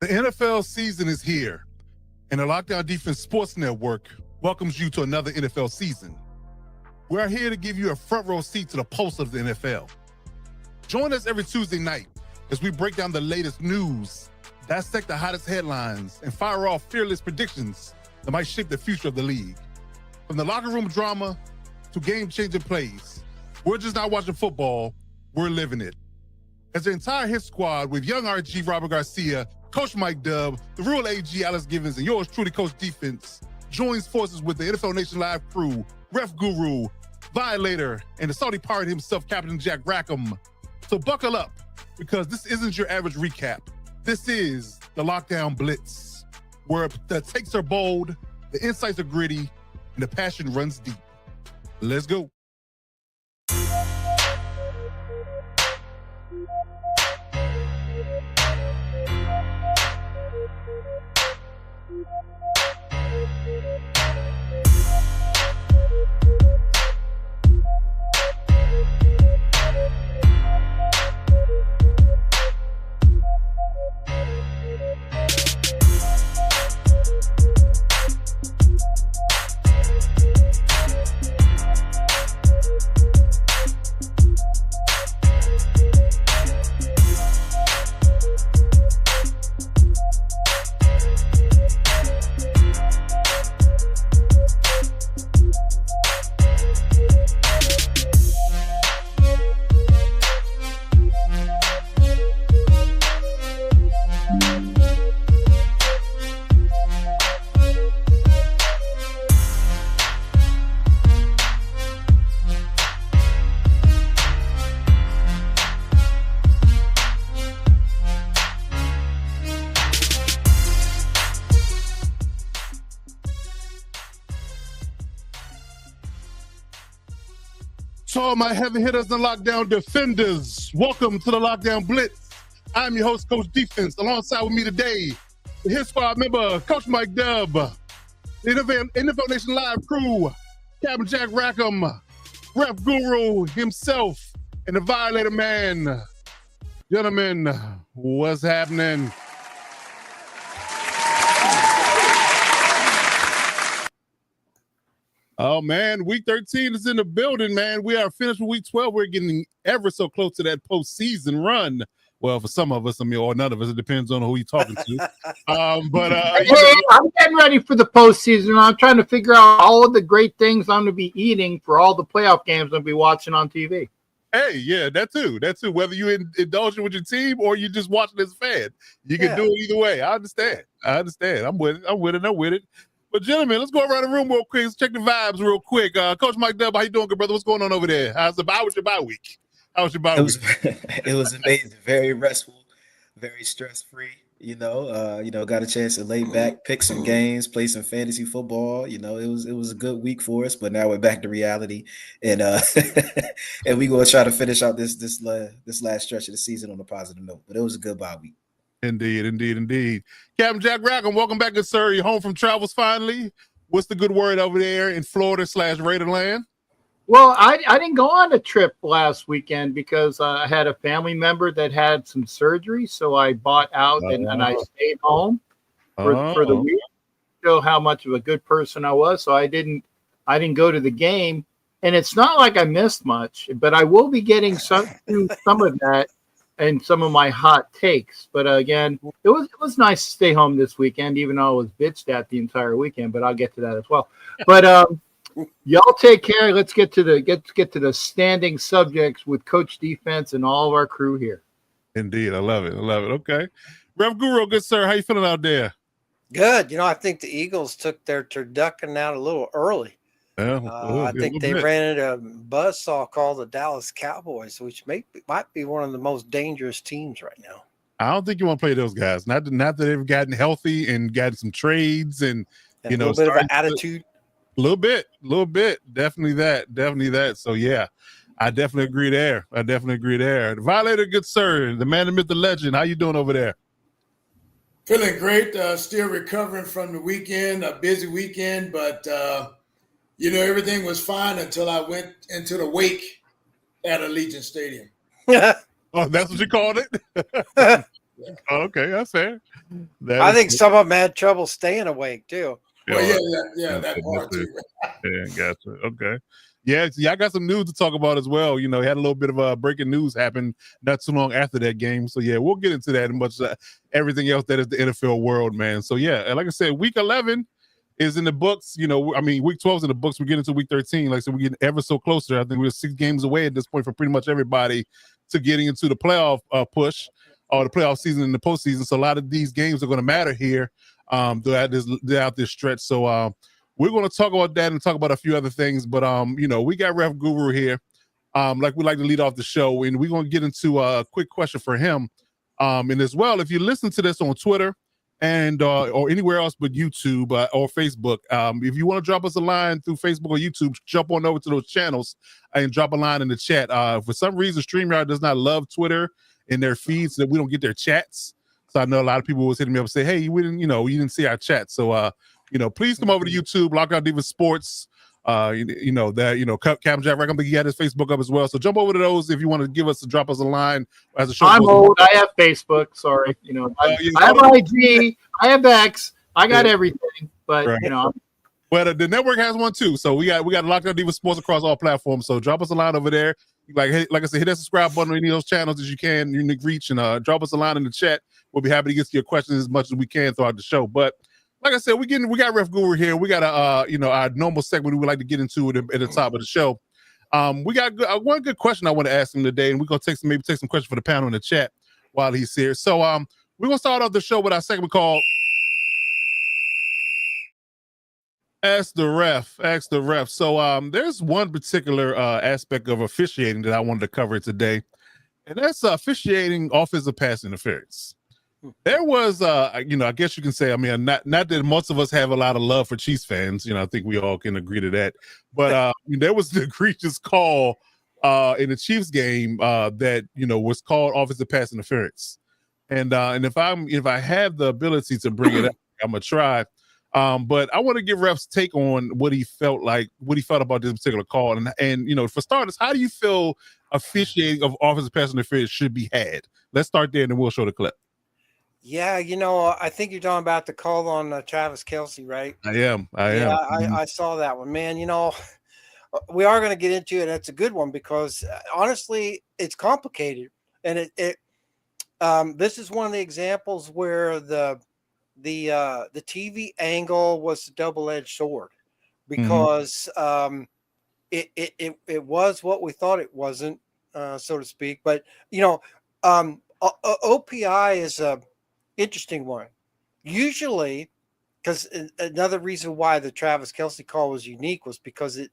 The NFL season is here, and the Lockdown Defense Sports Network welcomes you to another NFL season. We are here to give you a front row seat to the pulse of the NFL. Join us every Tuesday night as we break down the latest news, dissect the hottest headlines, and fire off fearless predictions that might shape the future of the league. From the locker room drama to game-changing plays, we're just not watching football, we're living it. As the entire hit squad with young RG Robert Garcia, Coach Mike Dubb, the real AG Alex Givens, and yours truly, Coach Defense, joins forces with the NFL Nation Live crew, Ref Guru, Violator, and the Saudi pirate himself, Captain Jack Rackham. So buckle up, because this isn't your average recap. This is the Lockdown Blitz, where the takes are bold, the insights are gritty, and the passion runs deep. Let's go. To all my heavy hitters and lockdown defenders, welcome to the Lockdown Blitz. I'm your host, Coach Defense. Alongside with me today, the Hit Squad member, Coach Mike Dubb, the NFL Nation Live crew, Captain Jack Rackham, Ref Guru himself, and the Violator Man. Gentlemen, what's happening? Oh, man, week 13 is in the building, man. We are finished with week 12. We're getting ever so close to that postseason run. Well, for some of us, or none of us, it depends on who you're talking to. I'm getting ready for the postseason. I'm trying to figure out all of the great things I'm going to be eating for all the playoff games I'm going to be watching on TV. Hey, yeah, that too. Whether you indulging with your team or you just watching as a fan, you can do it either way. I understand. I'm with it. But gentlemen, let's go around the room real quick. Let's check the vibes real quick. Coach Mike Dubb, how you doing, good brother? What's going on over there? How was your bye week? It was amazing, very restful, very stress-free. Got a chance to lay back, pick some games, play some fantasy football. It was a good week for us, but now we're back to reality, and and we're gonna try to finish out this last stretch of the season on a positive note. But it was a good bye week. Indeed. Captain Jack Rackham, welcome back, good sir. You're home from travels finally. What's the good word over there in Florida / Raiderland? Well, I didn't go on a trip last weekend because I had a family member that had some surgery, so I bought out and I stayed home for the week to show how much of a good person I was. So I didn't go to the game, and it's not like I missed much, but I will be getting some of that and some of my hot takes. But again, it was nice to stay home this weekend, even though I was bitched at the entire weekend. But I'll get to that as well. But y'all take care. Let's get to the standing subjects with Coach Defense and all of our crew here. Indeed, I love it. Okay, Ref Guru, good sir. How you feeling out there? Good. I think the Eagles took their turducken out a little early. I think they ran into a buzzsaw called the Dallas Cowboys, which might be one of the most dangerous teams right now. I don't think you want to play those guys. Not that they've gotten healthy and gotten some trades and a little bit of an attitude. A little bit. Definitely that. So yeah, I definitely agree there. The Violator, good sir, the man, the myth, the legend. How you doing over there? Feeling great. Still recovering from the weekend, a busy weekend, but everything was fine until I went into the wake at Allegiant Stadium. Oh, that's what you called it? Okay, that's fair. I think some of them had trouble staying awake too. Well, that part too. Yeah, gotcha. Okay. Yeah, I got some news to talk about as well. You know, had a little bit of breaking news happen not too long after that game. So yeah, we'll get into that and much everything else that is the NFL world, man. So yeah, and like I said, week 11 is in the books. You know, I mean, week 12 is in the books. We're getting to week 13. Like I said, we're getting ever so closer. I think we're 6 games away at this point for pretty much everybody to getting into the playoff push or the playoff season and the postseason. So a lot of these games are going to matter here throughout this stretch. So we're going to talk about that and talk about a few other things. But you know, we got Ref Guru here. Like we like to lead off the show, and we're going to get into a quick question for him. And as well, if you listen to this on Twitter and or anywhere else but YouTube or Facebook, if you want to drop us a line through Facebook or YouTube, jump on over to those channels and drop a line in the chat. For some reason, StreamYard does not love Twitter in their feeds, so that we don't get their chats. So I know a lot of people was hitting me up and say, "Hey, we didn't, you didn't see our chat." So you know, please come over to YouTube, Lockout Diva Sports. Captain Jack Rackham, he had his Facebook up as well. So jump over to those if you want to drop us a line as a show. I'm old. I have Facebook. Sorry, I have IG. I have X. I got everything, but right. Well, the network has one too. So we got Lockout Diva Sports across all platforms. So drop us a line over there. Like I said, hit that subscribe button on any of those channels as you can. You can reach and drop us a line in the chat. We'll be happy to get to your questions as much as we can throughout the show. But like I said, we got Ref Guru here. We got our normal segment we would like to get into at the top of the show. We got one good question I want to ask him today, and we're gonna take some questions for the panel in the chat while he's here. So we're gonna start off the show with our segment called Ask the Ref. So there's one particular aspect of officiating that I wanted to cover today, and that's officiating offensive pass interference. There was, I guess you can say, I mean, not that most of us have a lot of love for Chiefs fans. I think we all can agree to that. But there was an egregious call in the Chiefs game that was called offensive pass interference. And if I have the ability to bring it up, I'm gonna try. But I want to give Ref's take on what he felt about this particular call. And for starters, how do you feel officiating of offensive pass interference should be had? Let's start there, and then we'll show the clip. Yeah, I think you're talking about the call on Travis Kelce, right? I am. I saw that one, man. We are going to get into it. It's a good one because honestly, it's complicated, and this is one of the examples where the TV angle was a double-edged sword because it was what we thought it wasn't, so to speak. But OPI is a interesting one. Usually, because another reason why the Travis Kelce call was unique was because it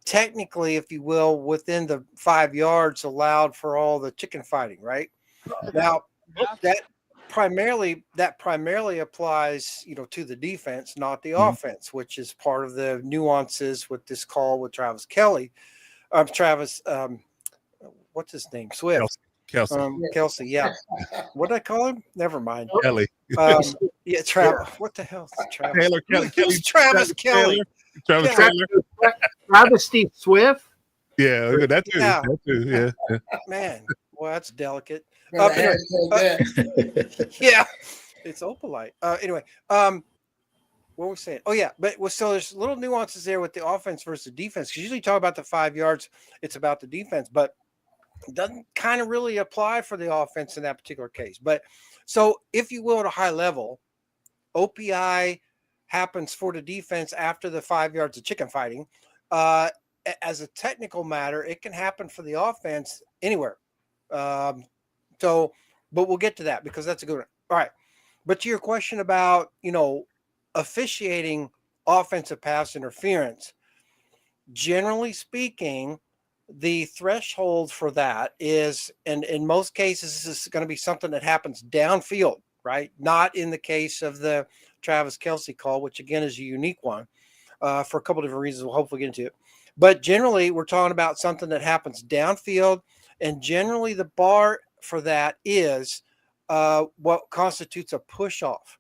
technically, if you will, within the 5 yards allowed for all the chicken fighting, right? Now, that primarily applies, to the defense, not the offense, which is part of the nuances with this call with Travis Kelce. What's his name? Swift. Kelce, yeah. What did I call him? Never mind. Kelly. Travis. What the hell? Travis. Kelly. Travis Kelly. Travis Taylor. Travis Steve Swift. Yeah, that too. Yeah. That too. Yeah. Man, well, that's delicate. Anyway, yeah, it's opalite. Anyway, what were we saying? Oh yeah, but so there's little nuances there with the offense versus defense. Because usually you talk about the 5 yards, it's about the defense, but it doesn't kind of really apply for the offense in that particular case. But so, if you will, at a high level, OPI happens for the defense after the 5 yards of chicken fighting. As a technical matter, it can happen for the offense anywhere. But we'll get to that because that's a good one. All right. But to your question about, officiating offensive pass interference, generally speaking, the threshold for that is, and in most cases, this is going to be something that happens downfield, right? Not in the case of the Travis Kelce call, which again is a unique one for a couple of different reasons. We'll hopefully get into it. But generally, we're talking about something that happens downfield, and generally the bar for that is what constitutes a push-off.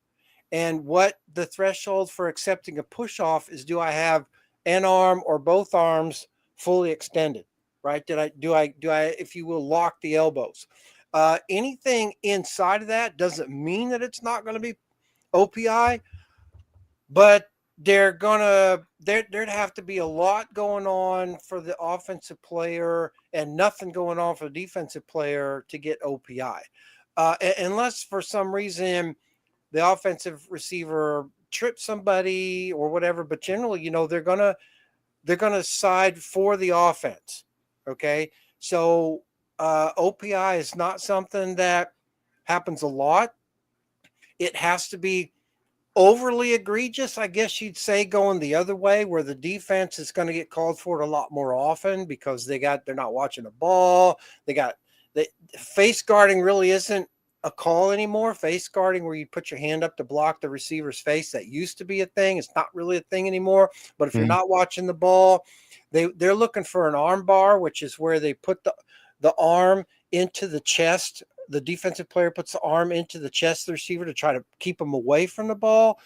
And what the threshold for accepting a push-off is, do I have an arm or both arms fully extended? Right? Do I, if you will, lock the elbows? Anything inside of that doesn't mean that it's not going to be OPI, but there'd have to be a lot going on for the offensive player and nothing going on for the defensive player to get OPI. Unless for some reason the offensive receiver trips somebody or whatever, but generally, they're gonna side for the offense. Okay. So OPI is not something that happens a lot. It has to be overly egregious, I guess you'd say, going the other way, where the defense is going to get called for it a lot more often because they're not watching the ball. The face guarding really isn't a call anymore. Face guarding, where you put your hand up to block the receiver's face, that used to be a thing. It's not really a thing anymore. But if you're not watching the ball, they're looking for an arm bar, which is where they put the arm into the chest. The defensive player puts the arm into the chest of the receiver to try to keep him away from the ball.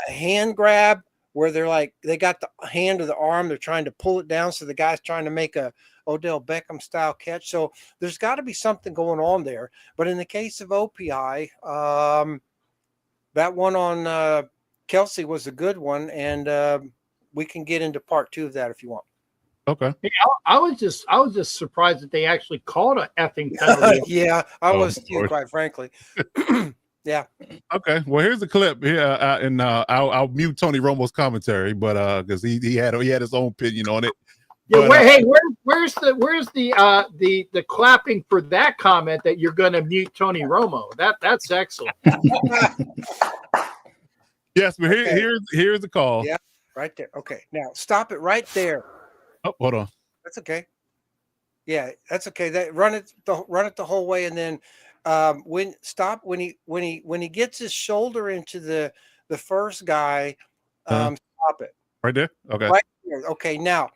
Hand grab, where they got the hand or the arm, they're trying to pull it down, so the guy's trying to make a Odell Beckham style catch. So there's got to be something going on there. But in the case of OPI, that one on Kelsey was a good one, and we can get into part 2 of that if you want. Okay. Yeah, I was just surprised that they actually called a effing penalty. Yeah, I was too, quite frankly. Yeah. Okay. Well, here's a clip here, and I'll mute Tony Romo's commentary, but because he had his own opinion on it. Yeah. Where's the clapping for that comment that you're going to mute Tony Romo? That's excellent. Yes, but here's the call. Yeah, right there. Okay, now stop it right there. Oh, hold on. That's okay. Yeah, that's okay. Run it the whole way, and then when he gets his shoulder into the first guy, stop it. Right there. Okay. Right there. Okay. Now,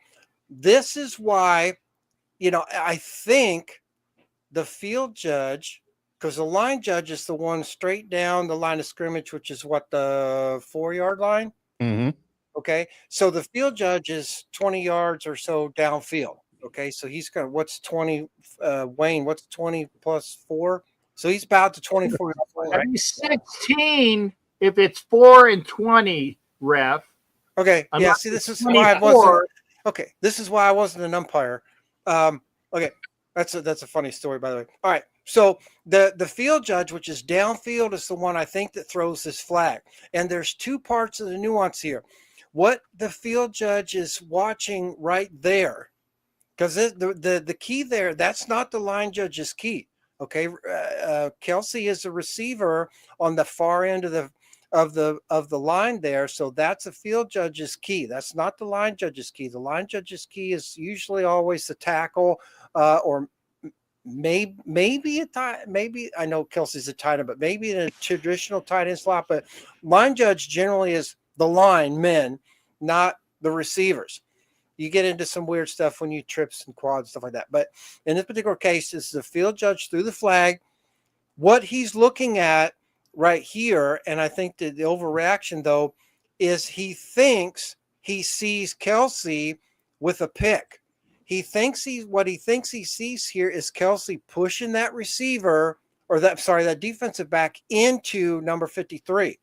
this is why, I think the field judge, because the line judge is the one straight down the line of scrimmage, which is what, the 4-yard line. Mm-hmm. Okay, so the field judge is 20 yards or so downfield. Okay, so he's going to, what's 20, Wayne, what's 20 plus 4? So he's about to 24. Right? 16 if it's 4 and 20, ref. Okay, yeah, see, this is why I wasn't. Okay, this is why I wasn't an umpire. Okay, that's a funny story, by the way. All right, so the field judge, which is downfield, is the one I think that throws this flag. And there's 2 parts of the nuance here. What the field judge is watching right there, because the key there, that's not the line judge's key. Okay, Kelsey is a receiver on the far end of the line there, so that's the field judge's key. That's not the line judge's key. The line judge's key is usually always the tackle, or maybe a tight. Maybe, I know Kelsey's a tight end, but maybe in a traditional tight end slot. But line judge generally is the line men, not the receivers. You get into some weird stuff when you trips and quads, stuff like that. But in this particular case, it's the field judge threw the flag. What he's looking at right here, and I think that the overreaction, though, is he thinks he sees Kelsey with a pick. What he thinks he sees here is Kelsey pushing that receiver, or that defensive back into number 53.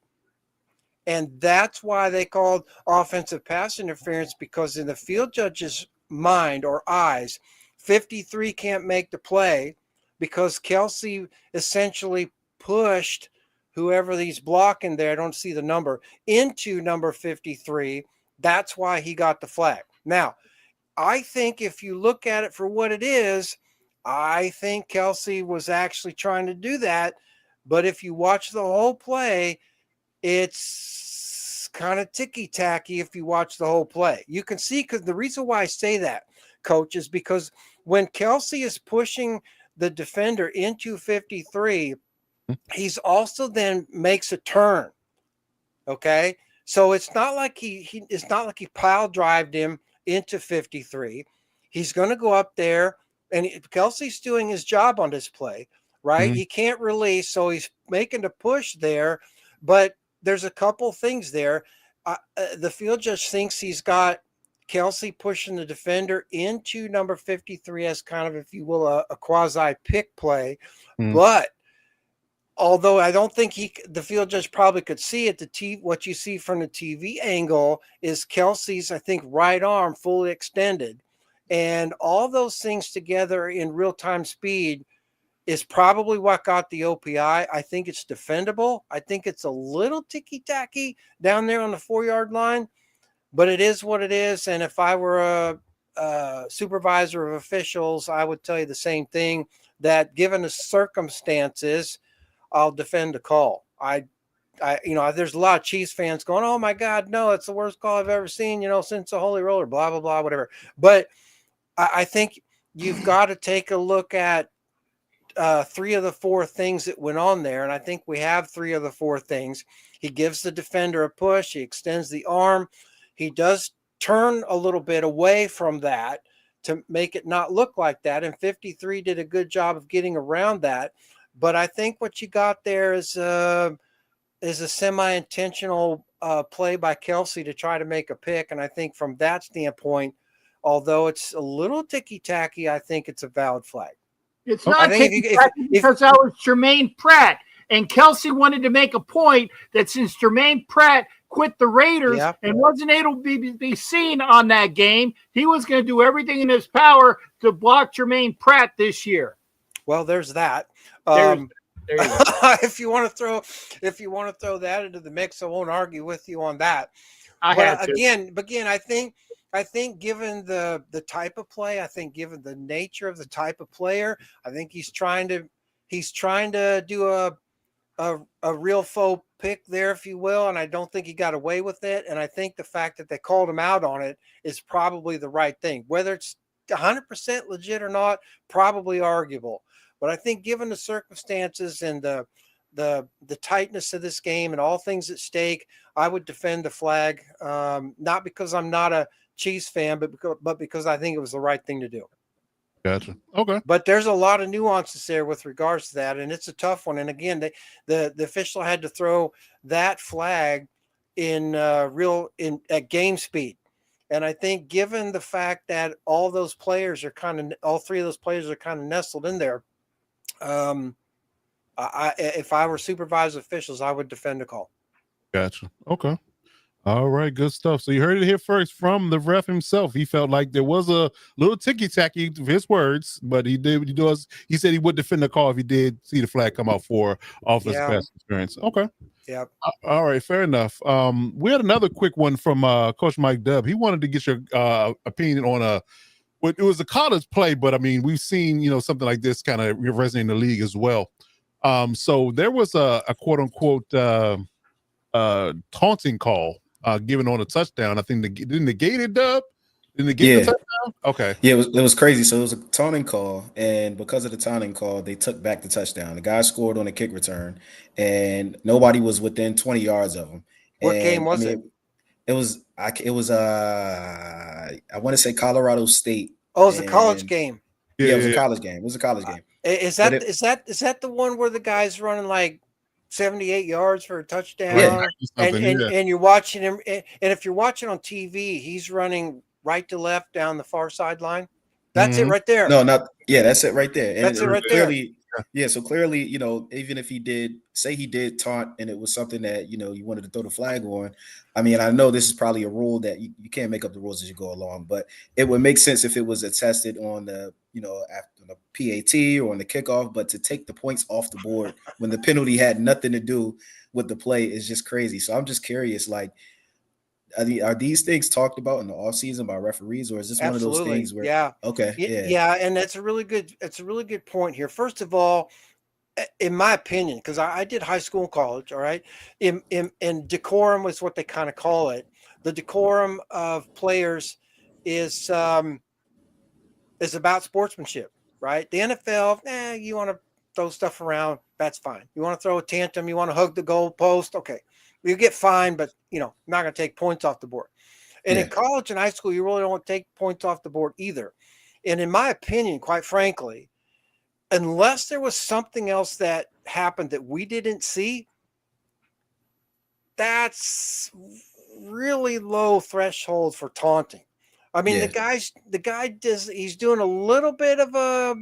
And that's why they called offensive pass interference, because in the field judge's mind or eyes, 53 can't make the play because Kelsey essentially pushed whoever he's blocking there, I don't see the number, into number 53. That's why he got the flag. Now, I think if you look at it for what it is, I think Kelsey was actually trying to do that. But if you watch the whole play, it's kind of ticky-tacky if you watch the whole play. You can see, because the reason why I say that, Coach, is because when Kelsey is pushing the defender into 53, he's also then makes a turn. Okay? So it's not like it's not like he pile drived him into 53. He's going to go up there, and Kelsey's doing his job on this play, right? Mm-hmm. He can't release, so he's making the push there, but there's a couple things there. The field judge thinks he's got Kelce pushing the defender into number 53 as kind of, if you will, a quasi pick play. But although I don't think the field judge probably could see it, what you see from the TV angle is Kelce's, I think, right arm fully extended. And all those things together in real-time speed is probably what got the OPI. I think it's defendable. I think it's a little ticky-tacky down there on the 4-yard line, but it is what it is. And if I were a supervisor of officials, I would tell you the same thing, that given the circumstances, I'll defend the call. There's a lot of Chiefs fans going, "Oh my God, no, it's the worst call I've ever seen, since the Holy Roller, blah, blah, blah, whatever." But I think you've got to take a look at 3 of the 4 things that went on there. And I think we have 3 of the 4 things. He gives the defender a push. He extends the arm. He does turn a little bit away from that to make it not look like that. And 53 did a good job of getting around that. But I think what you got there is a semi-intentional play by Kelce to try to make a pick. And I think from that standpoint, although it's a little ticky-tacky, I think it's a valid flag. It's not ticky-tacky because that was Jermaine Pratt. And Kelce wanted to make a point that since Jermaine Pratt quit the Raiders and wasn't able to be seen on that game, he was going to do everything in his power to block Jermaine Pratt this year. Well, there's that. There you go. If you want to throw that into the mix, I won't argue with you on that. Again, I think given the type of play, I think given the nature of the type of player, I think he's trying to do a real faux pick there, if you will, and I don't think he got away with it. And I think the fact that they called him out on it is probably the right thing. Whether it's 100% legit or not, probably arguable. But I think given the circumstances and the tightness of this game and all things at stake, I would defend the flag, not because I'm not a Chiefs fan, but because I think it was the right thing to do. Gotcha. Okay. But there's a lot of nuances there with regards to that, and it's a tough one. And again, the official had to throw that flag at game speed. And I think given the fact that all 3 of those players are kind of nestled in there, if I were supervisor officials, I would defend the call. Gotcha. Okay. All right, good stuff. So you heard it here first from the ref himself. He felt like there was a little ticky-tacky, his words, but he said he would defend the call if he did see the flag come out for offensive pass interference. Okay. Yeah. All right, fair enough. We had another quick one from Coach Mike Dubb. He wanted to get your opinion on it was a college play, but I mean, we've seen, something like this kind of resonate in the league as well. So there was a quote unquote taunting call given on a touchdown. I think didn't negate it, Dub? Didn't negate the touchdown? Okay. Yeah, it was crazy. So it was a taunting call, and because of the taunting call, they took back the touchdown. The guy scored on a kick return, and nobody was within 20 yards of him. What game was it? It was I want to say Colorado State. Oh, it was a college game. Yeah, it was a college game. It was a college game. Is that the one where the guy's running like 78 yards for a touchdown? Yeah. And you're watching him, and if you're watching on TV, he's running right to left down the far sideline. That's it right there. No, that's it right there. And that's it right there. Yeah, so clearly, even if he did taunt and it was something that, you wanted to throw the flag on, I mean, I know this is probably a rule that you can't make up the rules as you go along, but it would make sense if it was attested on the, after the PAT or on the kickoff, but to take the points off the board when the penalty had nothing to do with the play is just crazy. So I'm just curious, like, are these things talked about in the offseason by referees, or is this one of those things where and that's a really good point here. First of all, in my opinion, because I did high school and college, all right, in decorum is what they kind of call it. The decorum of players is about sportsmanship, right? The NFL, you want to throw stuff around, that's fine. You want to throw a tantrum, you want to hug the goalpost, okay. You get fined, but not going to take points off the board. And in college and high school, you really don't want to take points off the board either. And in my opinion, quite frankly, unless there was something else that happened that we didn't see, that's really low threshold for taunting. I mean, the guy he's doing a little bit of a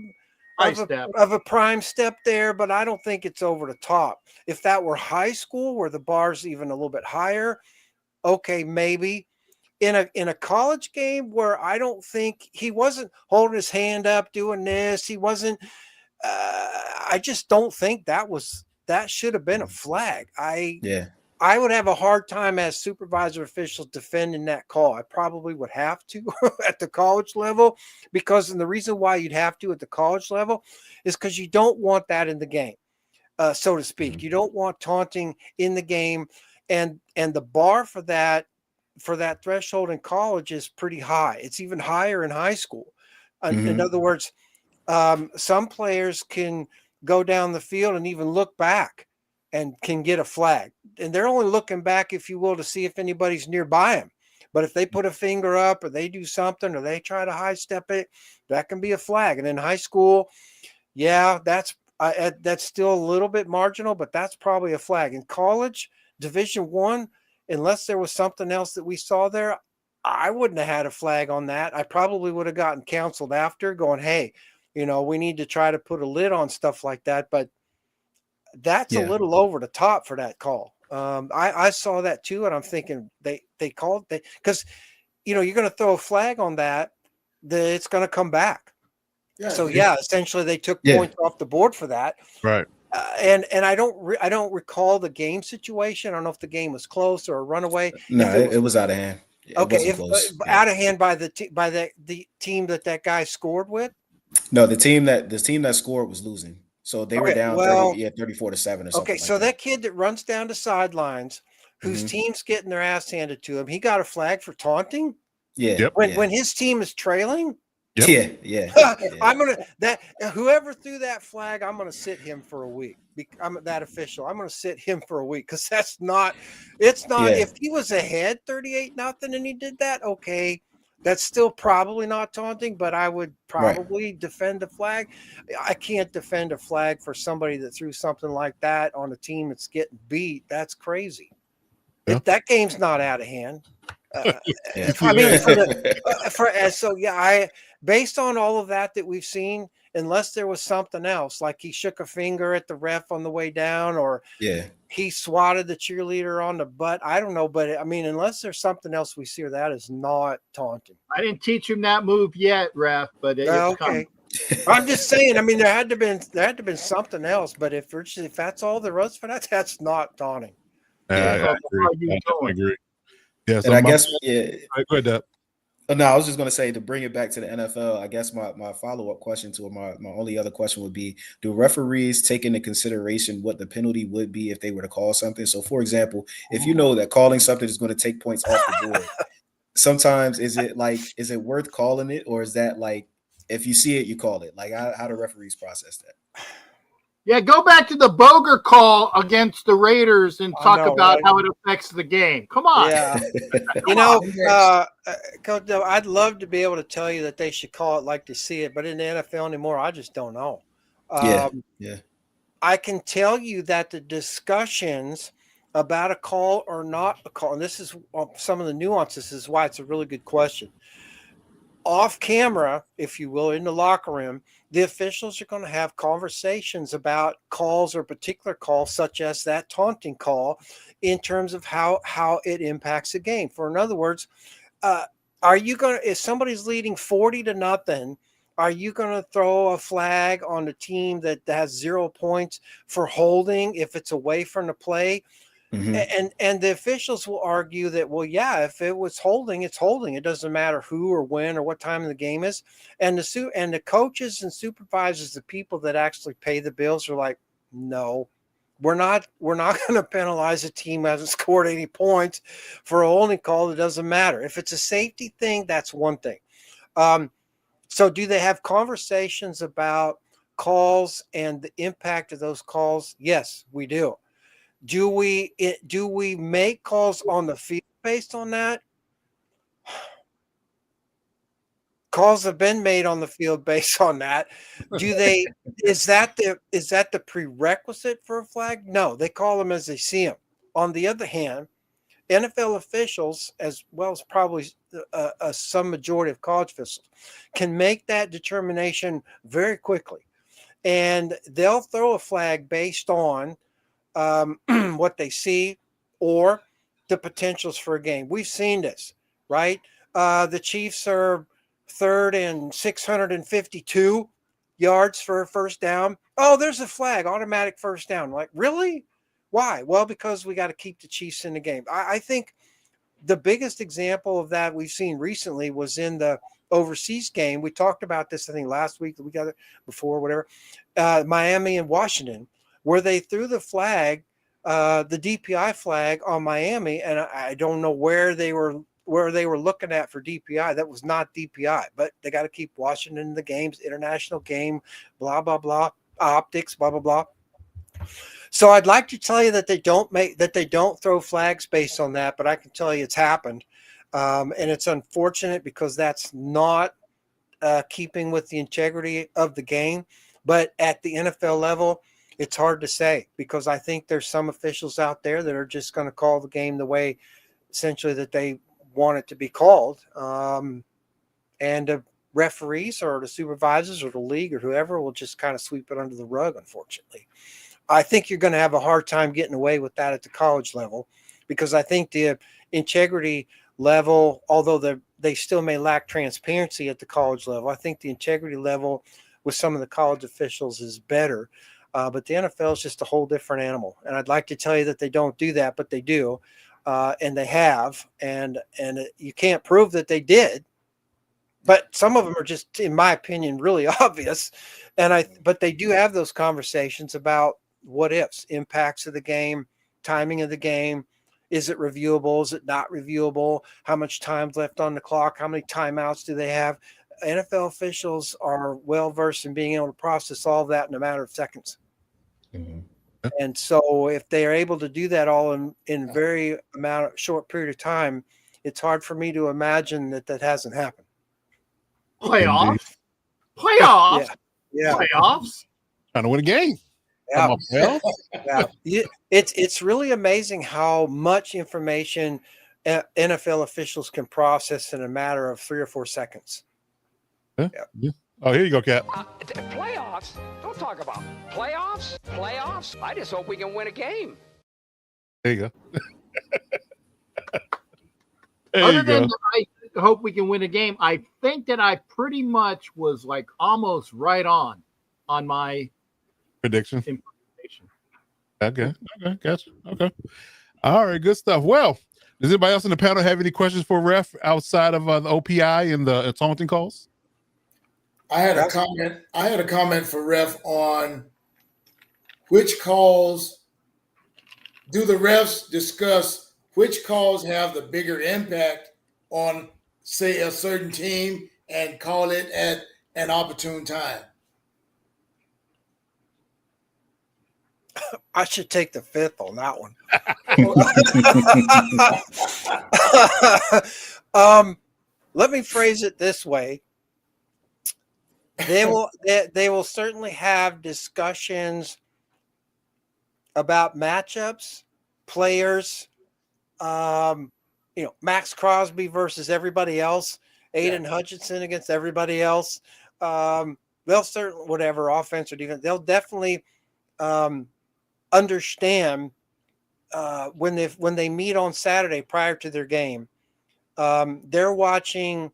prime step there, but I don't think it's over the top. If that were high school where the bar's even a little bit higher, okay, maybe. In a college game where I don't think he wasn't holding his hand up doing this, he wasn't. I just don't think that should have been a flag. I would have a hard time as supervisor officials defending that call. I probably would have to at the college level, because and the reason why you'd have to at the college level is because you don't want that in the game, so to speak. You don't want taunting in the game, and the bar for that threshold in college is pretty high. It's even higher in high school. In other words, some players can go down the field and even look back and can get a flag. And they're only looking back, if you will, to see if anybody's nearby them. But if they put a finger up or they do something or they try to high step it, that can be a flag. And in high school, yeah, that's still a little bit marginal, but that's probably a flag. In college, Division I, unless there was something else that we saw there, I wouldn't have had a flag on that. I probably would have gotten counseled after, going, hey, we need to try to put a lid on stuff like that. But that's a little over the top for that call. I saw that too, and I'm thinking they called because you're going to throw a flag on that it's going to come back. Yeah, so essentially they took points off the board for that. Right. And I don't recall the game situation. I don't know if the game was close or a runaway. No, it was out of hand. Okay, out of hand by the team that guy scored with. No, the team that scored was losing. So they were down 34-7 or something. Okay, so that kid that runs down the sidelines, whose team's getting their ass handed to him, he got a flag for taunting? Yeah. Yep. When his team is trailing? Yep. Yeah. I'm whoever threw that flag, I'm gonna sit him for a week. I'm that official. I'm gonna sit him for a week because it's not. If he was ahead 38-0 and he did that, okay. That's still probably not taunting, but I would probably defend the flag. I can't defend a flag for somebody that threw something like that on a team that's getting beat. That's crazy. Yeah. That game's not out of hand. Based on all of that we've seen, unless there was something else, like he shook a finger at the ref on the way down, or he swatted the cheerleader on the butt. I don't know, but unless there's something else we see, that is not taunting. I didn't teach him that move yet, ref, but okay. I'm just saying. There had to been something else, but if that's all there was for that, that's not taunting. I agree. Yeah, so and I guess go ahead, Deb. No, I was just going to say, to bring it back to the NFL, I guess my follow-up question to my only other question would be, do referees take into consideration what the penalty would be if they were to call something? So, for example, if you know that calling something is going to take points off the board, sometimes is it worth calling it, or is that like, if you see it, you call it? Like, how do referees process that? Yeah, go back to the Boger call against the Raiders and talk about how it affects the game. Come on. Yeah. Coach, I'd love to be able to tell you that they should call it like they see it, but in the NFL anymore, I just don't know. I can tell you that the discussions about a call or not a call, and this is some of the nuances, is why it's a really good question. Off camera, if you will, in the locker room, the officials are going to have conversations about calls or particular calls, such as that taunting call, in terms of how it impacts the game. For in other words, if somebody's leading 40-0, are you going to throw a flag on the team that has 0 points for holding if it's away from the play? Mm-hmm. And the officials will argue that, well, yeah, if it was holding, it's holding. It doesn't matter who or when or what time of the game is. And the coaches and supervisors, the people that actually pay the bills, are like, no, we're not going to penalize a team that hasn't scored any points for a holding call that doesn't matter. If it's a safety thing, that's one thing. So do they have conversations about calls and the impact of those calls? Yes, we do. Do we make calls on the field based on that? Calls have been made on the field based on that. Is that the prerequisite for a flag? No, they call them as they see them. On the other hand, NFL officials, as well as probably some majority of college officials, can make that determination very quickly. And they'll throw a flag based on what they see or the potentials for a game. We've seen this, right? The Chiefs are 3rd and 652 yards for a first down. Oh, there's a flag, automatic first down. Like, really? Why? Well, because we got to keep the Chiefs in the game. I think the biggest example of that we've seen recently was in the overseas game. We talked about this, I think, last week, the week before, whatever, Miami and Washington, where they threw the flag, the DPI flag on Miami, and I don't know where they were looking at for DPI. That was not DPI, but they got to keep Washington in the games, international game, blah, blah, blah, optics, blah, blah, blah. So I'd like to tell you that they don't throw flags based on that, but I can tell you it's happened. And it's unfortunate because that's not keeping with the integrity of the game. But at the NFL level, it's hard to say because I think there's some officials out there that are just going to call the game the way essentially that they want it to be called. And the referees or the supervisors or the league or whoever will just kind of sweep it under the rug, unfortunately. I think you're going to have a hard time getting away with that at the college level because I think the integrity level, although they still may lack transparency at the college level, I think the integrity level with some of the college officials is better. But the NFL is just a whole different animal. And I'd like to tell you that they don't do that, but they do. And they have. And you can't prove that they did. But some of them are just, in my opinion, really obvious. But they do have those conversations about what ifs, impacts of the game, timing of the game. Is it reviewable? Is it not reviewable? How much time's left on the clock? How many timeouts do they have? NFL officials are well versed in being able to process all of that in a matter of seconds. Mm-hmm. And so if they are able to do that all in very short period of time, it's hard for me to imagine that hasn't happened. Playoffs? Yeah. Playoffs? Trying to win a game. Yeah. It's really amazing how much information NFL officials can process in a matter of 3 or 4 seconds. Yeah. Oh, here you go, Cap. Playoffs? Don't talk about playoffs. I just hope we can win a game. There you go. Other than I hope we can win a game, I think that I pretty much was like almost right on my prediction. Okay, gotcha. Okay. All right, good stuff. Well, does anybody else in the panel have any questions for Ref outside of the OPI and the taunting calls? I had a comment for Ref on which calls do the refs discuss which calls have the bigger impact on, say, a certain team and call it at an opportune time. I should take the fifth on that one. Let me phrase it this way. They will certainly have discussions about matchups, players, Max Crosby versus everybody else, Aiden Hutchinson against everybody else. They'll certainly, whatever, offense or defense, they'll definitely understand when they meet on Saturday prior to their game. They're watching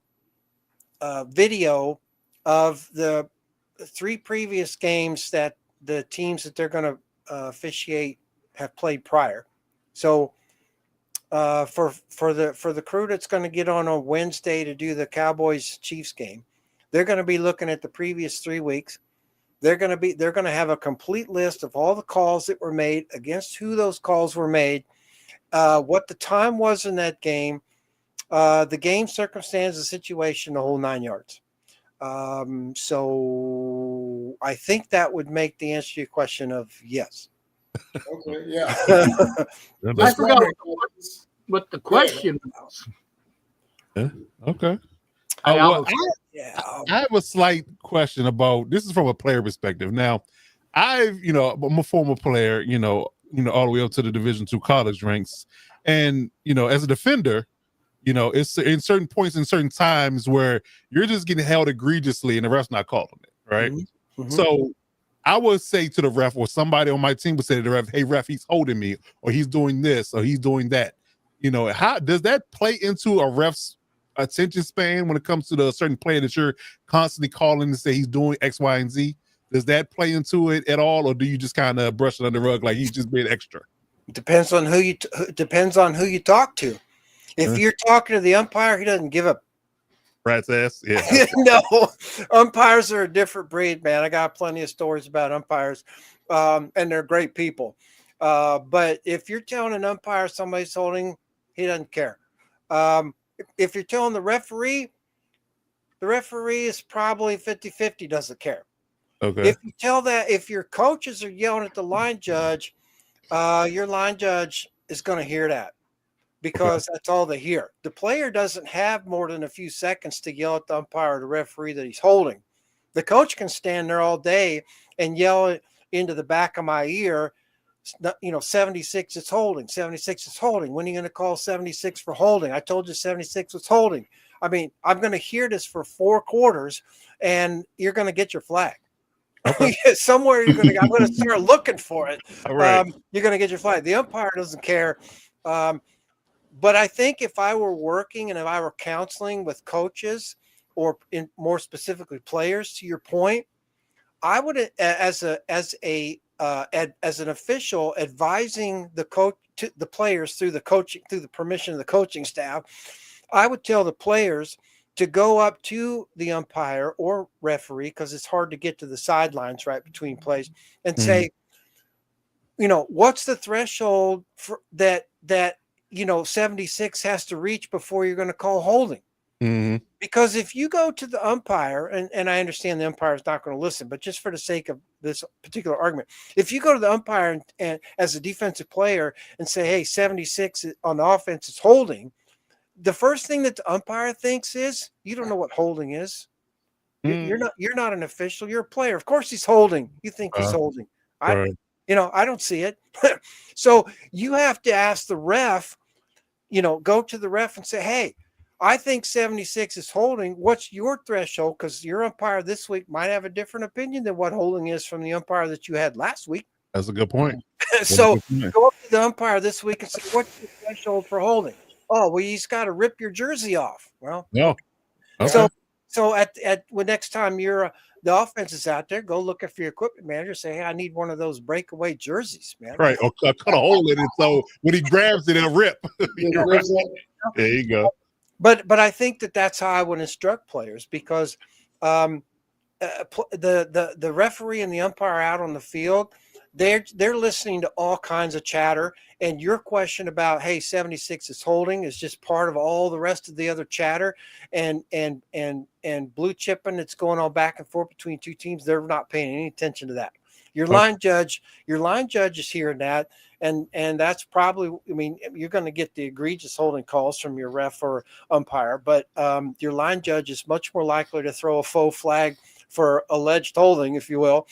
video of the 3 previous games that the teams that they're going to officiate have played prior. So for the crew that's going to get on Wednesday to do the Cowboys-Chiefs game, they're going to be looking at the previous 3 weeks. They're going to have a complete list of all the calls that were made, against who those calls were made, what the time was in that game, the game circumstance, the situation, the whole 9 yards. So I think that would make the answer to your question of yes. Okay, yeah. I forgot what the question was. Yeah, okay. I have a slight question about this. Is from a player perspective. Now, I'm a former player. all the way up to the Division II college ranks. And, as a defender, it's in certain points in certain times where you're just getting held egregiously and the ref's not calling it, right? Mm-hmm. So I would say to the ref, or somebody on my team would say to the ref, hey, ref, he's holding me, or he's doing this, or he's doing that. How does that play into a ref's attention span when it comes to the certain player that you're constantly calling to say he's doing X, Y, and Z? Does that play into it at all, or do you just kind of brush it under the rug like he's just being extra? Depends on who you talk to. If you're talking to the umpire, he doesn't give a rat's ass. Yeah. No, umpires are a different breed, man. I got plenty of stories about umpires, and they're great people. But if you're telling an umpire somebody's holding, he doesn't care. If you're telling the referee is probably 50-50, doesn't care. Okay. If you tell that, if your coaches are yelling at the line judge, your line judge is going to hear that because that's all they hear. The player doesn't have more than a few seconds to yell at the umpire or the referee that he's holding. The coach can stand there all day and yell into the back of my ear, 76 is holding, 76 is holding. When are you going to call 76 for holding? I told you 76 was holding. I mean, I'm going to hear this for 4 quarters and you're going to get your flag. Okay. Somewhere I'm going to start looking for it. Right. You're going to get your flag. The umpire doesn't care. But I think if I were working and if I were counseling with coaches or more specifically players, to your point, I would, as an official advising the coach to the players through the permission of the coaching staff, I would tell the players to go up to the umpire or referee, because it's hard to get to the sidelines right between plays, and say, what's the threshold for that 76 has to reach before you're going to call holding? Mm-hmm. Because if you go to the umpire, and I understand the umpire is not going to listen, but just for the sake of this particular argument, if you go to the umpire and as a defensive player and say, hey, 76 on the offense is holding, the first thing that the umpire thinks is, you don't know what holding is. You're not an official. You're a player. Of course he's holding. You think he's holding. I don't see it. So you have to ask the ref, go to the ref and say, hey, I think 76 is holding. What's your threshold? Because your umpire this week might have a different opinion than what holding is from the umpire that you had last week. That's a good point. So go up to the umpire this week and say, what's your threshold for holding? Oh, well, he's got to rip your jersey off. Well, no. Okay. So when next time the offense is out there, go look for your equipment manager. Say, hey, I need one of those breakaway jerseys, man. Right. Or cut a hole in it so when he grabs it, it'll rip. Right. There you go. But I think that's how I would instruct players, because the referee and the umpire out on the field, they're listening to all kinds of chatter, and your question about, hey, 76 is holding is just part of all the rest of the other chatter and blue chipping that's going on back and forth between two teams. They're not paying any attention to that. Your line judge is hearing that, and that's probably, you're going to get the egregious holding calls from your ref or umpire, but your line judge is much more likely to throw a faux flag for alleged holding, if you will,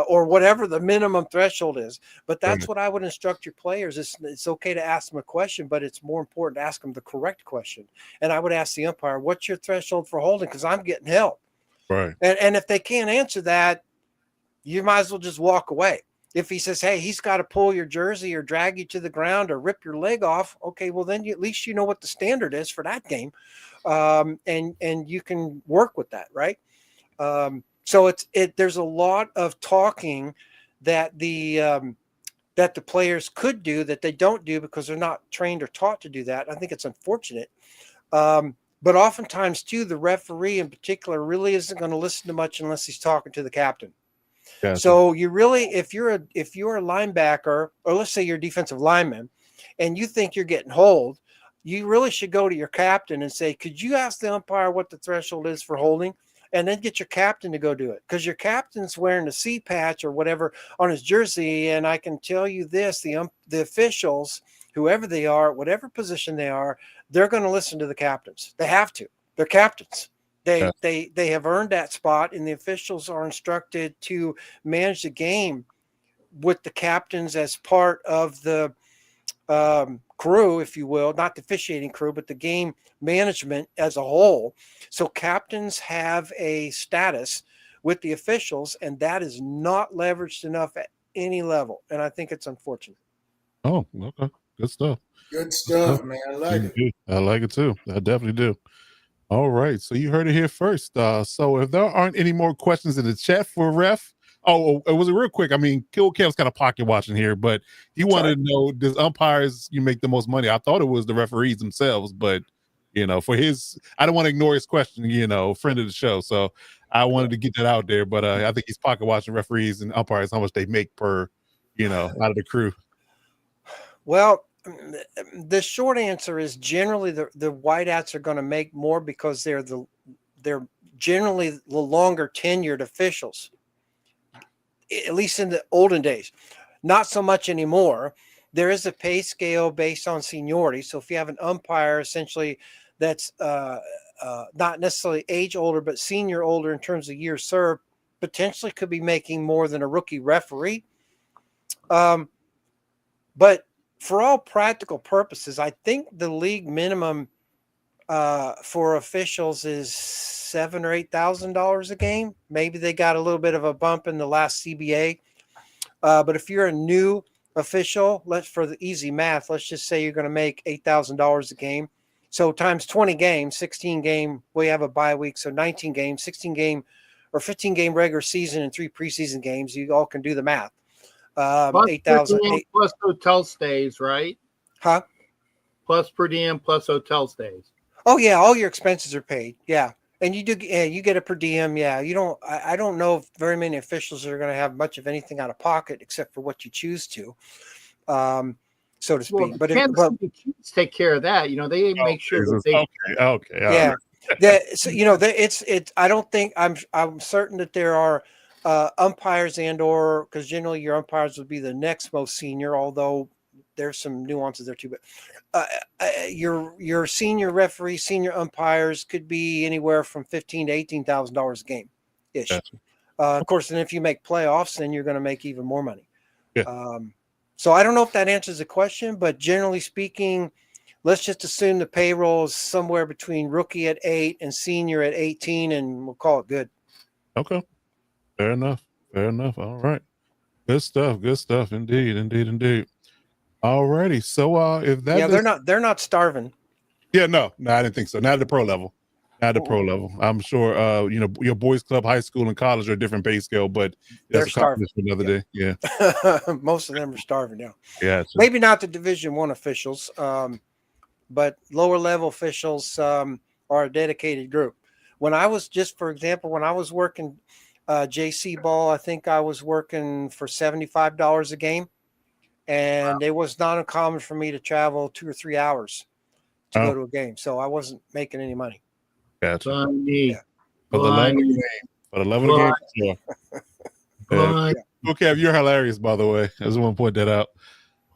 or whatever the minimum threshold is. But that's what I would instruct your players. It's okay to ask them a question, but it's more important to ask them the correct question. And I would ask the umpire, what's your threshold for holding? Because I'm getting help. Right. And if they can't answer that, you might as well just walk away. If he says, hey, he's got to pull your jersey or drag you to the ground or rip your leg off, okay, well, then at least you know what the standard is for that game. And you can work with that, right? So there's a lot of talking that the players could do that they don't do because they're not trained or taught to do that. I think it's unfortunate. But oftentimes too, the referee in particular really isn't going to listen to much unless he's talking to the captain. Gotcha. So you really, if you're a linebacker, or let's say you're a defensive lineman, and you think you're getting hold, you really should go to your captain and say, could you ask the umpire what the threshold is for holding? And then get your captain to go do it, because your captain's wearing the C patch or whatever on his jersey. And I can tell you this, the officials, whoever they are, whatever position they are, they're going to listen to the captains. They have to. They're captains. They have earned that spot, and the officials are instructed to manage the game with the captains as part of the crew, if you will, not the officiating crew, but the game management as a whole. So captains have a status with the officials, and that is not leveraged enough at any level. And I think it's unfortunate. Oh, okay. Good stuff. Good stuff, man. I like it. I like it too. I definitely do. All right. So you heard it here first. So if there aren't any more questions in the chat for Ref, it was real quick. I mean, Kill Kev's kind of pocket watching here, but he wanted to know, does umpires you make the most money? I thought it was the referees themselves, but for his, I don't want to ignore his question, friend of the show. So I wanted to get that out there, but I think he's pocket watching referees and umpires, how much they make per, out of the crew. Well, the short answer is generally the whiteouts are going to make more because they're generally the longer tenured officials, at least in the olden days. Not so much anymore. There is a pay scale based on seniority. So if you have an umpire essentially that's not necessarily age older, but senior older in terms of years served, potentially could be making more than a rookie referee. But for all practical purposes, I think the league minimum for officials is $7,000 or $8,000 a game. Maybe they got a little bit of a bump in the last CBA. But if you're a new official, for the easy math, let's just say you're going to make $8,000 a game. So times 20 games, 16 game, we have a bye week. So 19 games, 16 game or 15 game regular season and 3 preseason games. You all can do the math. 8,000 plus hotel stays, right? Huh? Plus per diem, plus hotel stays. Oh yeah, all your expenses are paid. Yeah, and you get a per diem. Yeah, I don't know if very many officials are going to have much of anything out of pocket except for what you choose to, so to speak. Well, but the kids take care of that. They make sure that they. Okay. Yeah. It's. I don't think I'm certain that there are umpires and/or because generally your umpires would be the next most senior, although there's some nuances there too. But your senior referee, senior umpires could be anywhere from $15,000 to $18,000 a game ish. Gotcha. Of course, and if you make playoffs, then you're going to make even more money. Yeah. So I don't know if that answers the question, but generally speaking, let's just assume the payroll is somewhere between rookie at 8 and senior at 18, and we'll call it good. Okay. Fair enough. All right. Good stuff. Indeed. All righty. So if that they're not starving. Yeah, no, I didn't think so. Not at the pro level. I'm sure your boys club, high school, and college are a different pay scale, but they're starving for another day. Yeah. Most of them are starving now. Yeah. Maybe not the Division I officials, but lower level officials are a dedicated group. When I was when I was working JC ball, I think I was working for $75 a game. And It was not uncommon for me to travel 2 or 3 hours to go to a game. So I wasn't making any money. Gotcha. Yeah. For the love of the game. Yeah. Okay, you're hilarious, by the way. I just want to point that out.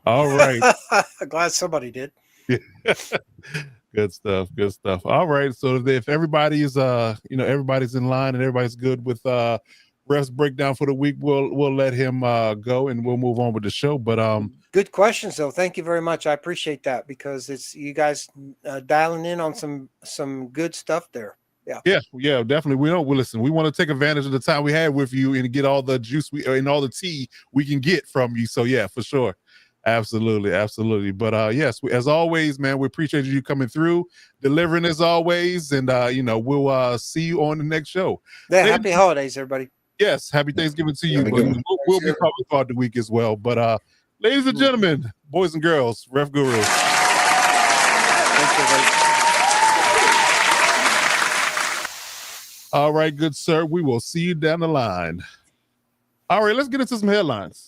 All right. Glad somebody did. Good stuff. All right. So if everybody is everybody's in line and everybody's good with ref's breakdown for the week, we'll let him go and we'll move on with the show. But good questions though. Thank you very much. I appreciate that because it's you guys dialing in on some good stuff there. Yeah, definitely. We listen. We want to take advantage of the time we had with you and get all the juice and all the tea we can get from you. So yeah, for sure. Absolutely. But yes, as always, man, we appreciate you coming through, delivering as always, and we'll see you on the next show. Yeah, happy holidays, everybody. Yes, happy Thanksgiving to you. We'll be probably throughout the week as well. But ladies and gentlemen, boys and girls, Ref Guru. All right, good sir. We will see you down the line. All right, let's get into some headlines.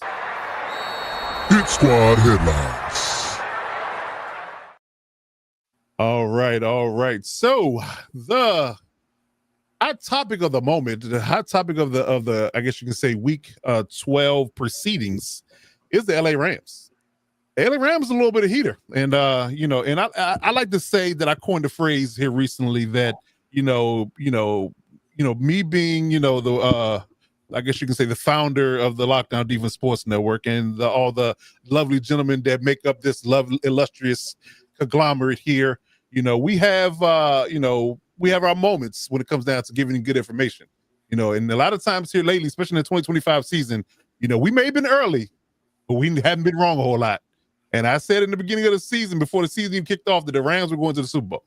Hit Squad headlines. All right. So the hot topic of the moment, the hot topic of the I guess you can say week 12 proceedings is the LA Rams. The LA Rams is a little bit of heater, and and I like to say that I coined a phrase here recently that me being the I guess you can say, the founder of the Lockdown Defense Sports Network and all the lovely gentlemen that make up this illustrious conglomerate here. We have we have our moments when it comes down to giving you good information. And a lot of times here lately, especially in the 2025 season, we may have been early, but we haven't been wrong a whole lot. And I said in the beginning of the season, before the season even kicked off, that the Rams were going to the Super Bowl.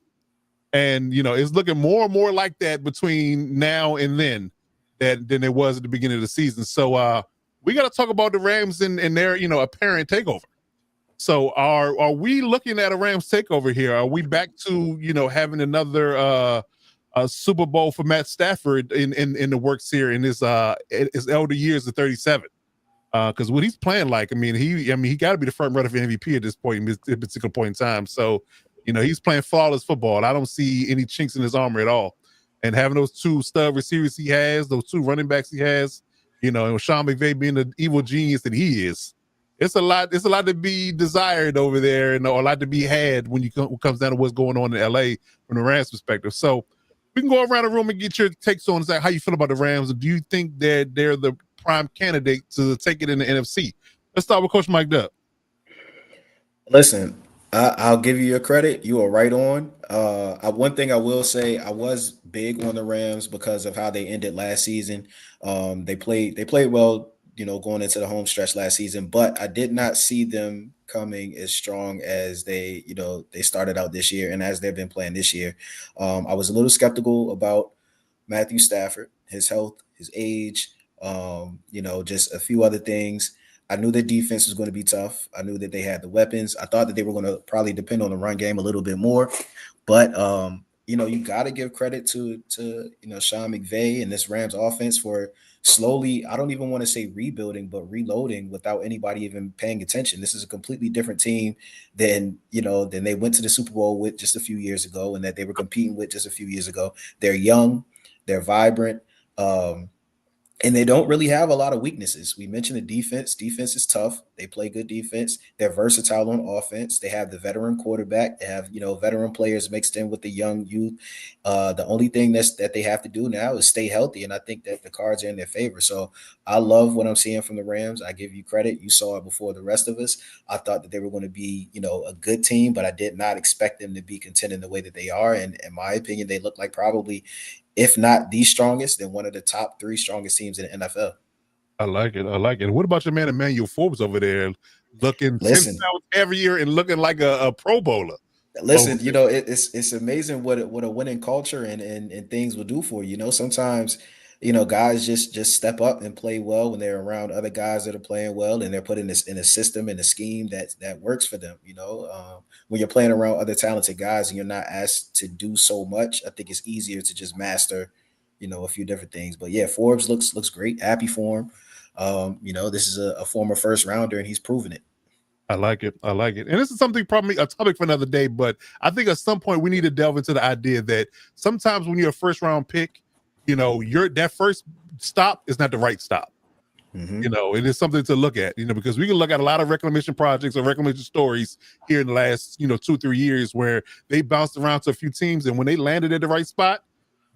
And, it's looking more and more like that between now and then than it was at the beginning of the season. So we got to talk about the Rams and their, apparent takeover. So are we looking at a Rams takeover here? Are we back to, having another Super Bowl for Matt Stafford in the works here in his elder years of 37? Because what he's playing like, he got to be the front runner for MVP at this point, in this particular point in time. So, he's playing flawless football. I don't see any chinks in his armor at all. And having those two stud receivers he has, those two running backs he has, and Sean McVay being the evil genius that he is, it's a lot to be desired over there, and a lot to be had when it comes down to what's going on in LA from the Rams perspective. So we can go around the room and get your takes on how you feel about the Rams. Do you think that they're the prime candidate to take it in the NFC? Let's start with Coach Mike Dubb. Listen, I'll give you your credit. You are right on. One thing I will say, I was big on the Rams because of how they ended last season. They played well, going into the home stretch last season, but I did not see them coming as strong as they started out this year and as they've been playing this year. I was a little skeptical about Matthew Stafford, his health, his age, just a few other things. I knew their defense was going to be tough. I knew that they had the weapons. I thought that they were going to probably depend on the run game a little bit more, but you got to give credit to Sean McVay and this Rams offense for slowly, I don't even want to say rebuilding, but reloading without anybody even paying attention. This is a completely different team than they went to the Super Bowl with just a few years ago and that they were competing with just a few years ago. They're young, they're vibrant, and they don't really have a lot of weaknesses. We mentioned the defense. Defense is tough. They play good defense. They're versatile on offense. They have the veteran quarterback. They have, veteran players mixed in with the young youth. The only thing that they have to do now is stay healthy, and I think that the cards are in their favor. So I love what I'm seeing from the Rams. I give you credit. You saw it before the rest of us. I thought that they were going to be, a good team, but I did not expect them to be contending the way that they are. And in my opinion, they look like probably, if not the strongest, then one of the top 3 strongest teams in the NFL. I like it. What about your man Emmanuel Forbes over there, looking 10 pounds every year and looking like a Pro Bowler? Listen, it's amazing what a winning culture and things will do for you. Sometimes, guys just step up and play well when they're around other guys that are playing well, and they're put in a system and a scheme that works for them. When you're playing around other talented guys and you're not asked to do so much, I think it's easier to just master, a few different things. But yeah, Forbes looks great. Happy for him. This is a former first rounder, and he's proven it. I like it. And this is probably a topic for another day, but I think at some point we need to delve into the idea that sometimes when you're a first round pick, that first stop is not the right stop. Mm-hmm. It is something to look at, because we can look at a lot of reclamation projects or reclamation stories here in the last, 2-3 years where they bounced around to a few teams, and when they landed at the right spot,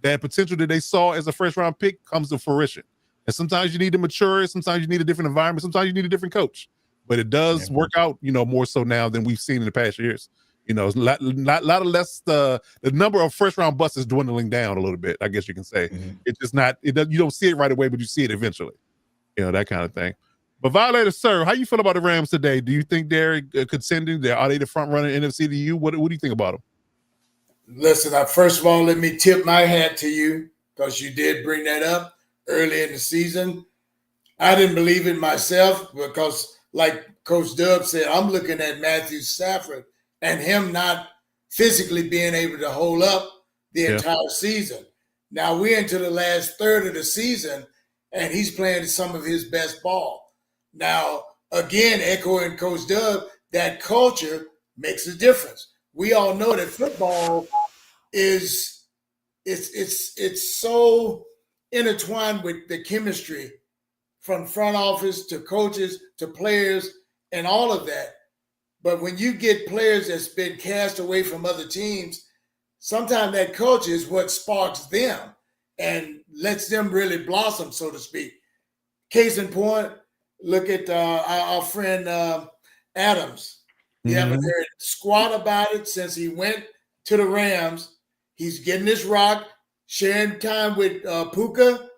that potential that they saw as a first round pick comes to fruition. And sometimes you need to mature, sometimes you need a different environment, sometimes you need a different coach. But it does work out, more so now than we've seen in the past years. It's a lot less. The number of first round busts is dwindling down a little bit, I guess you can say. Mm-hmm. It's just not. You don't see it right away, but you see it eventually. That kind of thing. But Violator, sir, how you feel about the Rams today? Do you think they're contending? Are they the front runner in NFC to you? What do you think about them? Listen, first of all, let me tip my hat to you because you did bring that up early in the season. I didn't believe it myself because, like Coach Dubb said, I'm looking at Matthew Stafford and him not physically being able to hold up the entire season. Now we're into the last third of the season, and he's playing some of his best ball. Now, again, echoing Coach Dubb, that culture makes a difference. We all know that football is it's so intertwined with the chemistry from front office to coaches to players and all of that. But when you get players that's been cast away from other teams, sometimes that culture is what sparks them and lets them really blossom, so to speak. case in point, look at our friend Adams. You haven't heard squat about it since he went to the Rams. He's getting his rock, sharing time with Puka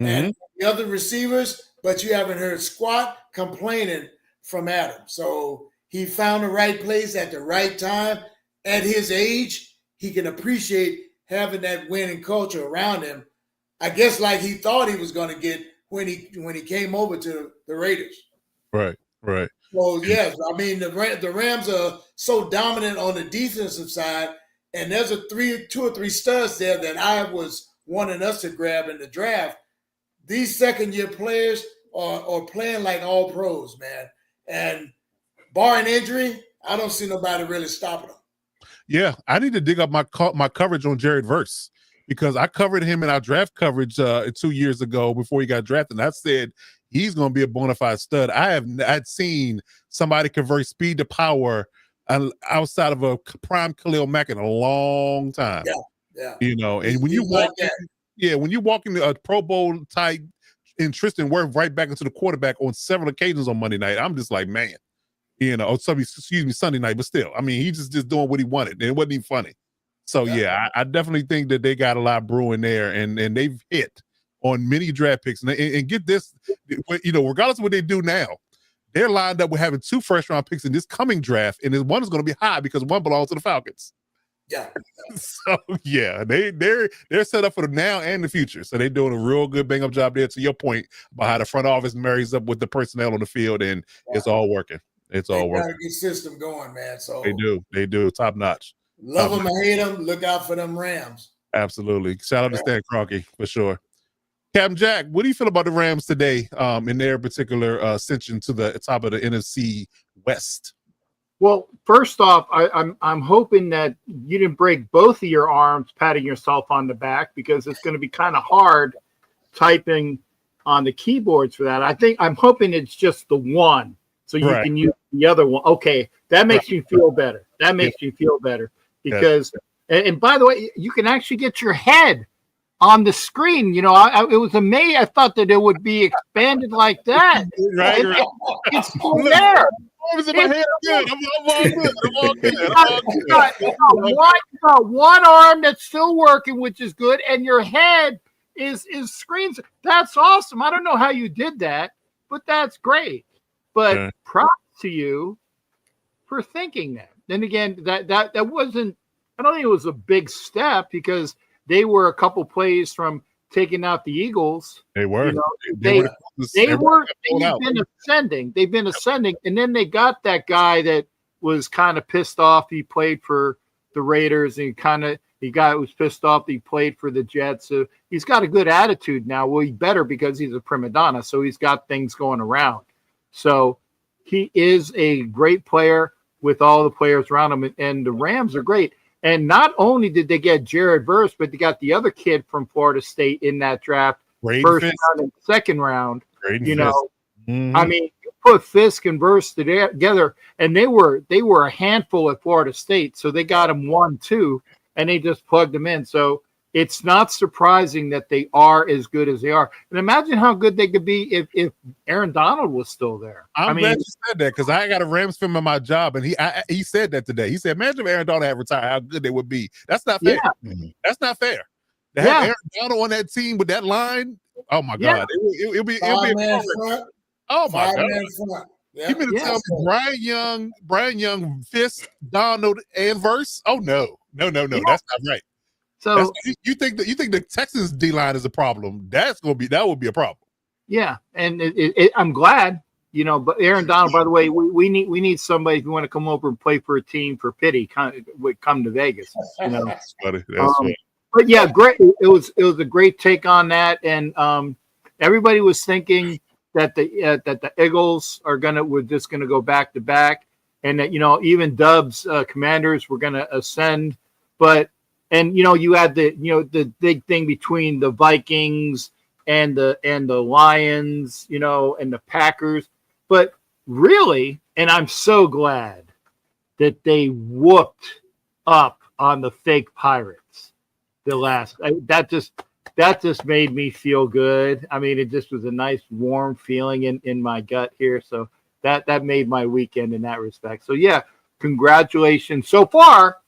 and the other receivers, but you haven't heard squat complaining from Adams. So he found the right place at the right time. At his age, he can appreciate having that winning culture around him. I guess like he thought he was going to get when he came over to the Raiders. Right. Well, yes, I mean the Rams are so dominant on the defensive side, and there's two or three studs there that I was wanting us to grab in the draft. These second-year players are playing like all pros, man. And barring injury, I don't see nobody really stopping them. Yeah, I need to dig up my coverage on Jared Verse because I covered him in our draft coverage 2 years ago before he got drafted. And I said he's going to be a bona fide stud. I'd seen somebody convert speed to power outside of a prime Khalil Mack in a long time. Yeah. You know, and when you walk into a Pro Bowl type and Tristan Wirth right back into the quarterback on several occasions on Monday night, I'm just like, man, you know, Sunday night, but still, I mean, he's just doing what he wanted, and it wasn't even funny. So yeah, I definitely think that they got a lot brewing there, and they've hit on many draft picks. And get this, you know, regardless of what they do now, they're lined up with having 2 first-round picks in this coming draft, and one is going to be high because one belongs to the Falcons. Yeah. So yeah, they're set up for the now and the future. So they're doing a real good bang up job there. To your point about how the front office marries up with the personnel on the field, and it's all working. It's all working. Got a good system going, man. So they do top notch. Love them or hate them, look out for them Rams. Absolutely. Shout out to Stan Kroenke for sure. Captain Jack, what do you feel about the Rams today in their particular ascension to the top of the NFC West? Well, first off, I'm hoping that you didn't break both of your arms patting yourself on the back because it's going to be kind of hard typing on the keyboards for that. I'm hoping it's just the one, so you can use the other one. Okay, that makes me feel better. That makes me feel better because, and by the way, you can actually get your head on the screen. You know, it was amazing. I thought that it would be expanded like that. Right. It's still there. I'm all good. You got one arm that's still working, which is good, and your head is screens. That's awesome. I don't know how you did that, but that's great. But props to you for thinking that. Then again, that wasn't. I don't think it was a big step because they were a couple plays from taking out the Eagles. They were. You know, they've been ascending. They've been ascending, and then they got that guy that was kind of pissed off. He played for the Raiders, and the guy was pissed off. He played for the Jets, so he's got a good attitude now. Well, he's better because he's a prima donna, so he's got things going around. So he is a great player with all the players around him, and the Rams are great. And not only did they get Jared Verse, but they got the other kid from Florida State in that draft, first round and second round. You know, I mean, you put Fisk and Verse together, and they were a handful at Florida State, so they got him 1-2, and they just plugged him in. So it's not surprising that they are as good as they are. And imagine how good they could be if Aaron Donald was still there. I'm glad you said that because I got a Rams film in my job, and he said that today. He said, imagine if Aaron Donald had retired, how good they would be. That's not fair. Yeah. That's not fair. To have Aaron Donald on that team with that line, oh, my God. It'll be oh, my God. Yeah. You mean to tell me Brian Young, Fisk, Donald, and Verse? Oh, no. No. That's not right. So you think the Texans D line is a problem? That would be a problem. Yeah, and I'm glad, you know. But Aaron Donald, by the way, we need somebody if you want to come over and play for a team for pity. Come to Vegas, you know. That's funny. That's funny. But yeah, great. It was a great take on that, and everybody was thinking that the Eagles were just gonna go back to back, and that even Dubs Commanders were gonna ascend, but. And you had the big thing between the Vikings and the Lions, and the Packers. But really, and I'm so glad that they whooped up on the fake Pirates. that just made me feel good. I mean, it just was a nice warm feeling in my gut here. So that made my weekend in that respect. So yeah, congratulations so far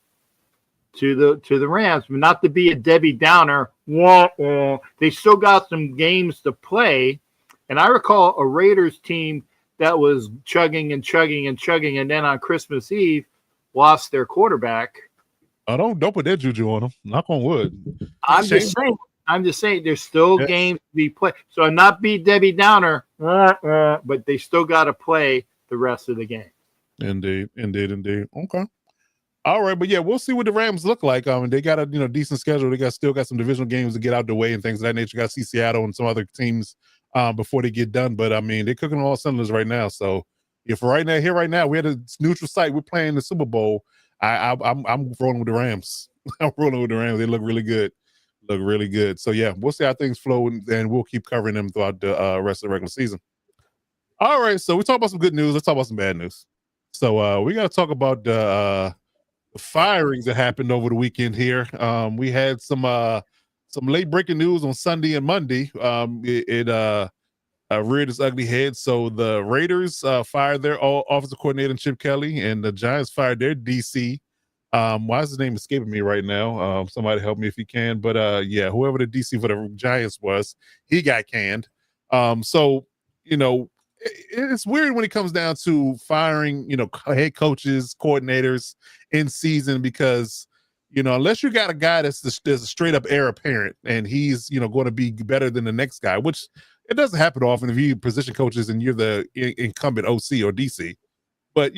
to the Rams. But not to be a Debbie Downer, they still got some games to play. And I recall a Raiders team that was chugging, and then on Christmas Eve lost their quarterback. Don't put that juju on them. Knock on wood. I'm just saying there's still games to be played. So I'm not be Debbie Downer, but they still got to play the rest of the game. Indeed. Okay. All right, but yeah, we'll see what the Rams look like. They got a decent schedule. They still got some divisional games to get out the way and things of that nature. Got to see Seattle and some other teams before they get done. But I mean, they're cooking on all cylinders right now. So if right now, we had a neutral site. We're playing the Super Bowl. I'm rolling with the Rams. I'm rolling with the Rams. They look really good. So yeah, we'll see how things flow, and we'll keep covering them throughout the rest of the regular season. All right, so we talk about some good news. Let's talk about some bad news. So we got to talk about the firings that happened over the weekend here. We had some late breaking news on Sunday and Monday. It reared its ugly head. So the Raiders fired their offensive coordinator, Chip Kelly, and the Giants fired their DC. Why is his name escaping me right now? Somebody help me if you can. But yeah, whoever the DC for the Giants was, he got canned. So it's weird when it comes down to firing, head coaches, coordinators in season, because, unless you got a guy there's a straight up heir apparent and he's, going to be better than the next guy, which it doesn't happen often if you position coaches and you're the incumbent OC or DC. But,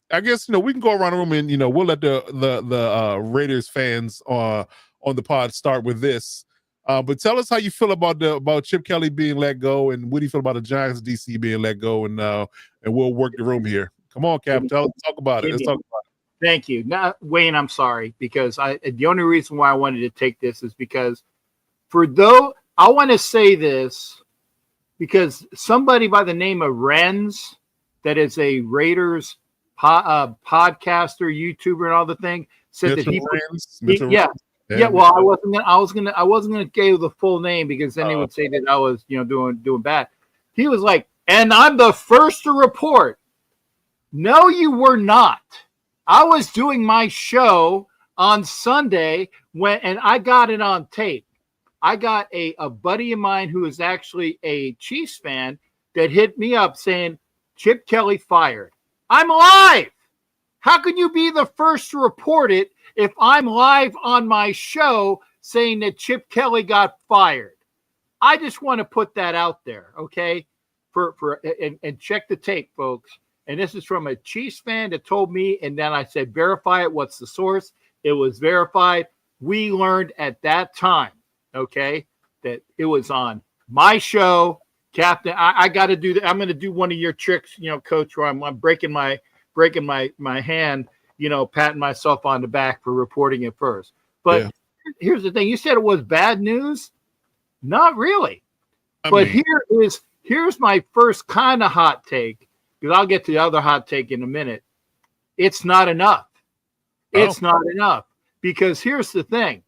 I guess, we can go around the room and, we'll let the Raiders fans on the pod start with this. But tell us how you feel about Chip Kelly being let go, and what do you feel about the Giants DC being let go, and we'll work the room here. Come on, Cap, talk about it. Let's talk about it. Thank you. Now, Wayne, I'm sorry, because the only reason why I wanted to take this is because I want to say this because somebody by the name of Renz, that is a Raiders podcaster, YouTuber, and all the thing, said Mitchell that Renz. Yeah, well, I wasn't gonna give the full name because then he would say that I was, doing bad. He was like, and I'm the first to report. No, you were not. I was doing my show on Sunday and I got it on tape. I got a buddy of mine who is actually a Chiefs fan that hit me up saying, Chip Kelly fired. I'm live. How can you be the first to report it if I'm live on my show saying that Chip Kelly got fired? I just want to put that out there, okay? And check the tape, folks. And this is from a Chiefs fan that told me, and then I said, verify it. What's the source? It was verified. We learned at that time, okay, that it was on my show. Captain, I got to do that. I'm going to do one of your tricks, Coach, where I'm breaking my hand, patting myself on the back for reporting it first. But Here's the thing. You said it was bad news. Not really. Here's my first kind of hot take, because I'll get to the other hot take in a minute. It's not enough. It's not enough, because here's the thing.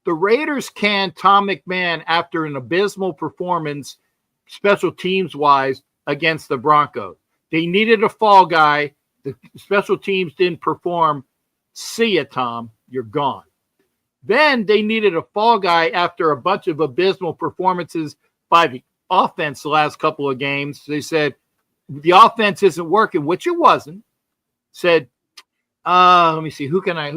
The Raiders canned Tom McMahon after an abysmal performance, special teams wise, against the Broncos. They needed a fall guy. The special teams didn't perform. See ya, Tom. You're gone. Then they needed a fall guy after a bunch of abysmal performances by the offense the last couple of games. They said, the offense isn't working, which it wasn't. Said, let me see, who can I?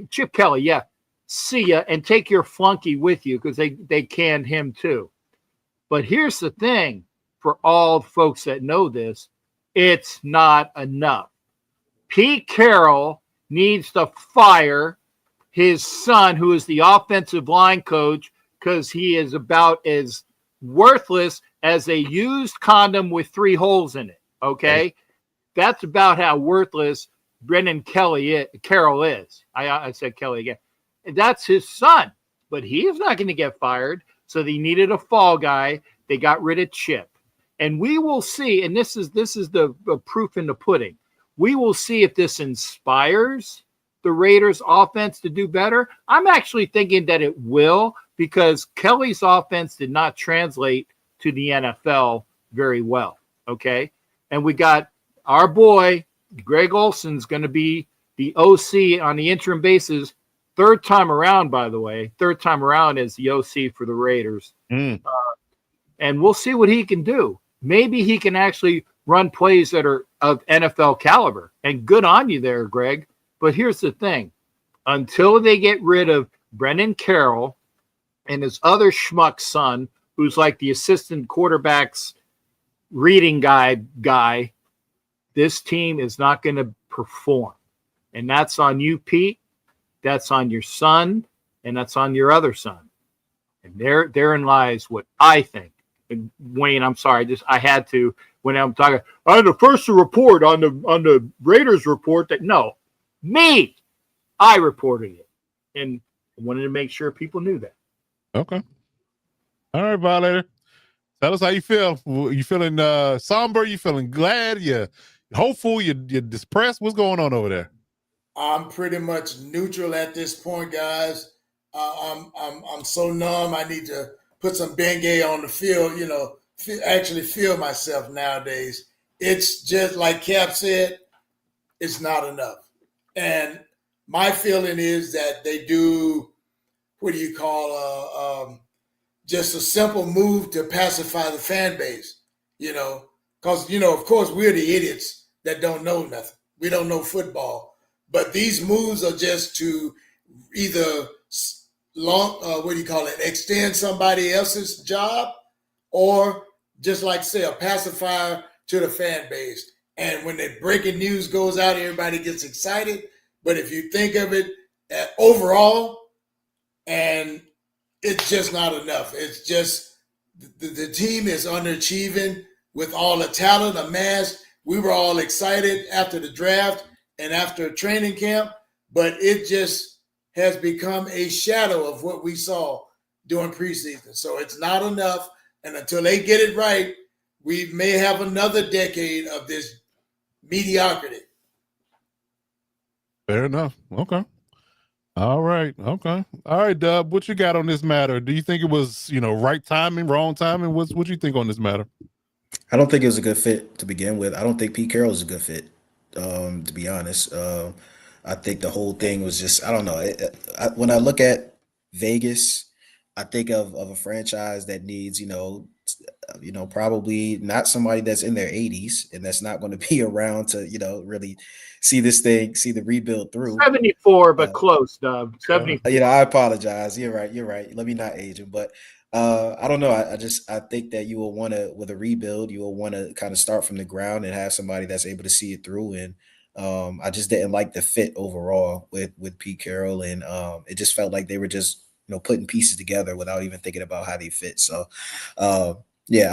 Chip Kelly, yeah. See ya, and take your flunky with you, because they canned him too. But here's the thing, for all folks that know this, it's not enough. Pete Carroll needs to fire his son, who is the offensive line coach, because he is about as worthless as a used condom with 3 holes in it. Okay? That's about how worthless Brendan Carroll is. I said Kelly again. That's his son, but he is not going to get fired. So they needed a fall guy. They got rid of Chip, and we will see. And this is the proof in the pudding. We will see if this inspires the Raiders offense to do better. I'm actually thinking that it will, because Kelly's offense did not translate to the NFL very well. Okay. And we got our boy, Greg Olson's going to be the OC on the interim basis. Third time around, by the way. Third time around as the OC for the Raiders. And we'll see what he can do. Maybe he can actually run plays that are of NFL caliber. And good on you there, Greg. But here's the thing. Until they get rid of Brennan Carroll and his other schmuck son, who's like the assistant quarterback's reading guy, this team is not going to perform. And that's on you, Pete. That's on your son, and that's on your other son. And therein lies what I think. And Wayne, I'm sorry, I had to, when I'm talking, I'm the first to report on the Raiders report that I reported it. And I wanted to make sure people knew that. Okay. All right, Violator. Tell us how you feel. You feeling somber? You feeling glad? You hopeful? You're depressed? What's going on over there? I'm pretty much neutral at this point, guys. I'm so numb. I need to put some Bengay on the field. Actually feel myself nowadays. It's just like Cap said. It's not enough. And my feeling is that they do. What do you call just a simple move to pacify the fan base? Because of course we're the idiots that don't know nothing. We don't know football. But these moves are just to either extend somebody else's job, or just like say a pacifier to the fan base. And when the breaking news goes out, everybody gets excited. But if you think of it overall, and it's just not enough. It's just the team is underachieving with all the talent amassed. We were all excited after the draft and after training camp, but it just has become a shadow of what we saw during preseason. So it's not enough. And until they get it right, we may have another decade of this mediocrity. Fair enough. Okay. All right. Okay. All right, Dub, what you got on this matter? Do you think it was, right timing, wrong timing? What you think on this matter? I don't think it was a good fit to begin with. I don't think Pete Carroll is a good fit, to be honest. I think the whole thing was just, I don't know. When I look at Vegas, I think of a franchise that needs, probably not somebody that's in their 80s and that's not going to be around to, really see the rebuild through. 74, but close, Dub. 74. I apologize. You're right. Let me not age him, but I don't know. I think that you will want to, with a rebuild, you will want to kind of start from the ground and have somebody that's able to see it through. And I just didn't like the fit overall with Pete Carroll, and it just felt like they were just putting pieces together without even thinking about how they fit. So I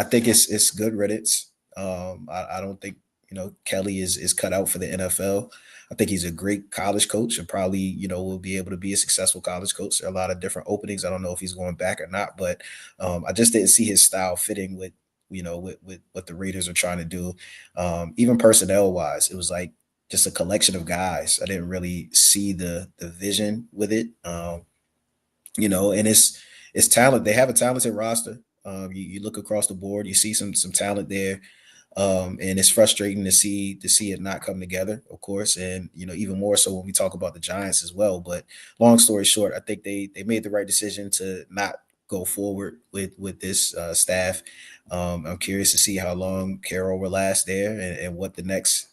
think it's good riddance. I don't think Kelly is cut out for the NFL. I think he's a great college coach and probably will be able to be a successful college coach. There are a lot of different openings. I don't know if he's going back or not, but I just didn't see his style fitting with what the Raiders are trying to do. Even personnel wise, it was like just a collection of guys. I didn't really see the vision with it. And it's talent. They have a talented roster. You look across the board, you see some talent there. And it's frustrating to see it not come together, of course. And, even more so when we talk about the Giants as well. But long story short, I think they made the right decision to not go forward with this staff. I'm curious to see how long Carroll will last there and what the next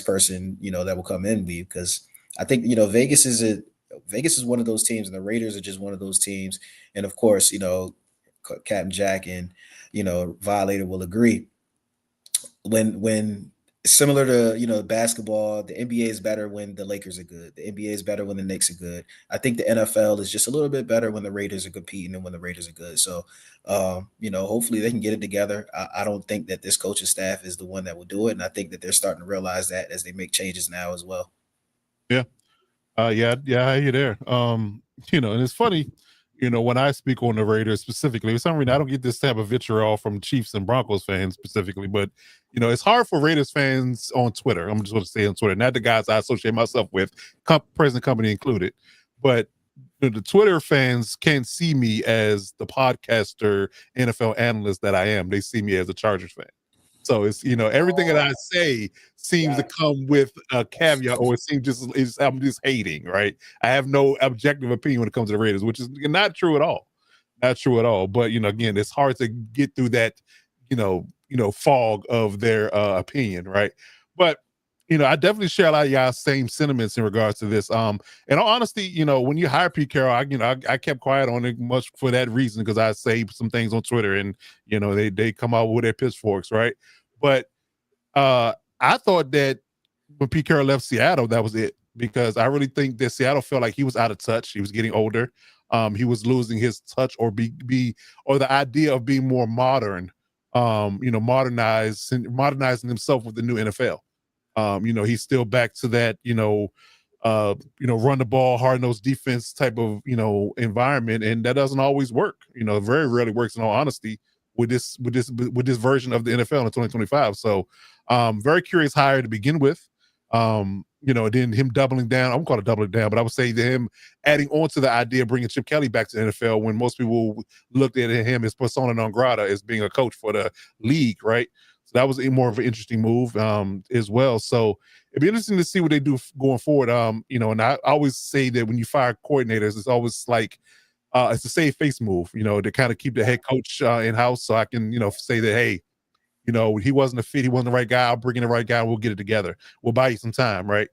person, that will come in be, because I think, Vegas is one of those teams, and the Raiders are just one of those teams. And of course, Captain Jack and, Violator will agree. When similar to basketball, the NBA is better when the Lakers are good. The NBA is better when the Knicks are good. I think the NFL is just a little bit better when the Raiders are competing and when the Raiders are good. So, hopefully they can get it togetger. I don't think that this coaching staff is the one that will do it, and I think that they're starting to realize that as they make changes now as well. Yeah, I hear you there. And it's funny. When I speak on the Raiders specifically, for some reason, I don't get this type of vitriol from Chiefs and Broncos fans specifically, but, it's hard for Raiders fans on Twitter. I'm just going to say on Twitter, not the guys I associate myself with, present company included, but the Twitter fans can't see me as the podcaster, NFL analyst that I am. They see me as a Chargers fan. So it's, everything that I say seems to come with a caveat, or it seems I'm just hating, right? I have no objective opinion when it comes to the Raiders, which is not true at all. Not true at all. But, again, it's hard to get through that, fog of their opinion, right? But, I definitely share a lot of y'all's same sentiments in regards to this. In all honesty, when you hire Pete Carroll, I kept quiet on it much for that reason, because I say some things on Twitter and, they come out with their pitchforks, right? But I thought that when Pete Carroll left Seattle, that was it, because I really think that Seattle felt like he was out of touch. He was getting older. He was losing his touch, or or the idea of being more modern, modernizing himself with the new NFL. He's still back to that, run the ball, hard-nosed defense type of, environment, and that doesn't always work. Very rarely works, in all honesty, with this version of the NFL in 2025. So, very curious hire to begin with. Then him doubling down. I won't call it doubling down, but I would say that him adding on to the idea of bringing Chip Kelly back to the NFL, when most people looked at him as persona non grata, as being a coach for the league, right? So that was more of an interesting move as well. So it'd be interesting to see what they do going forward. And I always say that when you fire coordinators, it's always like it's a save face move, to kind of keep the head coach in house, so I can, say that, hey, he wasn't a fit, he wasn't the right guy. I'll bring in the right guy, and we'll get it together. We'll buy you some time, right?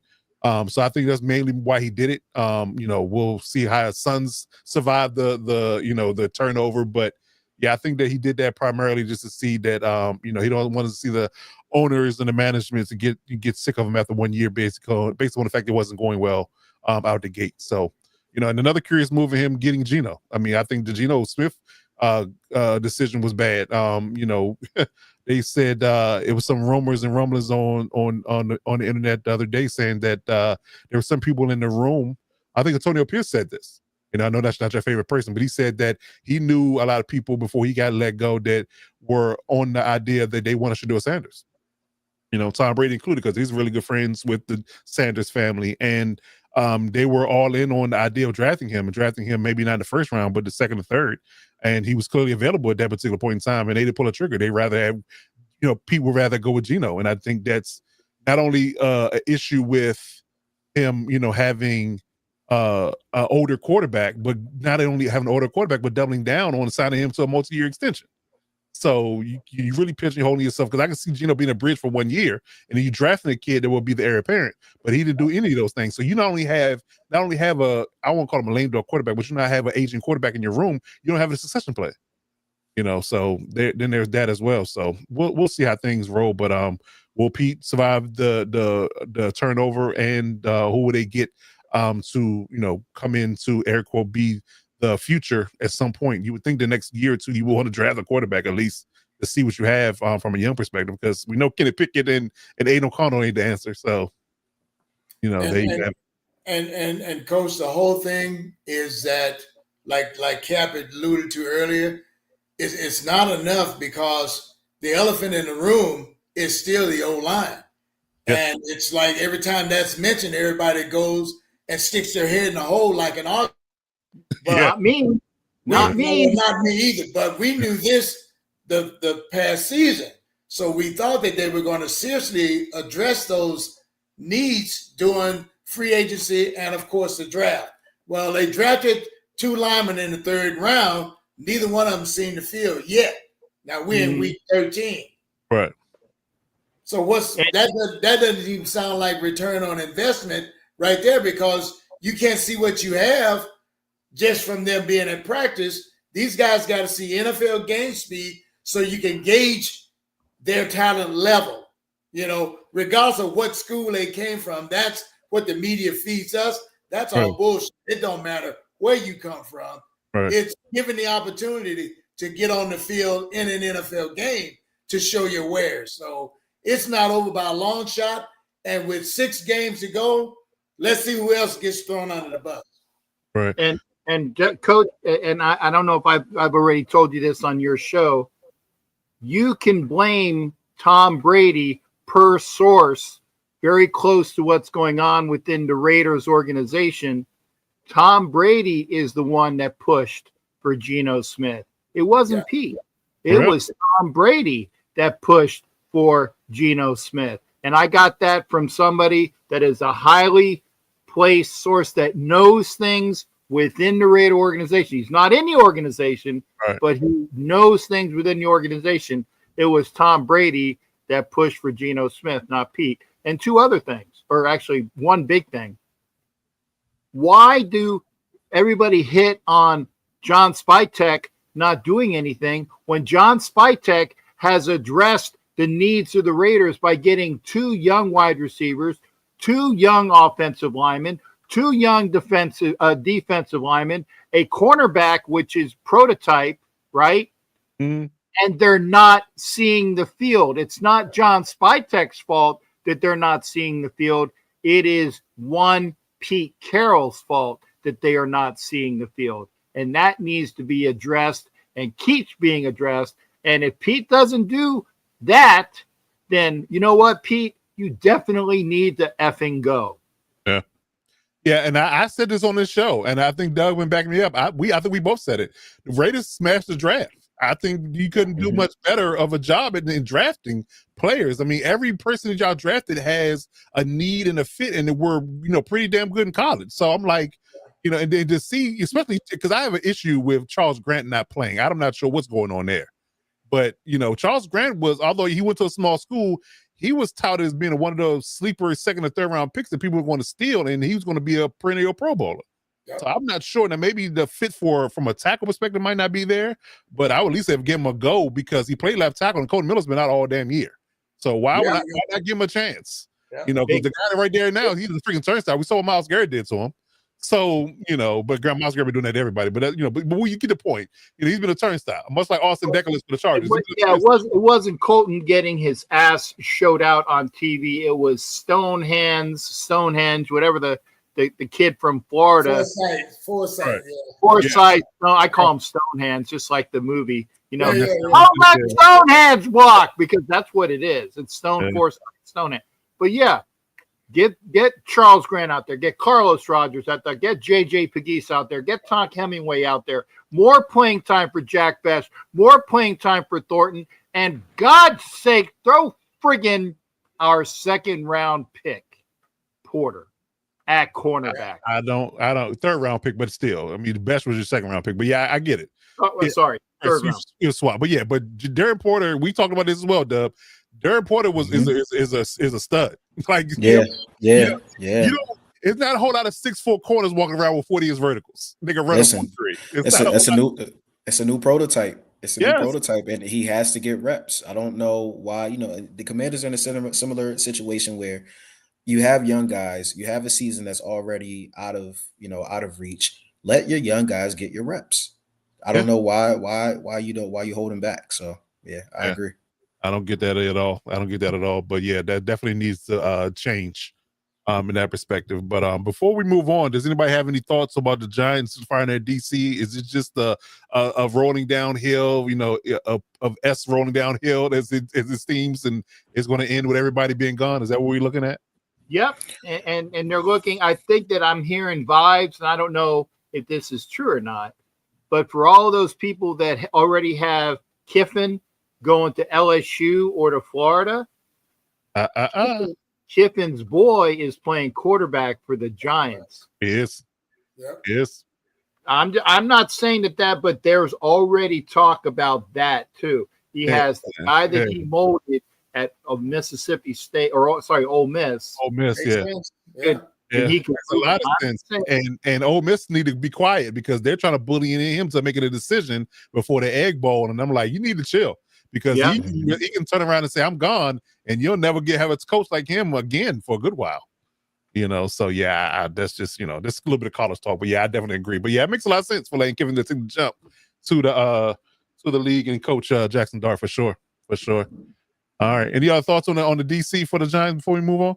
So I think that's mainly why he did it. We'll see how his sons survive the turnover, but yeah, I think that he did that primarily just to see that he don't want to see the owners and the management to get sick of him after 1 year, based on the fact it wasn't going well out the gate. So, and another curious move of him getting Geno. I mean, I think the Geno Smith decision was bad. They said it was some rumors and rumblings on the internet the other day saying that there were some people in the room. I think Antonio Pierce said this. I know that's not your favorite person, but he said that he knew a lot of people before he got let go that were on the idea that they wanted Shedeur Sanders. Tom Brady included, because he's really good friends with the Sanders family, and they were all in on the idea of drafting him maybe not in the first round, but the second or third. And he was clearly available at that particular point in time, and they didn't pull a trigger. They rather have, Pete would rather go with Geno. And I think that's not only an issue with him, having an older quarterback, but not only having an older quarterback, but doubling down on signing him to a multi-year extension. So you really pigeonholing yourself, because I can see Geno being a bridge for 1 year, and then you drafting a kid that will be the heir apparent, but he didn't do any of those things. So you not only have a, I won't call him a lame duck quarterback, but you not have an aging quarterback in your room. You don't have a succession plan. So then there's that as well. So we'll see how things roll. But will Pete survive the turnover, and who will they get to come into air quote be the future at some point? You would think the next year or two you will want to draft a quarterback at least to see what you have from a young perspective, because we know Kenny Pickett and Aiden O'Connell ain't the answer. So and coach, the whole thing is that like Cap had alluded to earlier, it's not enough, because the elephant in the room is still the O-line. Yep. And it's like every time that's mentioned, everybody goes and sticks their head in the hole like an ox. But not me. Not me either. But we knew this the past season. So we thought that they were going to seriously address those needs during free agency and, of course, the draft. Well, they drafted 2 linemen in the 3rd round. Neither one of them seen the field yet. Now we're in week 13. Right. So that doesn't even sound like return on investment right there, because you can't see what you have just from them being in practice. These guys got to see NFL game speed so you can gauge their talent level. Regardless of what school they came from, that's what the media feeds us. That's all bullshit. It don't matter where you come from. Right. It's given the opportunity to get on the field in an NFL game to show your wares. So it's not over by a long shot. And with 6 games to go, let's see who else gets thrown under the bus. Right. And coach, and I don't know if I've already told you this on your show. You can blame Tom Brady per source very close to what's going on within the Raiders organization Tom Brady is the one that pushed for Geno Smith. It wasn't Pete. It was Tom Brady that pushed for Geno Smith. And I got that from somebody that is a highly placed source that knows things within the Raider organization. He's not in the organization, but he knows things within the organization. It was Tom Brady that pushed for Geno Smith, not Pete. And two other things, or actually one big thing. Why do everybody hit on John Spytek not doing anything when John Spytek has addressed the needs of the Raiders by getting 2 young wide receivers, 2 young offensive linemen, 2 young defensive linemen, a cornerback, which is prototype, right? Mm-hmm. And they're not seeing the field. It's not John Spytek's fault that they're not seeing the field. It is one Pete Carroll's fault that they are not seeing the field. And that needs to be addressed and keeps being addressed. And if Pete doesn't do that, then you know what, Pete? You definitely need to effing go. Yeah. Yeah, and I said this on this show, and I think Doug went back me up. I think we both said it. The Raiders smashed the draft. I think you couldn't do much better of a job in drafting players. I mean, every person that y'all drafted has a need and a fit, and they were, pretty damn good in college. So I'm like, and then to see, especially because I have an issue with Charles Grant not playing. I'm not sure what's going on there. But, Charles Grant although he went to a small school, he was touted as being one of those sleeper second or third round picks that people were going to steal, and he was going to be a perennial Pro Bowler. Yep. So I'm not sure. Now, maybe the fit from a tackle perspective might not be there, but I would at least have given him a go because he played left tackle, and Colton Miller's been out all damn year. So why would I not give him a chance? Yeah. Because the guy right there now, he's a freaking turnstile. We saw what Myles Garrett did to him. So, but Myles Garrett been doing that to everybody. But, but you get the point. He's been a turnstile, much like Austin Deckles for the Chargers. It wasn't Colton getting his ass showed out on TV. It was Stonehenge, whatever the kid from Florida. Forsythe. Right. Yeah. Forsythe. No, I call him Stonehenge, just like the movie. Let Stonehenge walk, because that's what it is. It's Forsythe, Stonehenge. But get Charles Grant out there. Get Carlos Rogers out there. Get J.J. Pegues out there. Get Tonk Hemingway out there. More playing time for Jack Best. More playing time for Thornton. And God's sake, throw friggin' our second-round pick, Porter, at cornerback. I don't third round pick, but still, I mean, the best was your second round pick. But I get it. Sorry, third round. You swap, but Darren Porter. We talked about this as well, Dub. Darren Porter is a stud. Like it's not a whole lot of 6'4" corners walking around with 40 inch verticals. They can run a 4-3. It's a new prototype. It's a new prototype, and he has to get reps. I don't know why. The Commanders are in a similar situation where you have young guys. You have a season that's already out of reach. Let your young guys get your reps. I don't know why you holding back. So I agree. I don't get that at all. But that definitely needs to change in that perspective. But before we move on, does anybody have any thoughts about the Giants firing their DC? Is it just of rolling downhill, of S rolling downhill as it seems, and it's going to end with everybody being gone? Is that what we're looking at? Yep. And they're looking, I think that I'm hearing vibes, and I don't know if this is true or not, but for all those people that already have Kiffin going to LSU or to Florida, Kiffin's boy is playing quarterback for the Giants. He is. Yep. Yes. I'm not saying that, but there's already talk about that too. He has the guy that he molded at Mississippi State, Ole Miss. Ole Miss, yeah. And he can a lot of sense. And Ole Miss need to be quiet because they're trying to bully him to making a decision before the Egg Bowl. And I'm like, you need to chill. Because he can turn around and say, I'm gone, and you'll never have a coach like him again for a good while. So that's just, that's a little bit of college talk. But I definitely agree. But it makes a lot of sense for letting Kevin to jump to the league and coach Jackson Dart for sure. For sure. All right. Any other thoughts on the DC for the Giants before we move on?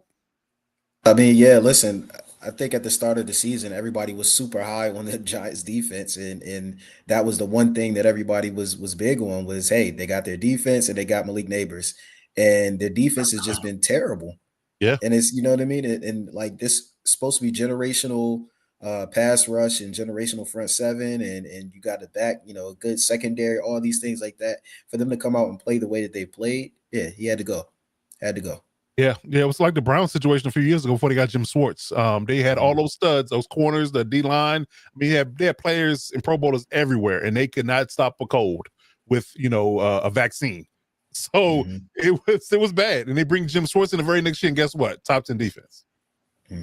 I mean, listen, I think at the start of the season, everybody was super high on the Giants defense. And that was the one thing that everybody was big on was, hey, they got their defense and they got Malik Neighbors. And their defense has just been terrible. Yeah. And it's, you know what I mean? And like this is supposed to be generational pass rush and generational front seven, and you got the back, a good secondary, all these things like that. For them to come out and play the way that they played, yeah, he had to go. Yeah, it was like the Browns situation a few years ago before they got Jim Schwartz. They had all those studs, those corners, the D line. I mean, they had players and Pro Bowlers everywhere, and they could not stop a cold with a vaccine. So it was bad, and they bring Jim Schwartz in the very next year, and guess what? Top 10 defense.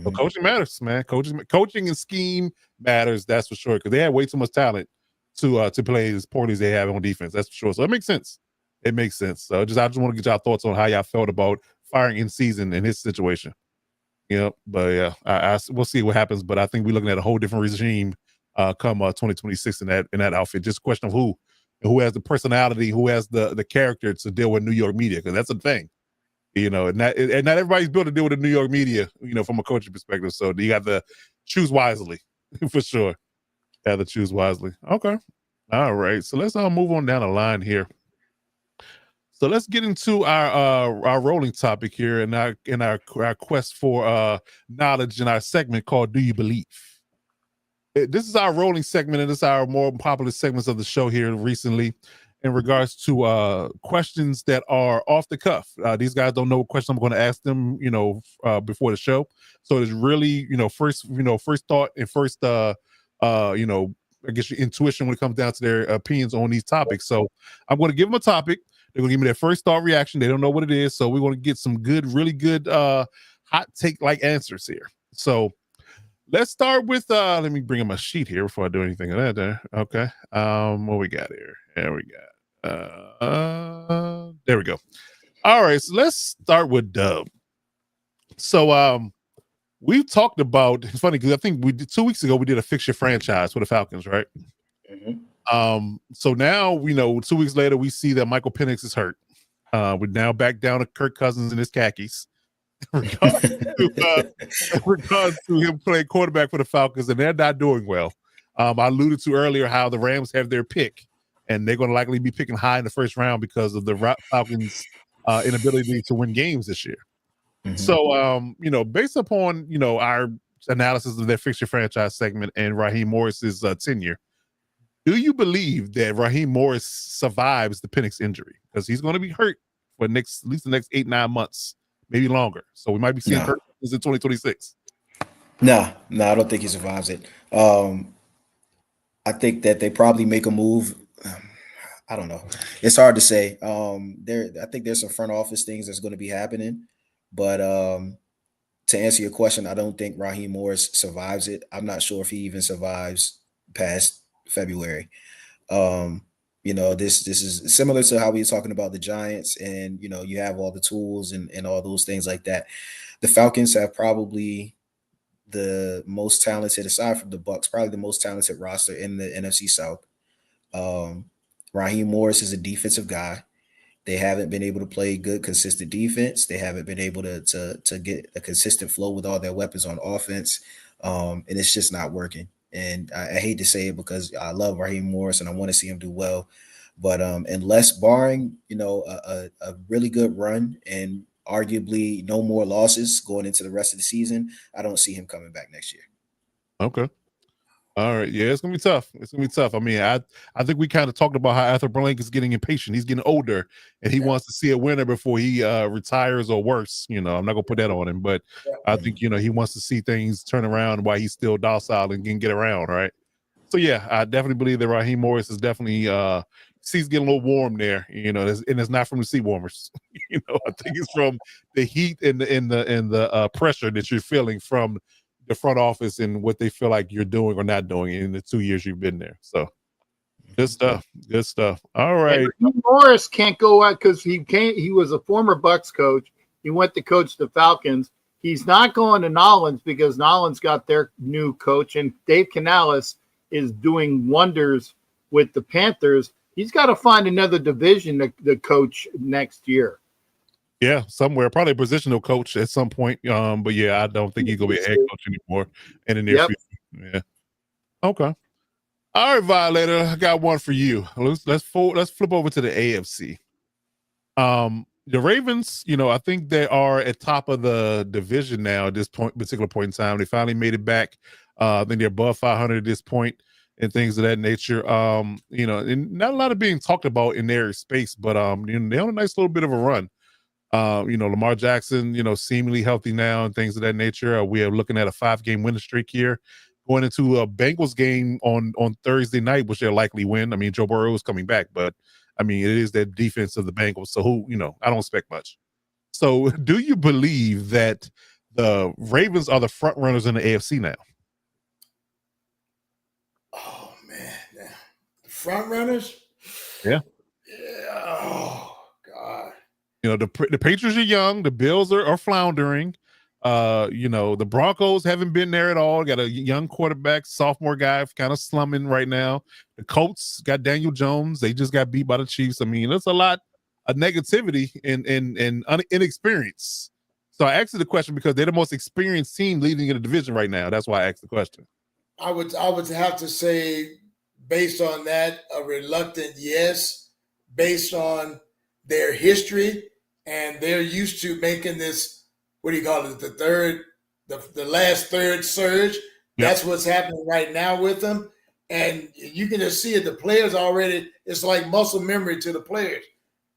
So coaching matters, man. Coaching and scheme matters. That's for sure, because they had way too much talent to play as poorly as they have on defense. That's for sure. So it makes sense. So I just want to get y'all thoughts on how y'all felt about firing in season in his situation. But yeah, we'll see what happens. But I think we're looking at a whole different regime come 2026 in that outfit. Just a question of who has the personality, who has the character to deal with New York media, because that's a thing. And not everybody's built to deal with the New York media, from a coaching perspective. So you got to choose wisely for sure. You have to choose wisely. Okay. All right. So let's move on down the line here. So let's get into our rolling topic here and our quest for knowledge in our segment called Do You Believe? This is our rolling segment, and this is our more popular segments of the show here recently in regards to questions that are off the cuff. These guys don't know what question I'm going to ask them, before the show. So it's really, first thought and first, I guess your intuition when it comes down to their opinions on these topics. So I'm going to give them a topic. They're going to give me their first thought reaction. They don't know what it is. So we're going to get some really good hot take like answers here. So let's start with, let me bring up my sheet here before I do anything of that there. Okay. What we got here? There we go. There we go. All right. So let's start with Dub. So we've talked about, it's funny because I think 2 weeks ago we did a fix your franchise for the Falcons, right? So now 2 weeks later we see that Michael Penix is hurt. We're now back down to Kirk Cousins in his khakis. Regards to him playing quarterback for the Falcons, and they're not doing well. I alluded to earlier how the Rams have their pick, and they're going to likely be picking high in the first round because of the Falcons' inability to win games this year. So, based upon our analysis of their fix your franchise segment and Raheem Morris's tenure, do you believe that Raheem Morris survives the Penix injury? Because he's going to be hurt for at least the next 8-9 months, maybe longer. So we might be seeing Kirk in 2026. No, I don't think he survives it. I think that they probably make a move. I don't know. It's hard to say. I think there's some front office things that's going to be happening. But to answer your question, I don't think Raheem Morris survives it. I'm not sure if he even survives past February. This is similar to how we were talking about the Giants, and you have all the tools and all those things like that. The Falcons have probably the most talented, aside from the Bucs, probably the most talented roster in the NFC South. Raheem Morris is a defensive guy. They haven't been able to play good, consistent defense. They haven't been able to get a consistent flow with all their weapons on offense, and it's just not working. And I hate to say it because I love Raheem Morris and I want to see him do well. But unless barring, a really good run and arguably no more losses going into the rest of the season, I don't see him coming back next year. Okay. All right. Yeah, it's going to be tough. I mean, I think we kind of talked about how Arthur Blank is getting impatient. He's getting older and he wants to see a winner before he retires or worse. I'm not going to put that on him, but I think, he wants to see things turn around while he's still docile and can get around. Right. So, yeah, I definitely believe that Raheem Morris is definitely seat's getting a little warm there, and it's not from the seat warmers. I think it's from the heat and the pressure that you're feeling from the front office and what they feel like you're doing or not doing in the 2 years you've been there. So good stuff. All right. Morris can't go out because he was a former Bucs coach. He went to coach the Falcons. He's not going to Nolans because Nolans got their new coach, and Dave Canales is doing wonders with the Panthers. He's got to find another division to coach next year. Yeah, somewhere, probably a positional coach at some point. But yeah, I don't think he's gonna be a head coach anymore in the near future. Yeah. Okay. All right, Violator, I got one for you. Let's flip over to the AFC. The Ravens, I think they are at top of the division now at this particular point in time. They finally made it back I think they're above 500 at this point and things of that nature. You know, and not a lot of being talked about in their space, but you know, they're on a nice little bit of a run. You know, Lamar Jackson, you know, seemingly healthy now and things of that nature. We are looking at a 5-game winning streak here, going into a Bengals game on Thursday night, which they'll likely win. I mean, Joe Burrow is coming back, but I mean, it is that defense of the Bengals. So who, you know, I don't expect much. So do you believe that the Ravens are the front runners in the AFC now? Oh man, the front runners. Yeah. Oh God. You know, the Patriots are young, the Bills are floundering. You know, the Broncos haven't been there at all. Got a young quarterback, sophomore guy, kind of slumming right now. The Colts got Daniel Jones. They just got beat by the Chiefs. I mean, there's a lot of negativity and inexperience. So I asked you the question because they're the most experienced team leading in the division right now. That's why I asked the question. I would have to say, based on that, a reluctant yes, based on their history, and they're used to making this, what do you call it, the last third surge. Yep. That's what's happening right now with them. And you can just see it. The players already, it's like muscle memory to the players.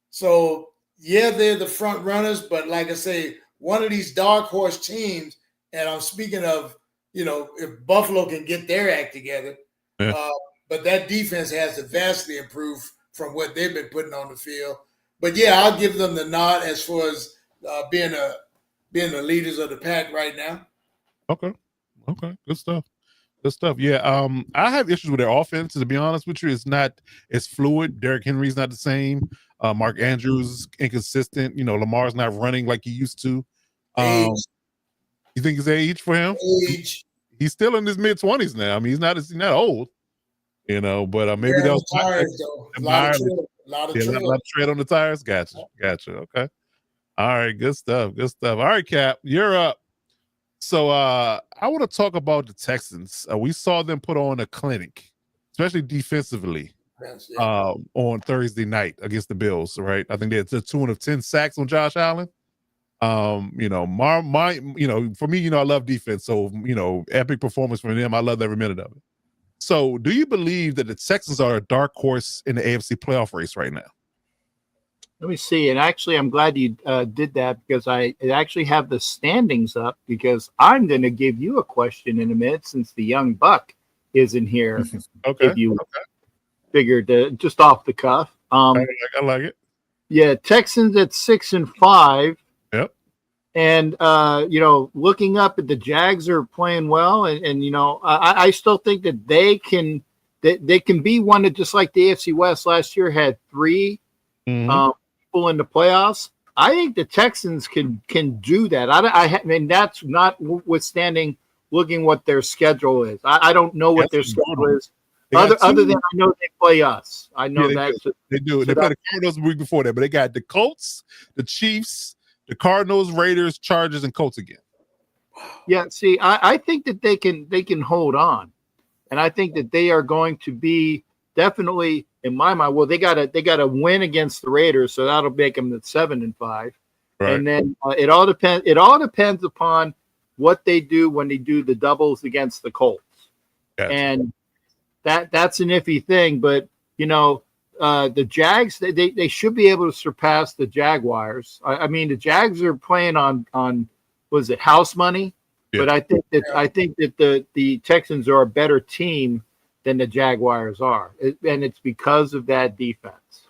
So, yeah, they're the front runners, but like I say, one of these dark horse teams, and I'm speaking of, you know, if Buffalo can get their act together, but that defense has to vastly improve from what they've been putting on the field. But yeah, I'll give them the nod as far as being the leaders of the pack right now. Okay, good stuff. Yeah, I have issues with their offense. To be honest with you, it's not as fluid. Derrick Henry's not the same. Mark Andrews is inconsistent. You know, Lamar's not running like he used to. You think it's age for him? He's still in his mid-20s now. I mean, he's not old. You know, but maybe that was tires, a lot of tread on the tires. Gotcha. Okay. All right, good stuff. All right, Cap, you're up. So I want to talk about the Texans. We saw them put on a clinic, especially defensively, on Thursday night against the Bills. Right, I think they had a tune of 10 sacks on Josh Allen. You know, for me, you know, I love defense, so you know, epic performance from them. I love every minute of it. So, do you believe that the Texans are a dark horse in the AFC playoff race right now? Let me see. And actually, I'm glad you did that because I actually have the standings up because I'm going to give you a question in a minute since the young buck isn't here. Okay. If you figured just off the cuff. I like it. Yeah, Texans at 6-5. Yep. And you know, looking up at the Jags are playing well, and you know, I still think that they can be one that, just like the AFC West last year had 3 people in the playoffs. I think the Texans can do that. I mean, that's notwithstanding looking what their schedule is. I don't know what their schedule is. Other than I know they play us. I know they do. They played the Cardinals the week before that, but they got the Colts, the Chiefs, the Cardinals, Raiders, Chargers, and Colts again. Yeah, see, I think that they can hold on, and I think that they are going to be definitely, in my mind. Well, they got to win against the Raiders, so that'll make them at 7-5. Right. And then it all depends upon what they do when they do the doubles against the Colts. Gotcha. And that's an iffy thing, but you know, the Jags, they should be able to surpass the Jaguars. I mean, the Jags are playing on was it house money? Yeah. But I think that the Texans are a better team than the Jaguars are, and it's because of that defense.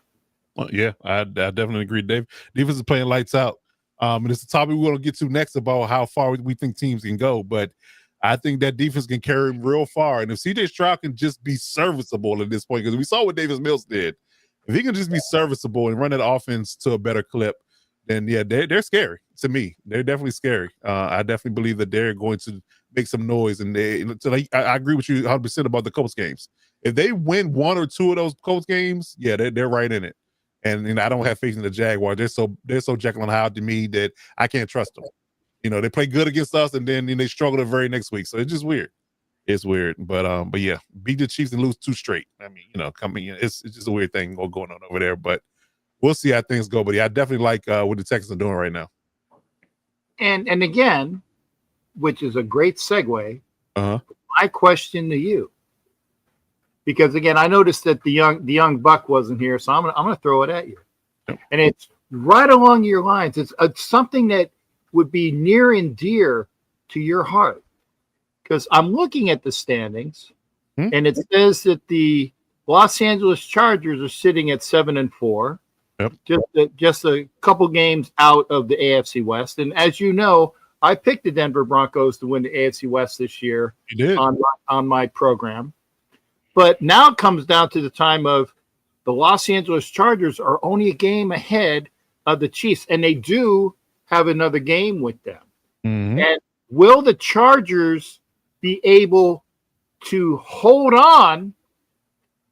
Well, yeah, I definitely agree, Dave. Defense is playing lights out. And it's a topic we're going to get to next about how far we think teams can go, but I think that defense can carry them real far. And if CJ Stroud can just be serviceable at this point, because we saw what Davis Mills did, if he can just be serviceable and run that offense to a better clip, then yeah, they're scary to me. They're definitely scary. I definitely believe that they're going to make some noise. And I agree with you 100% about the Colts games. If they win 1 or 2 of those Colts games, yeah, they're right in it. And I don't have faith in the Jaguars. They're so Jekyll and Hyde to me that I can't trust them. You know, they play good against us, and then they struggle the very next week. So it's just weird. It's weird, but yeah, beat the Chiefs and lose 2 straight. I mean, you know, it's just a weird thing going on over there. But we'll see how things go. But yeah, I definitely like what the Texans are doing right now. And again, which is a great segue. My my question to you, because again, I noticed that the young buck wasn't here, so I'm gonna throw it at you, and it's right along your lines. It's something that would be near and dear to your heart, because I'm looking at the standings, and it says that the Los Angeles Chargers are sitting at 7-4, just a couple games out of the AFC West, and as you know, I picked the Denver Broncos to win the AFC West this year on my program. But now it comes down to the time of the Los Angeles Chargers are only a game ahead of the Chiefs, and they do have another game with them. And will the Chargers be able to hold on,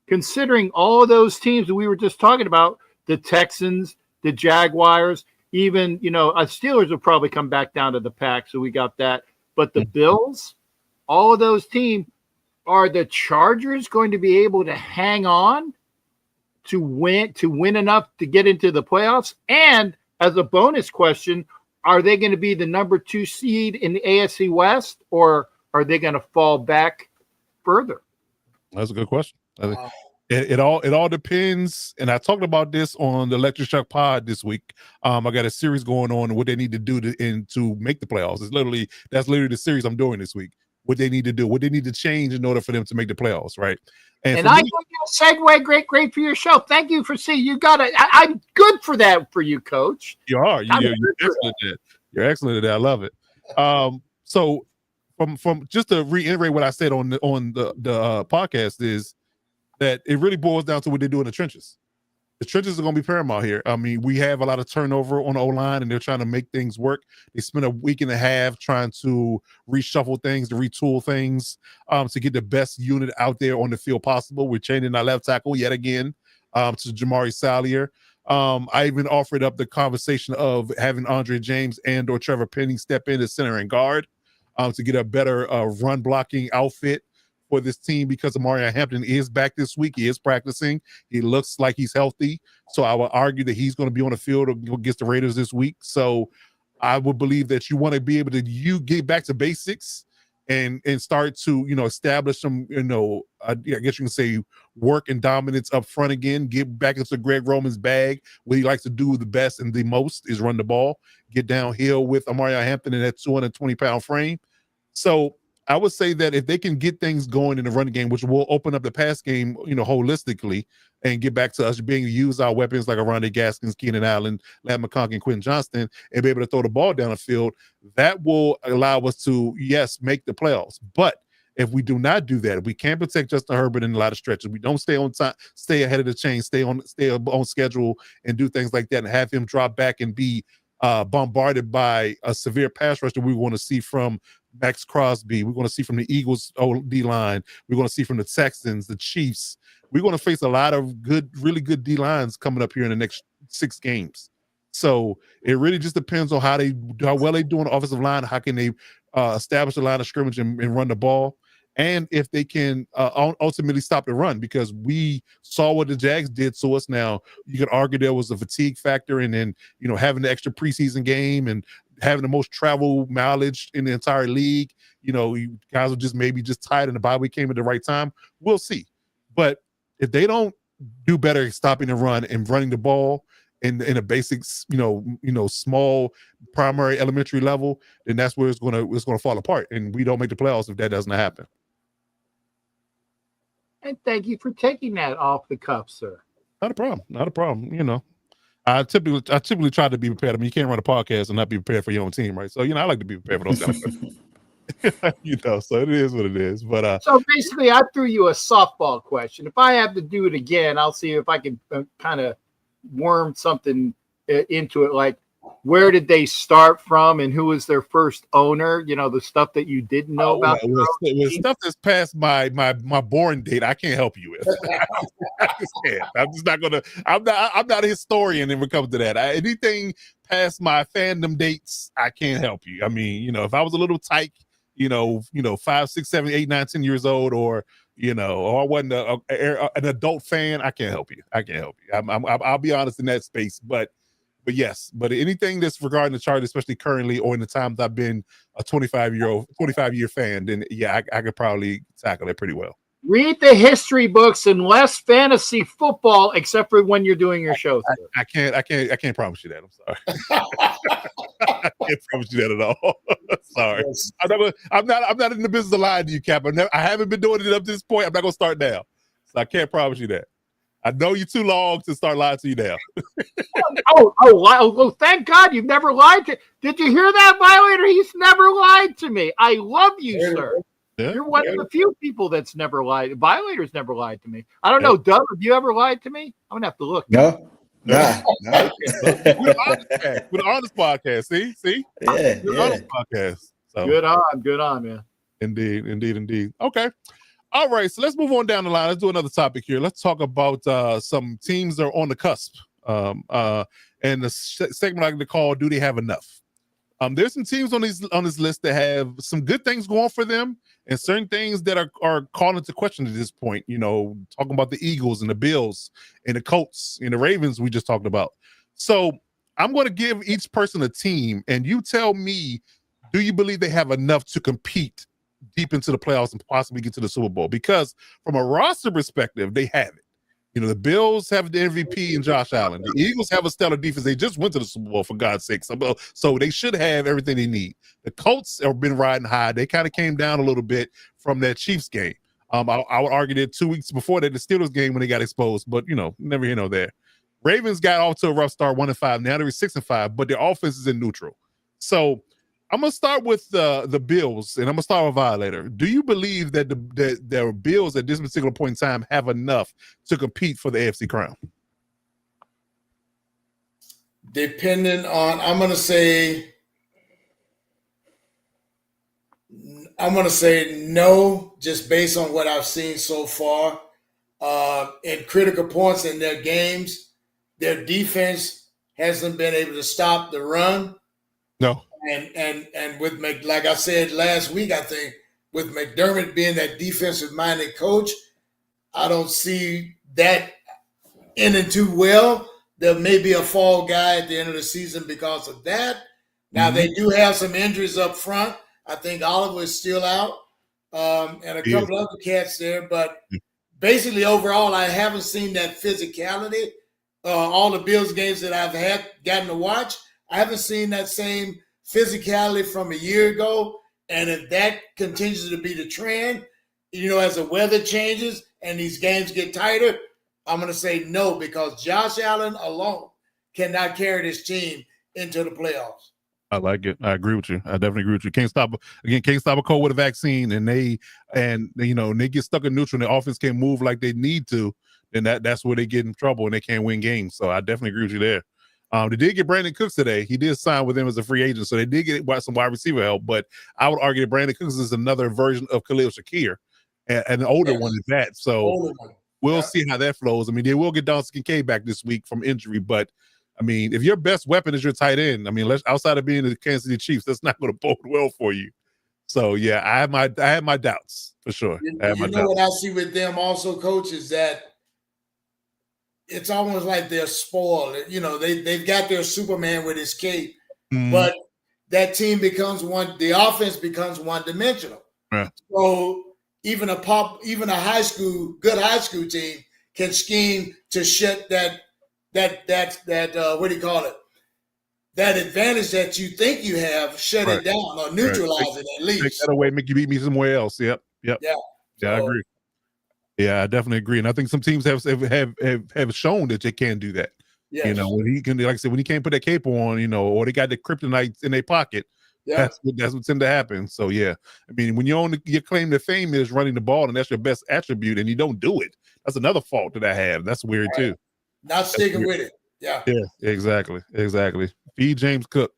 considering all of those teams that we were just talking about, the Texans, the Jaguars, even, Steelers will probably come back down to the pack, so we got that. But the Bills, all of those teams, are the Chargers going to be able to hang on to win enough to get into the playoffs? And as a bonus question, are they going to be the number 2 seed in the AFC West, or are they going to fall back further? That's a good question. It all depends, and I talked about this on the Electric Shock Pod this week. I got a series going on what they need to do to make the playoffs. That's literally the series I'm doing this week. What they need to do, what they need to change in order for them to make the playoffs, right? And I think a segue, great for your show. Thank you for seeing. You got it. I'm good for that for you, Coach. You are. You're excellent at that. You're excellent at that. I love it. So from just to reiterate what I said on the podcast is that it really boils down to what they do in the trenches. The trenches are going to be paramount here. I mean, we have a lot of turnover on the O-line, and they're trying to make things work. They spent a week and a half trying to reshuffle things, to retool things, to get the best unit out there on the field possible. We're changing our left tackle yet again to Jamari Salyer. I even offered up the conversation of having Andre James and or Trevor Penning step in as center and guard to get a better run blocking outfit for this team, because Amari Hampton is back this week. He is practicing. He looks like he's healthy. So I would argue that he's going to be on the field against the Raiders this week. So I would believe that you want to be able to get back to basics and start to, establish some, I guess you can say work and dominance up front again, get back into Greg Roman's bag. What he likes to do the best and the most is run the ball, get downhill with Amari Hampton in that 220-pound frame. So I would say that if they can get things going in the running game, which will open up the pass game, holistically, and get back to us being able to use our weapons like Arondé Gaskins, Keenan Allen, Lat McConkey, and Quentin Johnston, and be able to throw the ball down the field, that will allow us to, yes, make the playoffs. But if we do not do that, if we can't protect Justin Herbert in a lot of stretches, we don't stay on time, stay ahead of the chain, stay on schedule, and do things like that, and have him drop back and be bombarded by a severe pass rush that we want to see from Max Crosby, we're going to see from the Eagles D-line, we're going to see from the Texans, the Chiefs. We're going to face a lot of really good D-lines coming up here in the next 6 games. So it really just depends on how well they do on the offensive line, how can they establish a line of scrimmage and run the ball, and if they can ultimately stop the run, because we saw what the Jags did to us. Now, you could argue there was a fatigue factor, and then, having the extra preseason game and having the most travel mileage in the entire league, you guys are just tired, and the bye week came at the right time. We'll see. But if they don't do better at stopping the run and running the ball in a basic, small primary elementary level, then that's where it's gonna fall apart, and we don't make the playoffs if that doesn't happen. And thank you for taking that off the cuff, sir. Not a problem. I typically try to be prepared. I mean, you can't run a podcast and not be prepared for your own team, right? So, I like to be prepared for those kind of questions. So it is what it is. But so basically, I threw you a softball question. If I have to do it again, I'll see if I can kind of worm something into it, like where did they start from and who was their first owner? The stuff that you didn't know about. Well, stuff that's past my born date, I can't help you with. I just can't. I'm just not gonna. I'm not a historian when it comes to that. Anything past my fandom dates, I can't help you. I mean, if I was a little tyke, 5, 6, 7, 8, 9, 10 years old, or or I wasn't an adult fan, I can't help you. I'll be honest in that space, but yes, but anything that's regarding the Chargers, especially currently or in the times I've been a 25-year fan, then yeah, I could probably tackle it pretty well. Read the history books and less fantasy football, except for when you're doing your show. I can't promise you that. I'm sorry. I can't promise you that at all. Sorry. Yes. I'm not in the business of lying to you, Cap. I haven't been doing it up to this point. I'm not gonna start now. So I can't promise you that. I know you're too long to start lying to you now. Oh, thank God you've never lied to. Did you hear that, Violator? He's never lied to me. I love you, sir. Yeah. You're one of the few people that's never lied. Violators never lied to me. I don't know, Doug, have you ever lied to me? I'm gonna have to look. No. Nah. We're the honest podcast. See? Yeah. We're the honest podcast. So Good on, man. Indeed. Okay. All right. So let's move on down the line. Let's do another topic here. Let's talk about some teams that are on the cusp. And the segment I like to call "Do They Have Enough?" There's some teams on this list that have some good things going for them, and certain things that are called into question at this point. You know, talking about the Eagles and the Bills and the Colts and the Ravens we just talked about. So I'm going to give each person a team, and you tell me, do you believe they have enough to compete deep into the playoffs and possibly get to the Super Bowl? Because from a roster perspective, they have it. You know, the Bills have the MVP and Josh Allen. The Eagles have a stellar defense. They just went to the Super Bowl, for God's sake. So they should have everything they need. The Colts have been riding high. They kind of came down a little bit from that Chiefs game. I would argue that 2 weeks before that, the Steelers game when they got exposed, but, you know, never here nor there. Ravens got off to a rough start, 1-5. Now they're 6-5, but their offense is in neutral. So I'm going to start with the Bills, and I'm going to start with Violator. Do you believe that the Bills at this particular point in time have enough to compete for the AFC crown? Depending on, I'm going to say no, just based on what I've seen so far. In critical points in their games, their defense hasn't been able to stop the run. No. And with like I said last week, I think with McDermott being that defensive-minded coach, I don't see that ending too well. There may be a fall guy at the end of the season because of that. Now, they do have some injuries up front. I think Oliver is still out, and a couple other cats there. But basically, overall, I haven't seen that physicality. All the Bills games that I've gotten to watch, I haven't seen that same physicality from a year ago. And if that continues to be the trend, you know, as the weather changes and these games get tighter, I'm going to say no, because Josh Allen alone cannot carry this team into the playoffs. I like it. I agree with you. I definitely agree with you. Can't stop a cold with a vaccine, and they get stuck in neutral and the offense can't move like they need to, then that's where they get in trouble and they can't win games. So I definitely agree with you there. They did get Brandon Cooks today. He did sign with them as a free agent, so they did get some wide receiver help. But I would argue that Brandon Cooks is another version of Khalil Shakir, and an older one at that. So we'll see how that flows. I mean, they will get Dalton Kincaid back this week from injury, but I mean, if your best weapon is your tight end, I mean, outside of being the Kansas City Chiefs, that's not going to bode well for you. So yeah, I have my doubts for sure. What I see with them also, Coach, is that it's almost like they're spoiled. You know, they've got their Superman with his cape, but that team becomes the offense becomes one-dimensional. Yeah. So even a good high school team can scheme to shut that what do you call it? That advantage that you think you have, shut it down or neutralize it at least. Take that away, make you beat me somewhere else. Yep. Yeah. I agree. Yeah, I definitely agree. And I think some teams have shown that they can do that. Yes. You know, when he can, like I said, when he can't put that cape on, you know, or they got the kryptonite in their pocket, that's what tends to happen. So yeah, I mean, when your claim to fame is running the ball and that's your best attribute, and you don't do it, that's another fault that I have. That's weird too. Not sticking with it. Yeah. Yeah, exactly. Feed James Cook.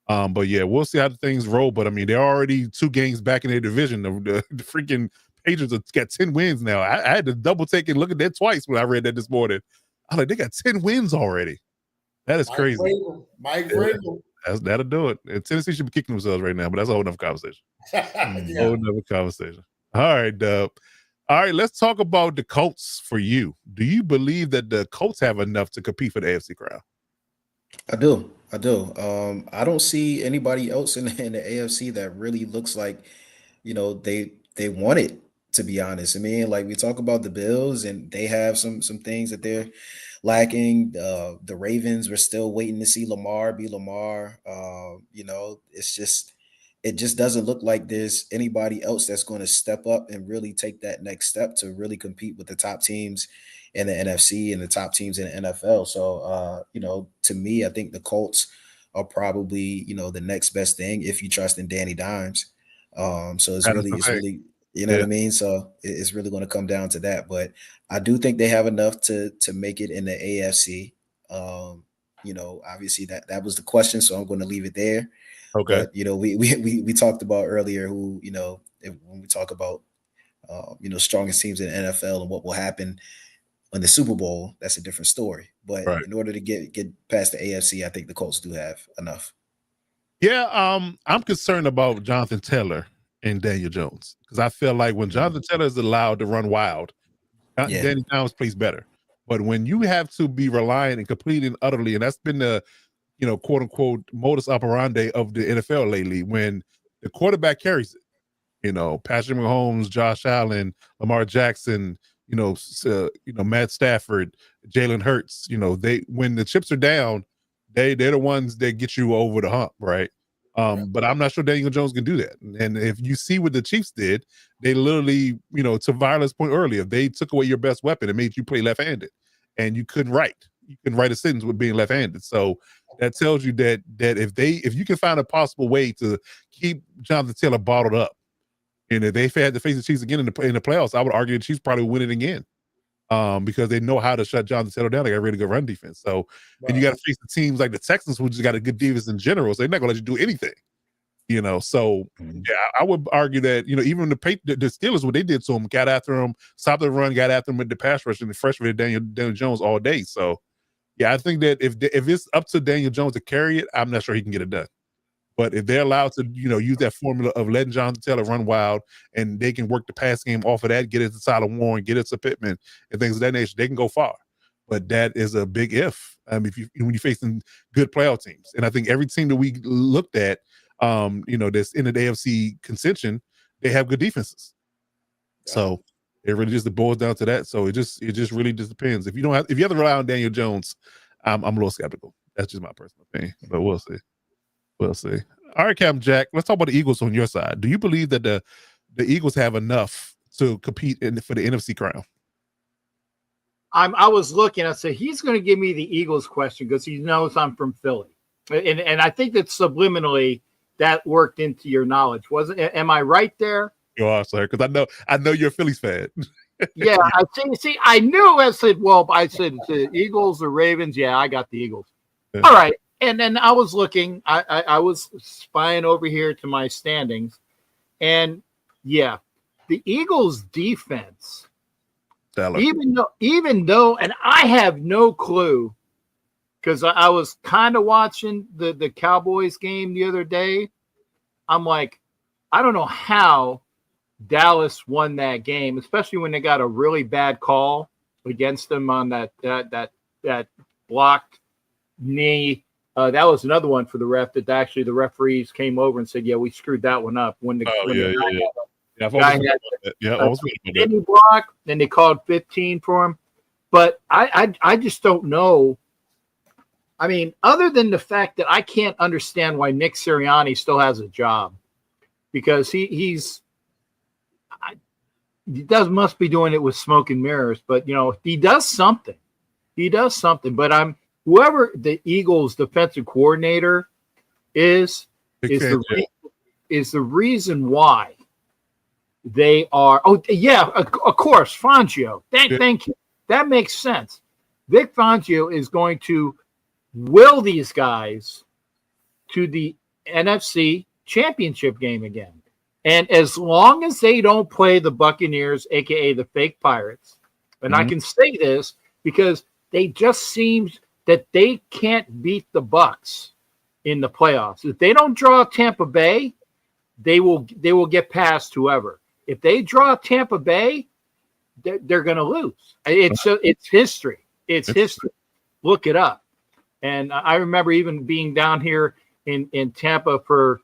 But yeah, we'll see how the things roll. But I mean, they're already 2 games back in their division. The freaking Patriots have got 10 wins now. I had to double take and look at that twice when I read that this morning. I'm like, they got 10 wins already. That is crazy. Mike Vrabel. That'll do it. And Tennessee should be kicking themselves right now, but that's a whole nother conversation. Whole nother conversation. All right, Dub. All right, let's talk about the Colts for you. Do you believe that the Colts have enough to compete for the AFC crown? I do. I do. I don't see anybody else in the AFC that really looks like, they want it, to be honest. I mean, like we talk about the Bills and they have some things that they're lacking. The Ravens, we're still waiting to see Lamar be Lamar. It just doesn't look like there's anybody else that's going to step up and really take that next step to really compete with the top teams in the NFC and the top teams in the NFL. So, to me, I think the Colts are probably, the next best thing if you trust in Danny Dimes. So it's really, what I mean? So it's really going to come down to that. But I do think they have enough to make it in the AFC. Obviously that was the question, so I'm going to leave it there. Okay. But we talked about earlier who, when we talk about strongest teams in the NFL and what will happen in the Super Bowl, that's a different story. But in order to get past the AFC, I think the Colts do have enough. Yeah, I'm concerned about Jonathan Taylor and Daniel Jones because I feel like when Jonathan Taylor is allowed to run wild, Danny Jones plays better. But when you have to be reliant and completely and utterly, and that's been the quote unquote modus operandi of the NFL lately, when the quarterback carries it, Patrick Mahomes, Josh Allen, Lamar Jackson, Matt Stafford, Jalen Hurts, when the chips are down, they're the ones that get you over the hump, right? But I'm not sure Daniel Jones can do that. And if you see what the Chiefs did, they literally, to Violet's point earlier, they took away your best weapon and made you play left-handed, and you couldn't write. You couldn't write a sentence with being left-handed. So that tells you that if you can find a possible way to keep Jonathan Taylor bottled up, and if they had to face the Chiefs again in the playoffs, I would argue the Chiefs probably win it again, because they know how to shut Jonathan Taylor down. They got a really good run defense. So, and you got to face the teams like the Texans, who just got a good defense in general. So they're not going to let you do anything, So, yeah, I would argue that, even the Steelers, what they did to him, got after him, stopped the run, got after him with the pass rush, and the freshman Daniel Jones all day. So, yeah, I think that if it's up to Daniel Jones to carry it, I'm not sure he can get it done. But if they're allowed to, use that formula of letting Jonathan Taylor run wild, and they can work the pass game off of that, get it to Tyler Warren, get it to Pittman, and things of that nature, they can go far. But that is a big if. When you're facing good playoff teams, and I think every team that we looked at, that's in the AFC contention, they have good defenses. Yeah. So it really just boils down to that. So it just really just depends. If you have to rely on Daniel Jones, I'm a little skeptical. That's just my personal opinion, but we'll see. We'll see. All right, Captain Jack, let's talk about the Eagles on your side. Do you believe that the Eagles have enough to compete for the NFC crown? I was looking, I said, he's going to give me the Eagles question because he knows I'm from Philly. And I think that subliminally that worked into your knowledge. Am I right there? You are, sir, because I know you're a Phillies fan. Yeah, I knew. I said the Eagles or Ravens. Yeah, I got the Eagles. Yeah. All right. And then I was looking, I was spying over here to my standings, and yeah, the Eagles defense, even though, and I have no clue, because I was kind of watching the Cowboys game the other day. I'm like, I don't know how Dallas won that game, especially when they got a really bad call against them on that blocked knee. That was another one for the ref that actually the referees came over and said, yeah, we screwed that one up. When the guy had a block, then they called 15 for him. But I just don't know. I mean, other than the fact that I can't understand why Nick Sirianni still has a job, because he must be doing it with smoke and mirrors, but he does something. But whoever the Eagles defensive coordinator is the reason why they are. Oh yeah, of course, Fangio. Thank you. That makes sense. Vic Fangio is going to will these guys to the NFC Championship game again. And as long as they don't play the Buccaneers, aka the fake Pirates, and I can say this because they just seem that they can't beat the Bucs in the playoffs. If they don't draw Tampa Bay, they will get past whoever. If they draw Tampa Bay, they're going to lose. It's history. It's history. Look it up. And I remember even being down here in Tampa for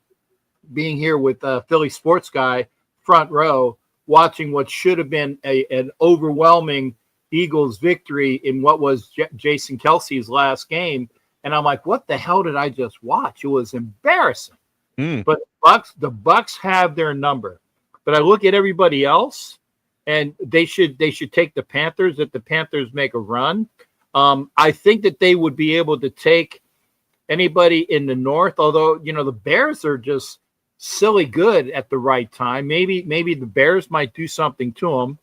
being here with Philly Sports Guy, front row, watching what should have been an overwhelming Eagles victory in what was Jason Kelce's last game. And I'm like, what the hell did I just watch? It was embarrassing. But the Bucs have their number. But I look at everybody else, and they should take the Panthers if the Panthers make a run. I think that they would be able to take anybody in the North, although, the Bears are just silly good at the right time. Maybe the Bears might do something to them.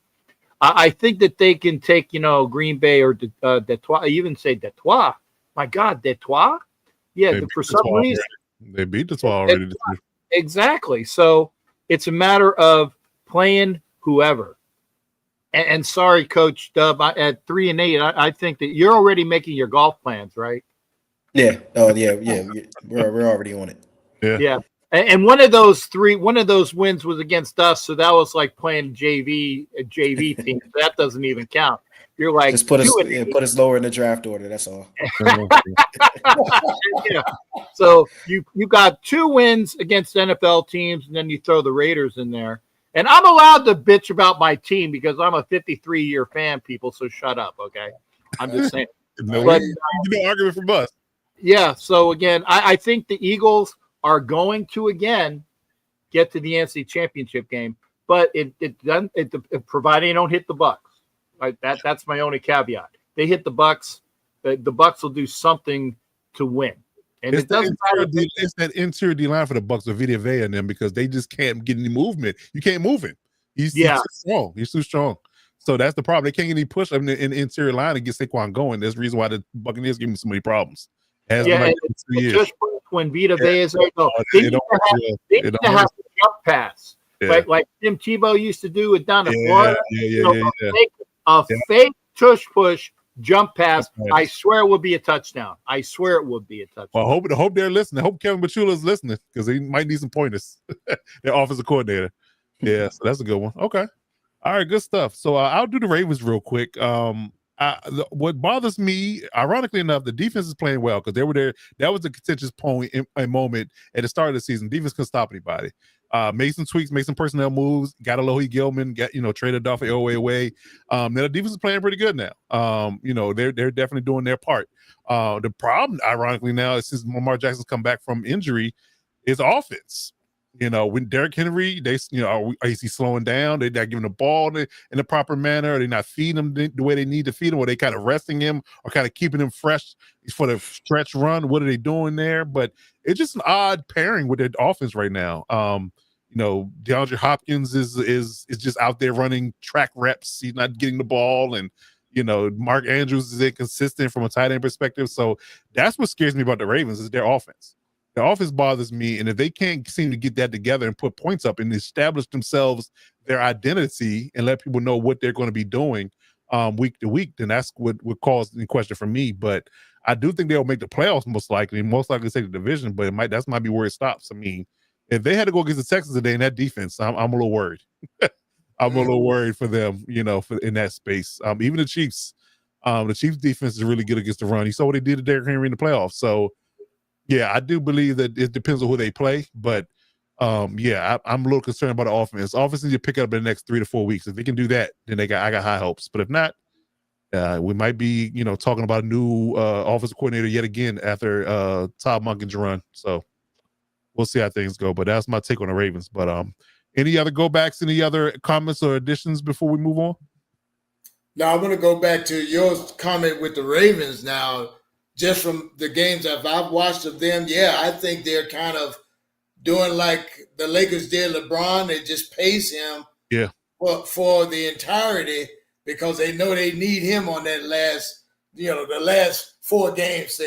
I think that they can take, Green Bay or Detroit. I even say Detroit. My God, Detroit? Yeah, for some reason. They beat Detroit already. Exactly. So it's a matter of playing whoever. And sorry, Coach Dub, at 3-8, I think that you're already making your golf plans, right? Yeah. Oh, yeah. We're already on it. Yeah. And one of those wins was against us, so that was like playing a JV team. That doesn't even count. You're like, just put us lower in the draft order. That's all. Yeah. So you got 2 wins against NFL teams, and then you throw the Raiders in there. And I'm allowed to bitch about my team because I'm a 53-year fan, people. So shut up, okay? I'm just saying. No argument from us. Yeah. So again, I think the Eagles are going to again get to the NFC Championship game, but it providing they don't hit the Bucs. Right? That's my only caveat. They hit the Bucs, the Bucs will do something to win. And it doesn't matter. It's that interior D line for the Bucs with Vita Vea and them because they just can't get any movement. You can't move him. He's too strong. He's too strong. So that's the problem. They can't get any push in the interior line and get Saquon going. That's the reason why the Buccaneers give him so many problems. Just when Vita Vea is there, they need to have a jump pass, right? Like Tim Tebow used to do it down in Florida. A fake tush push jump pass. I swear it would be a touchdown. Well, I hope they're listening. I hope Kevin Bachula is listening because he might need some pointers. Their offensive coordinator. Yeah, so that's a good one. Okay. All right, good stuff. So I'll do the Ravens real quick. What bothers me, ironically enough, the defense is playing well because they were there. That was a contentious point in a moment at the start of the season. Defense couldn't stop anybody. Made some tweaks, made some personnel moves, got Alohi Gilman, traded off away. Now the defense is playing pretty good now. They're definitely doing their part. The problem, ironically, now is since Lamar Jackson's come back from injury, is offense. When Derrick Henry, is he slowing down? They're not giving the ball in the proper manner. Are they not feeding him the way they need to feed him? Or are they kind of resting him or kind of keeping him fresh for the stretch run? What are they doing there? But it's just an odd pairing with their offense right now. DeAndre Hopkins is just out there running track reps. He's not getting the ball. And, Mark Andrews is inconsistent from a tight end perspective. So that's what scares me about the Ravens is their offense. The offense bothers me, and if they can't seem to get that together and put points up and establish themselves, their identity, and let people know what they're going to be doing week to week, then that's what would cause the question for me. But I do think they'll make the playoffs most likely take the division, but that might be where it stops. I mean, if they had to go against the Texans today in that defense, I'm a little worried. I'm a little worried for them, in that space. Even the Chiefs defense is really good against the run. You saw what they did to Derrick Henry in the playoffs, so. Yeah, I do believe that it depends on who they play, but I'm a little concerned about the offense. Offense needs to pick it up in the next 3 to 4 weeks. If they can do that, then I got high hopes. But if not, we might be, talking about a new offensive coordinator yet again after Todd Monken's run. So we'll see how things go. But that's my take on the Ravens. But any other go backs? Any other comments or additions before we move on? Now I'm going to go back to your comment with the Ravens now. Just from the games that I've watched of them, I think they're kind of doing like the Lakers did LeBron. They just pace him for the entirety because they know they need him on that the last 4 games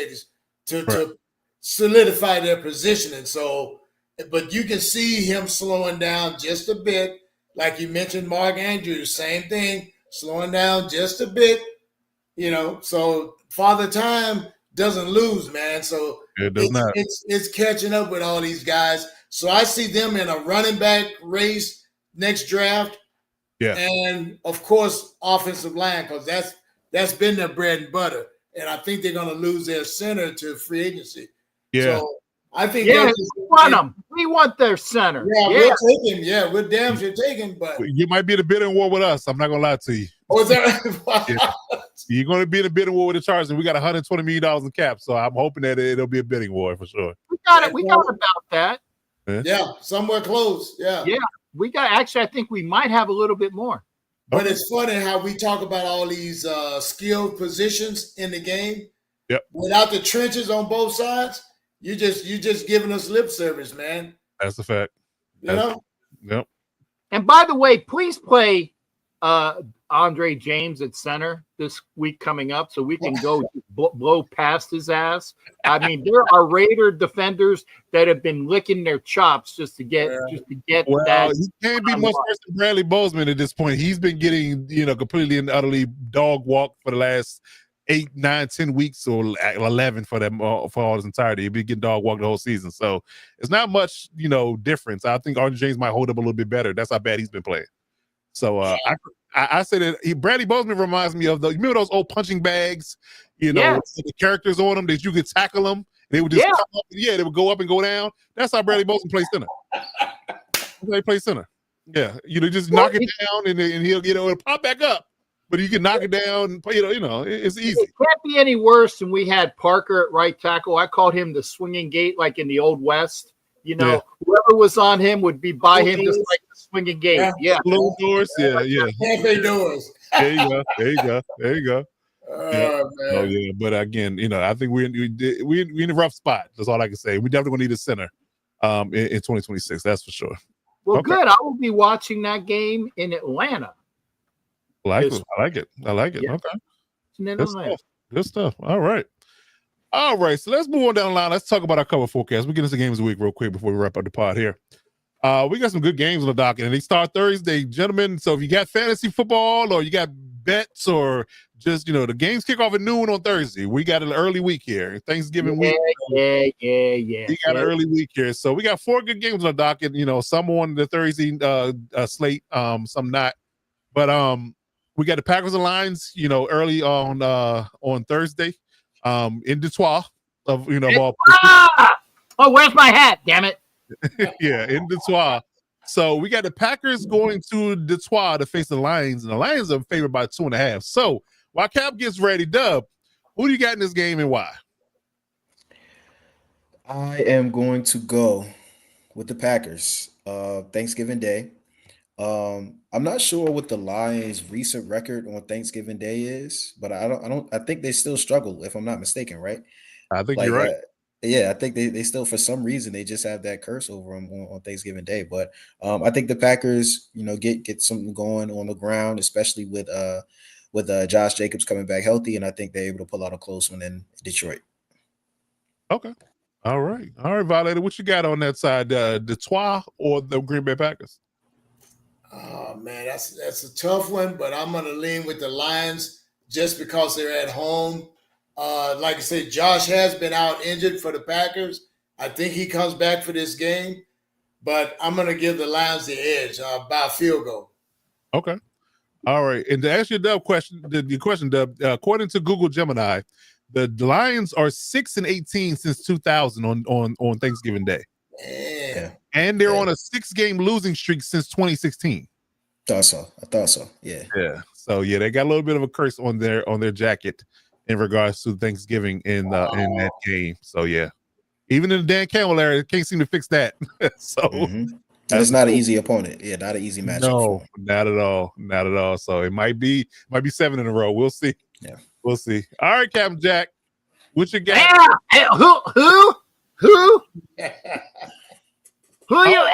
to solidify their positioning. So, but you can see him slowing down just a bit. Like you mentioned, Mark Andrews, same thing, slowing down just a bit, so Father Time doesn't lose, man. So it does not. It's catching up with all these guys. So I see them in a running back race next draft. Yeah. And of course, offensive line, because that's been their bread and butter. and I think they're going to lose their center to free agency. Yeah. So I think we want them. We want their center. Yeah, we'll take him. Yeah, we're damn sure taking. But you might be in a bidding war with us. I'm not gonna lie to you. Oh, is that yeah. You're gonna be in a bidding war with the Chargers, and we got $120 million in cap. So I'm hoping that it'll be a bidding war for sure. We got it. We got about that. Yeah, somewhere close. Yeah. Yeah, we got. Actually, I think we might have a little bit more. But it's funny how we talk about all these skilled positions in the game. Yep. Without the trenches on both sides. You just giving us lip service, man. That's a fact. You know? Yep. And by the way, please play Andre James at center this week coming up so we can go blow past his ass. I mean, there are Raider defenders that have been licking their chops just to get well, that. He can't be much worse than Bradley Bozeman at this point. He's been getting, completely and utterly dog walk for the last 8, 9, 10 weeks or 11 for them for all his entirety. He'll be getting dog walked the whole season. So it's not much, difference. I think Andre James might hold up a little bit better. That's how bad he's been playing. So I say that Bradley Bozeman reminds me of remember those old punching bags, the characters on them that you could tackle them. They would just come up, they would go up and go down. That's how Bradley Bozeman plays center. They play center. Yeah, just knock it down and he'll it'll pop back up. But you can knock it down, it's easy. It can't be any worse than we had Parker at right tackle. I called him the swinging gate, like in the Old West. Whoever was on him would be by him just like the swinging gate. Yeah. Little doors. Yeah. Cafe doors. There you go. Oh, yeah. But again, I think we're in a rough spot. That's all I can say. We definitely gonna need a center in 2026. That's for sure. Well, good. I will be watching that game in Atlanta. I like it. Yeah. Okay. Good stuff. All right. So let's move on down the line. Let's talk about our cover forecast. We'll get into games of the week real quick before we wrap up the pod here. We got some good games on the docket, and they start Thursday, gentlemen. So if you got fantasy football or you got bets or just, the games kick off at noon on Thursday. We got an early week here. Thanksgiving week. Yeah. We got an early week here. So we got 4 good games on the docket, some on the Thursday slate, some not. But we got the Packers and Lions, early on Thursday, in Detroit of ball. Oh, where's my hat? Damn it! Yeah, in Detroit. So we got the Packers going to Detroit to face the Lions, and the Lions are favored by 2.5. So while Cap gets ready, Dub, who do you got in this game and why? I am going to go with the Packers. Thanksgiving Day. I'm not sure what the Lions' recent record on Thanksgiving Day is, but I think they still struggle, if I'm not mistaken, right? I think you're right. I think they still, for some reason, they just have that curse over them on Thanksgiving Day. But I think the Packers, get something going on the ground, especially with Josh Jacobs coming back healthy, and I think they're able to pull out a close one in Detroit. Okay. All right, Violator, what you got on that side, Detroit or the Green Bay Packers? Oh man, that's a tough one, but I'm gonna lean with the Lions just because they're at home. Like I said, Josh has been out injured for the Packers. I think he comes back for this game, but I'm gonna give the Lions the edge by a field goal. Okay. All right. And to ask you the question, Dub, according to Google Gemini, the Lions are 6-18 since 2000 on Thanksgiving Day. Man. And they're on a 6-game losing streak since 2016. I thought so. Yeah. Yeah. So they got a little bit of a curse on their jacket in regards to Thanksgiving in that game. So even in the Dan Campbell era, they can't seem to fix that. So that's not an easy opponent. Yeah, not an easy matchup. No, not at all. So it might be 7 in a row. We'll see. Yeah, we'll see. All right, Captain Jack, what you got? Hey, who? Who you?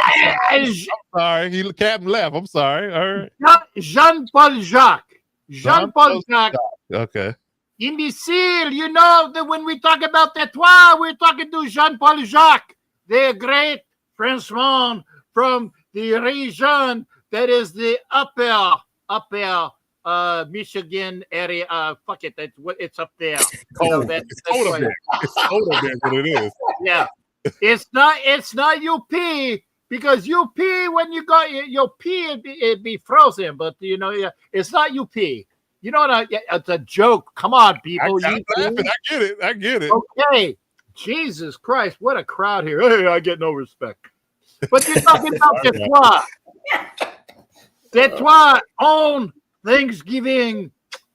I'm sorry, Captain left. I'm sorry. All right. Jean-Paul Jacques. Jean-Paul Jacques. Okay. Imbecile, that when we talk about Detroit, we're talking to Jean-Paul Jacques, the great Frenchman from the region that is the upper Michigan area. Fuck it, it's up there. It's cold up there. It's cold up there, what it is. Yeah. It's not UP, because UP, when you got your P, it'd be frozen, but it's not UP. You know what? It's a joke. Come on, people. I'm laughing. I get it. Okay. Jesus Christ, what a crowd here. Hey, I get no respect. But you're talking about Detroit. Detroit on Thanksgiving,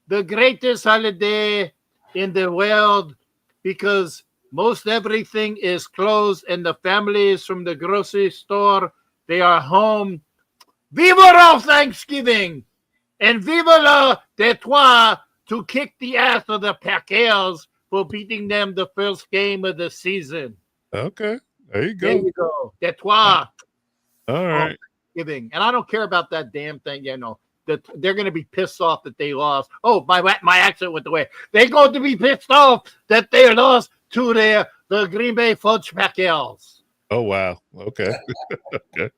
the greatest holiday in the world, because most everything is closed and the families from the grocery store, they are home. Viva la Thanksgiving and viva la Detroit to kick the ass of the Packers for beating them the first game of the season. Okay, there you go. There you go. Detroit. All right. Thanksgiving. And I don't care about that damn thing, that they're going to be pissed off that they lost. Oh, my accent went away. They're going to be pissed off that they lost to the Green Bay Fudge Packers. Oh wow. Okay. Okay.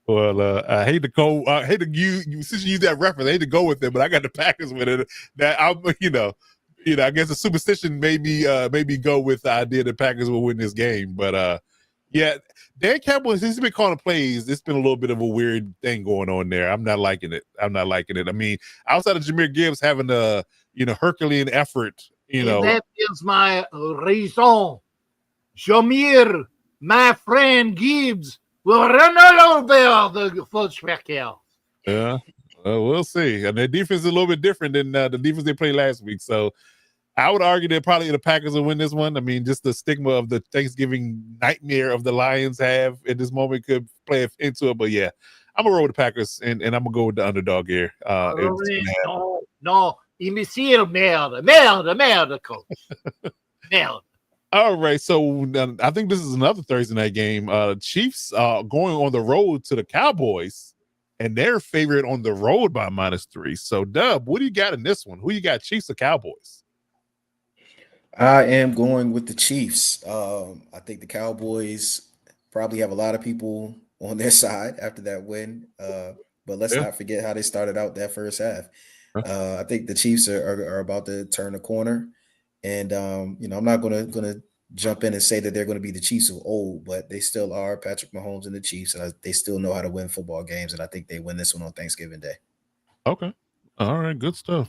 Well, I hate to use since you use that reference. I hate to go with it, but I got the Packers with it. That I'm, I guess the superstition made me go with the idea that Packers will win this game. But yeah, Dan Campbell, he's been calling plays. It's been a little bit of a weird thing going on there. I'm not liking it. I mean, outside of Jahmyr Gibbs having a Herculean effort, That is my reason. Jahmyr, my friend Gibbs, will run all over the Fudge Packers. Yeah, we'll see. And their defense is a little bit different than the defense they played last week. So I would argue that probably the Packers will win this one. I mean, just the stigma of the Thanksgiving nightmare of the Lions have at this moment could play into it. But yeah, I'm gonna roll with the Packers and I'm gonna go with the underdog here. No, imbécile, merde, coach. Merde. All right, so I think this is another Thursday night game. Chiefs going on the road to the Cowboys, and they're favored on the road by -3. So, Dub, what do you got in this one? Who you got, Chiefs or Cowboys? I am going with the Chiefs. I think the Cowboys probably have a lot of people on their side after that win. But let's not forget how they started out that first half. I think the Chiefs are about to turn the corner. And I'm not gonna jump in and say that they're going to be the Chiefs of old, but they still are Patrick Mahomes and the Chiefs, and they still know how to win football games. And I think they win this one on Thanksgiving Day. Okay, all right, good stuff.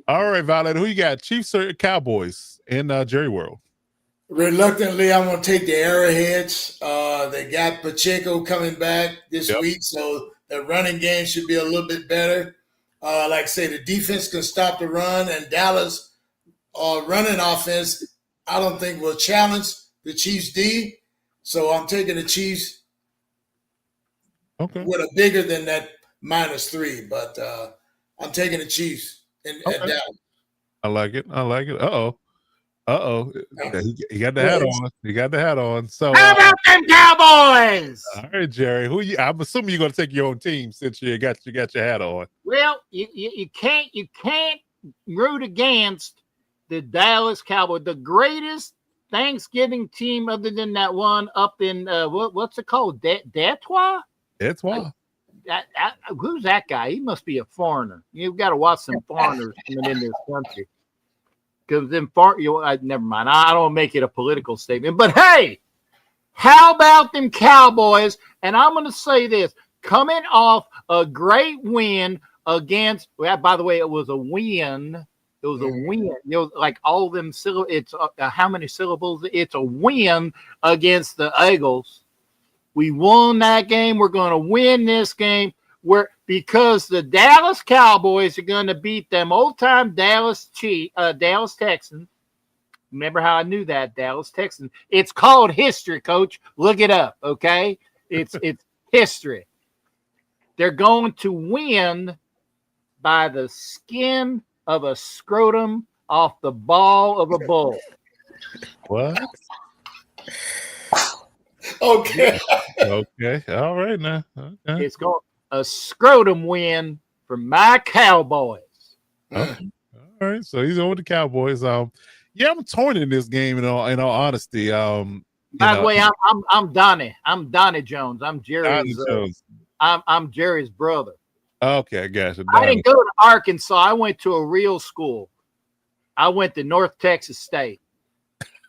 All right, Violet, who you got, Chiefs or Cowboys in Jerry World? Reluctantly, I'm going to take the Arrowheads. They got Pacheco coming back this week, so the running game should be a little bit better. Like I say, the defense can stop the run, and Dallas running offense, I don't think will challenge the Chiefs D. So I'm taking the Chiefs with a bigger than that -3, but I'm taking the Chiefs at Dallas. I like it. He got the hat on. So how about them Cowboys? All right, Jerry. I'm assuming you're going to take your own team since you got your hat on. Well, you can't root against the Dallas Cowboys, the greatest Thanksgiving team other than that one up in what's it called? Detroit? Detroit. Who's that guy? He must be a foreigner. You've got to watch some foreigners coming in this country. Because then never mind. I don't make it a political statement. But hey, how about them Cowboys? And I'm going to say this: coming off a great win against. Well, by the way, it was a win. It was a win. Like all of them syllables. It's how many syllables? It's a win against the Eagles. We won that game. We're going to win this game. Because the Dallas Cowboys are going to beat them old-time Dallas Texans. Remember how I knew that, Dallas Texans? It's called history, Coach. Look it up, okay? It's history. They're going to win by the skin of a scrotum off the ball of a bull. What? Okay. Okay. All right now. Okay. It's going a scrotum win for my Cowboys. Okay. All right. So he's over the Cowboys. I'm torn in this game. In all honesty. By the way, I'm Donnie. I'm Donnie Jones. I'm Jerry's. I'm Jerry's brother. Okay, I got you. I didn't go to Arkansas. I went to a real school. I went to North Texas State.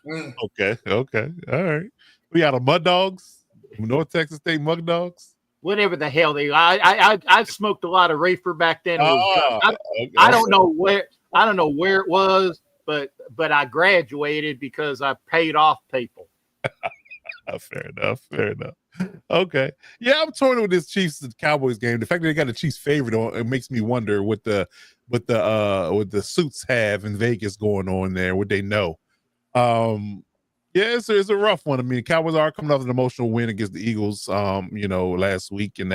Okay. All right. We got a Mud Dogs, North Texas State Mud Dogs. whatever the hell they. I smoked a lot of reefer back then. I don't know where it was, but I graduated because I paid off people. Fair enough. Okay. Yeah, I'm torn with this Chiefs and Cowboys game. The fact that they got the Chiefs favorite on it makes me wonder what the suits have in Vegas going on there, what they know. Yeah, it's a rough one. I mean, the Cowboys are coming off an emotional win against the Eagles, last week, and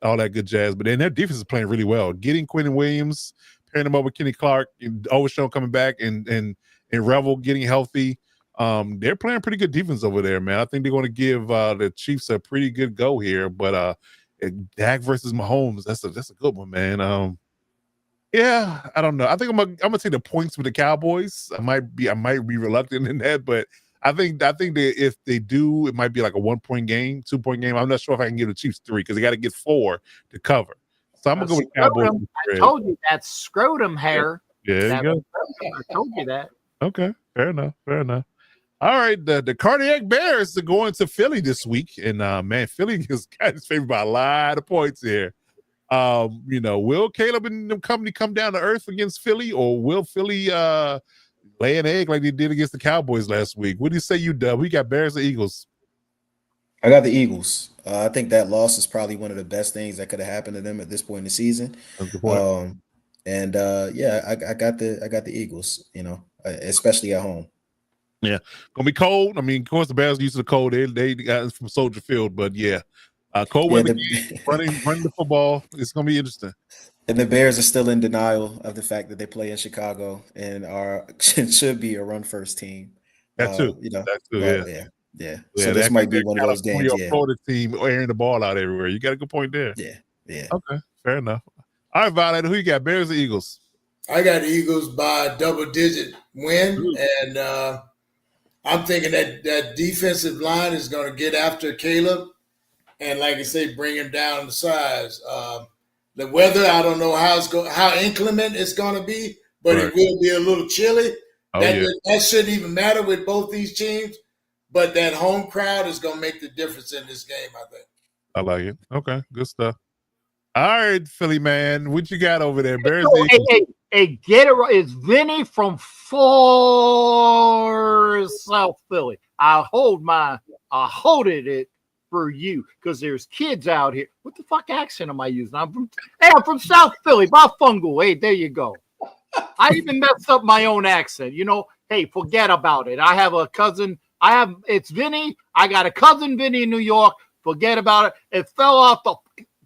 all that good jazz. But then their defense is playing really well. Getting Quentin Williams, pairing him up with Kenny Clark, and Overshown coming back, and Revel getting healthy. They're playing pretty good defense over there, man. I think they're going to give the Chiefs a pretty good go here. But Dak versus Mahomes, that's a good one, man. Yeah, I don't know. I think I'm gonna take the points with the Cowboys. I might be reluctant in that, but I think that if they do, it might be like a 1-point game, 2-point game. I'm not sure if I can give the Chiefs 3 because they got to get 4 to cover. So I'm gonna go with Cowboys. I told you that's scrotum hair. Yeah, there you go. I told you that. Okay, fair enough. All right, the Cardiac Bears are going to Philly this week, and man, Philly is kind of favored by a lot of points here. Will Caleb and the company come down to earth against Philly, or will Philly lay an egg like they did against the Cowboys last week? What do you say, you Dub? We got Bears or Eagles? I got the Eagles. I think that loss is probably one of the best things that could have happened to them at this point in the season. That's a good point. I got the Eagles. Especially at home. Yeah, gonna be cold. I mean, of course, the Bears are used to the cold. They got it from Soldier Field, but yeah. Cold weather running the football. It's gonna be interesting. And the Bears are still in denial of the fact that they play in Chicago and should be a run first team. That too. Yeah. So this might be one of those games. Yeah. Florida team airing the ball out everywhere. You got a good point there. Yeah. Okay, fair enough. All right, Violet, who you got? Bears or Eagles? I got the Eagles by a double-digit win, and I'm thinking that defensive line is going to get after Caleb. And like I say, bring him down the size. The weather, I don't know how inclement it's going to be, but It will be a little chilly. That shouldn't even matter with both these teams. But that home crowd is going to make the difference in this game, I think. I like it. Okay, good stuff. All right, Philly man, what you got over there? Bears. Get it right. It's Vinny from South Philly. I hold it for you because there's kids out here. What the fuck accent am I using? I'm from South Philly, Bafungu. Hey, there you go. I even messed up my own accent. Hey, forget about it. I have a cousin. It's Vinny. I got a cousin Vinny in New York. Forget about it. It fell off the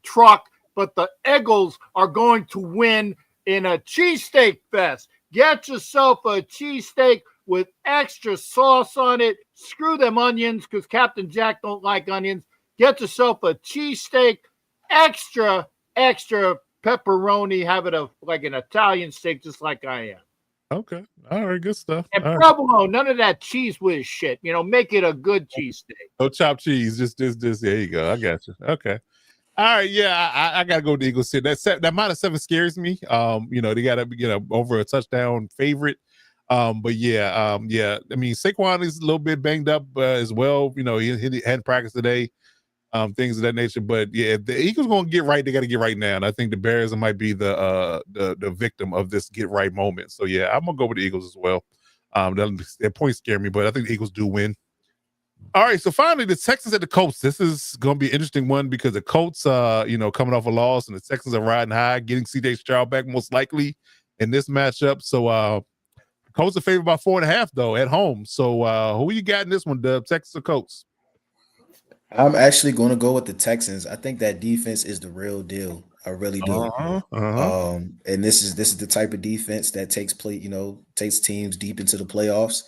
truck, but the Eagles are going to win in a cheesesteak fest. Get yourself a cheesesteak with extra sauce on it. Screw them onions because Captain Jack don't like onions. Get yourself a cheesesteak, extra pepperoni. Have it like an Italian steak, just like I am. Okay. All right. Good stuff. And provolone, none of that cheese whiz shit. Make it a good cheesesteak. No chopped cheese. Just there you go. I got you. Okay. All right, yeah, I gotta go with the Eagles here. That -7 scares me. They gotta be over a touchdown favorite. I mean, Saquon is a little bit banged up as well. He hadn't practiced today. Things of that nature. But yeah, if the Eagles gonna get right, they gotta get right now. And I think the Bears might be the victim of this get right moment. So yeah, I'm gonna go with the Eagles as well. Their points scare me, but I think the Eagles do win. All right, so finally, the Texans at the Colts. This is going to be an interesting one because the Colts, coming off a loss, and the Texans are riding high, getting C.J. Stroud back most likely in this matchup. So, the Colts are favored by 4.5 though at home. So, who you got in this one, Dub? Texans or Colts? I'm actually going to go with the Texans. I think that defense is the real deal. I really do. And this is the type of defense that takes teams deep into the playoffs.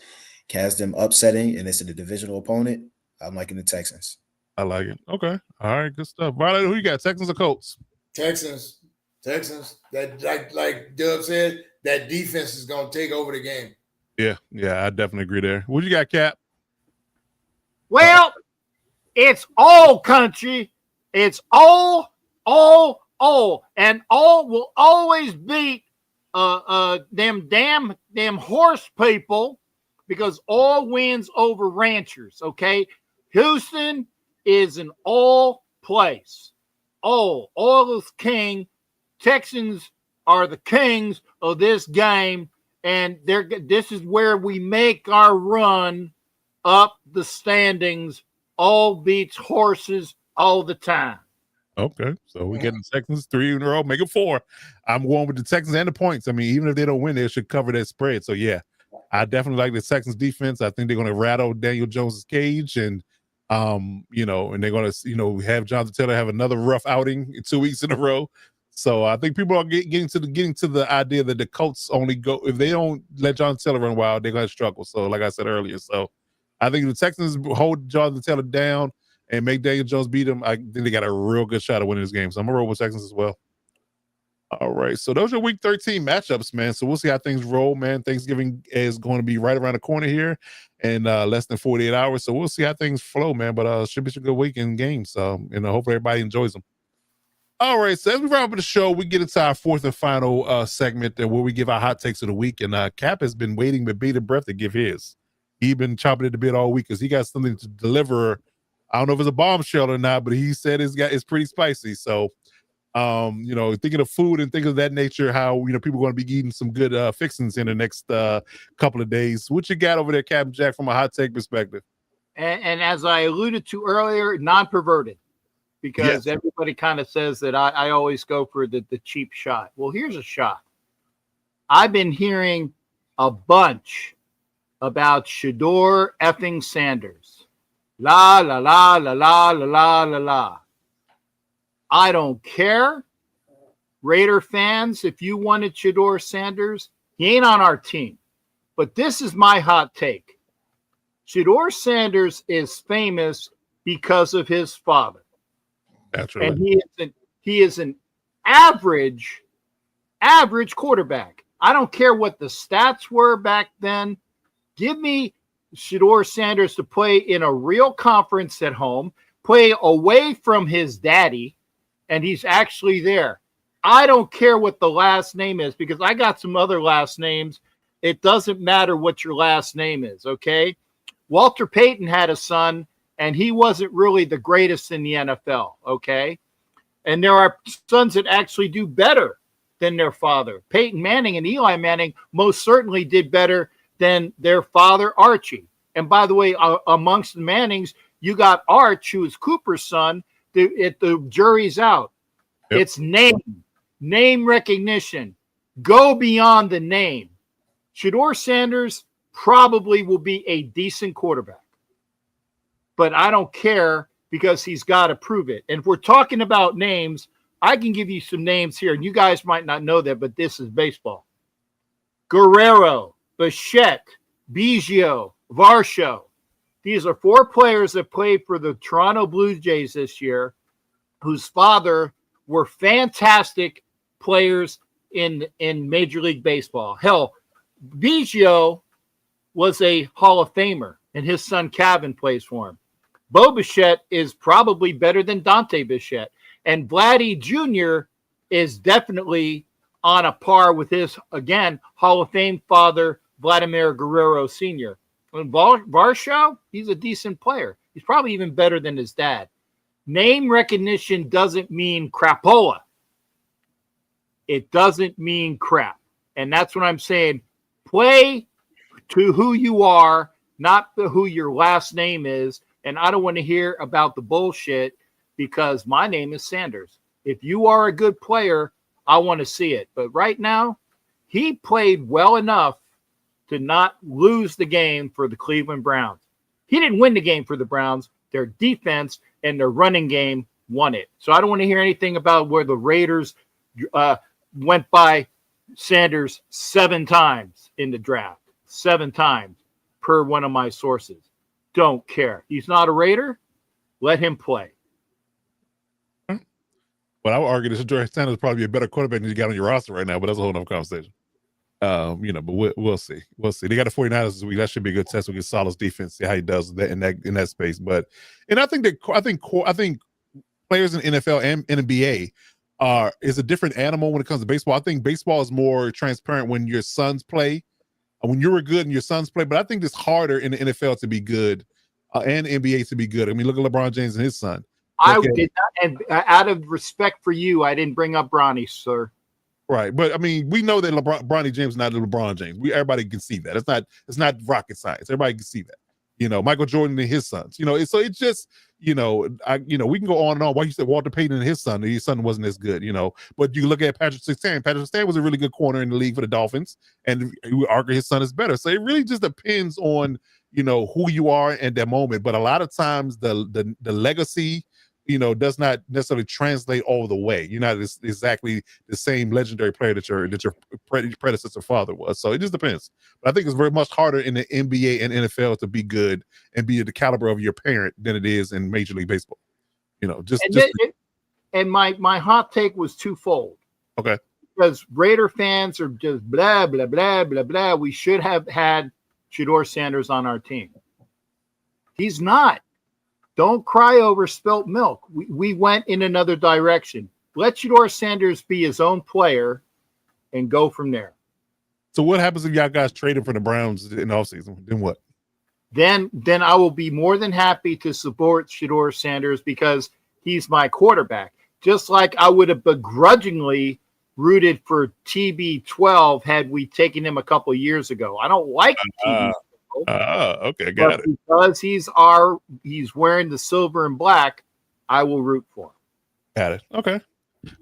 Has them upsetting, and it's a divisional opponent. I'm liking the Texans. I like it. Okay. All right. Good stuff. Violet, who you got? Texans or Colts? Texans. That like Dub said, that defense is going to take over the game. Yeah, I definitely agree there. What you got, Cap? Well, it's all country. It's all, and all will always beat them damn horse people. Because all wins over ranchers, okay? Houston is an all place. Oh, all is king. Texans are the kings of this game, and this is where we make our run up the standings. All beats horses all the time. Okay, so we're getting Texans 3 in a row, make it 4. I'm going with the Texans and the points. I mean, even if they don't win, they should cover that spread. So yeah, I definitely like the Texans defense. I think they're going to rattle Daniel Jones's cage, and and they're going to have Jonathan Taylor have another rough outing in 2 weeks in a row. So I think people are getting to the idea that the Colts only go if they don't let Jonathan Taylor run wild, they're going to struggle. So like I said earlier, so I think the Texans hold Jonathan Taylor down and make Daniel Jones beat him. I think they got a real good shot at winning this game. So I'm gonna roll with Texans as well. All right, so those are Week 13 matchups, man. So we'll see how things roll, man. Thanksgiving is going to be right around the corner here, and less than 48 hours. So we'll see how things flow, man. But it should be a good weekend games. So hopefully everybody enjoys them. All right, so as we wrap up the show, we get into our fourth and final segment where we give our hot takes of the week. And Cap has been waiting with bated breath to give his. He's been chopping at the bit all week because he got something to deliver. I don't know if it's a bombshell or not, but he said it's pretty spicy. So, thinking of food and things of that nature, how people are going to be eating some good fixings in the next couple of days. What you got over there, Captain Jack, from a hot take perspective? And as I alluded to earlier, non-perverted, because everybody kind of says that I always go for the cheap shot. Well, here's a shot. I've been hearing a bunch about Shedeur effing Sanders. La, la, la, la, la, la, la, la, la. I don't care. Raider fans, if you wanted Shedeur Sanders, he ain't on our team. But this is my hot take. Shedeur Sanders is famous because of his father. Naturally. And he is an average quarterback. I don't care what the stats were back then. Give me Shedeur Sanders to play in a real conference at home, play away from his daddy, and he's actually there. I don't care what the last name is because I got some other last names. It doesn't matter what your last name is, okay? Walter Payton had a son, and he wasn't really the greatest in the NFL, okay? And there are sons that actually do better than their father. Peyton Manning and Eli Manning most certainly did better than their father, Archie. And by the way, amongst the Mannings, you got Arch, who is Cooper's son. The jury's out. Yep. It's name recognition. Go beyond the name. Shedeur Sanders probably will be a decent quarterback. But I don't care because he's got to prove it. And if we're talking about names, I can give you some names here, and you guys might not know that, but this is baseball. Guerrero, Bichette, Biggio, Varsho. These are 4 players that played for the Toronto Blue Jays this year, whose father were fantastic players in Major League Baseball. Hell, Biggio was a Hall of Famer, and his son Kevin plays for him. Bo Bichette is probably better than Dante Bichette. And Vladdy Jr. is definitely on a par with his, again, Hall of Fame father, Vladimir Guerrero Sr. And Varsho, he's a decent player. He's probably even better than his dad. Name recognition doesn't mean crapola. It doesn't mean crap. And that's what I'm saying. Play to who you are, not who your last name is. And I don't want to hear about the bullshit because my name is Sanders. If you are a good player, I want to see it. But right now, he played well enough to not lose the game for the Cleveland Browns. He didn't win the game for the Browns. Their defense and their running game won it. So I don't want to hear anything about where the Raiders went by Sanders 7 times in the draft. 7 times per one of my sources. Don't care. He's not a Raider. Let him play. But I would argue that Shedeur Sanders is probably a better quarterback than you got on your roster right now, but that's a whole nother conversation. But we'll see. We'll see. They got the 49ers this week. That should be a good test. We get Saleh's defense, see how he does that in that space. But I think players in NFL and NBA is a different animal when it comes to baseball. I think baseball is more transparent when your sons play, when you were good and your sons play. But I think it's harder in the NFL to be good and NBA to be good. I mean, look at LeBron James and his son. I did not, and out of respect for you, I didn't bring up Bronny, sir. Right, but I mean, we know that Bronny James is not LeBron James. Everybody can see that. It's not rocket science. Everybody can see that. You know, Michael Jordan and his sons. You know, so it's just, we can go on and on. Why you said Walter Payton and his son wasn't as good. You know, but you look at Patrick Surtain. Patrick Surtain was a really good corner in the league for the Dolphins, and you would argue his son is better. So it really just depends on who you are at that moment. But a lot of times the legacy, does not necessarily translate all the way. You're not exactly the same legendary player that your predecessor father was. So it just depends. But I think it's very much harder in the NBA and NFL to be good and be at the caliber of your parent than it is in Major League Baseball. And my hot take was twofold. Okay. Because Raider fans are just blah, blah, blah, blah, blah. We should have had Shedeur Sanders on our team. He's not. Don't cry over spilt milk. We went in another direction. Let Shedeur Sanders be his own player and go from there. So what happens if y'all guys trade him for the Browns in the offseason? Then what? Then I will be more than happy to support Shedeur Sanders because he's my quarterback. Just like I would have begrudgingly rooted for TB12 had we taken him a couple of years ago. I don't like TB12. Okay, got it. Because he's wearing the silver and black, I will root for him. Got it. Okay.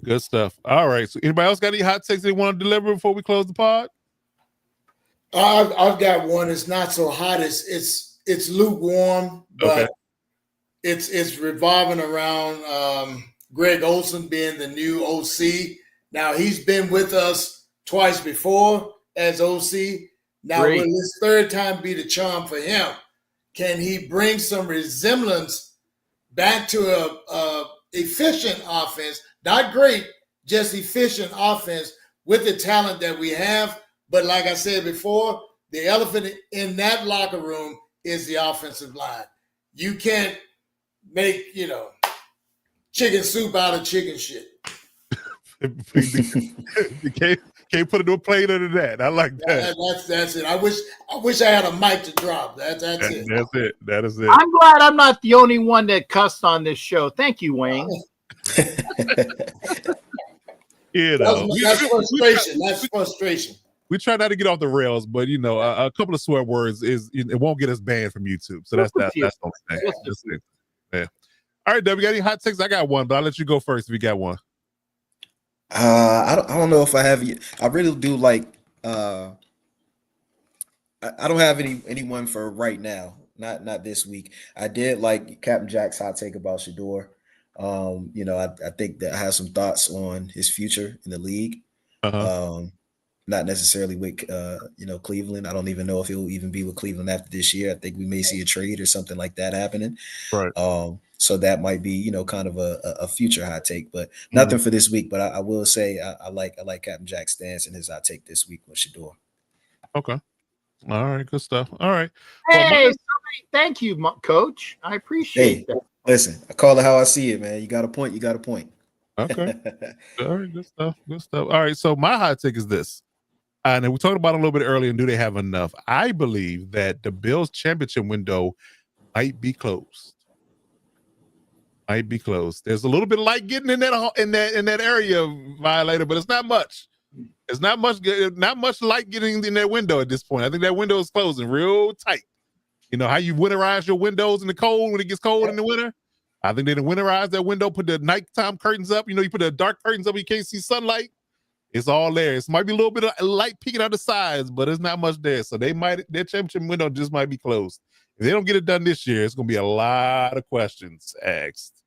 Good stuff. All right. So anybody else got any hot takes they want to deliver before we close the pod? I've got one. It's not so hot. It's lukewarm, but it's revolving around Greg Olsen being the new OC. Now he's been with us twice before as OC. Now, will this third time be the charm for him? Can he bring some resemblance back to a efficient offense? Not great, just efficient offense with the talent that we have. But like I said before, the elephant in that locker room is the offensive line. You can't make, chicken soup out of chicken shit. You can't put it to a plate under that. I like that. That's it. I wish I had a mic to drop. That's it. That's it. That is it. I'm glad I'm not the only one that cussed on this show. Thank you, Wayne. That's frustration. That's frustration. We try not to get off the rails, but a couple of swear words it won't get us banned from YouTube. So that's the only thing. Yeah. All right, Dub, you got any hot takes? I got one, but I'll let you go first if you got one. I don't know if I have. I really do like. I don't have anyone for right now. Not this week. I did like Captain Jack's hot take about Shedeur. I think that I have some thoughts on his future in the league. Not necessarily with Cleveland. I don't even know if he'll even be with Cleveland after this year. I think we may see a trade or something like that happening. Right. So that might be, kind of a future hot take, but nothing for this week. But I will say I like Captain Jack's stance and his hot take this week with Shedeur. Okay. All right. Good stuff. All right. Hey, thank you, Coach. I appreciate that. Listen, I call it how I see it, man. You got a point. You got a point. Okay. All right. Good stuff. Good stuff. All right. So my hot take is this. And we talked about it a little bit earlier. And do they have enough? I believe that the Bills championship window might be closed. Might be closed. There's a little bit of light getting in that area, Violator, but it's not much. It's not much light getting in that window at this point. I think that window is closing real tight. You know how you winterize your windows in the cold when it gets cold in the winter? I think they winterize that window, put the nighttime curtains up. You put the dark curtains up, you can't see sunlight. It's all there. It might be a little bit of light peeking out the sides, but there's not much there. So their championship window just might be closed. If they don't get it done this year, it's going to be a lot of questions asked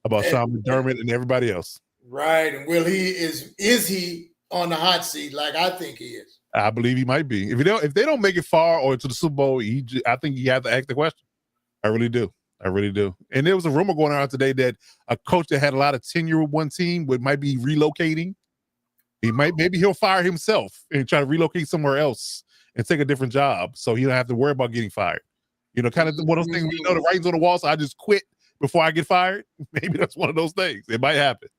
about Sean McDermott and everybody else. Right. And is he on the hot seat like I think he is? I believe he might be. If they don't make it far or to the Super Bowl, I think you have to ask the question. I really do. And there was a rumor going around today that a coach that had a lot of tenure with one team might be relocating. Maybe he'll fire himself and try to relocate somewhere else and take a different job so he don't have to worry about getting fired. Kind of one of those things, the writing's on the wall, so I just quit before I get fired. Maybe that's one of those things. It might happen.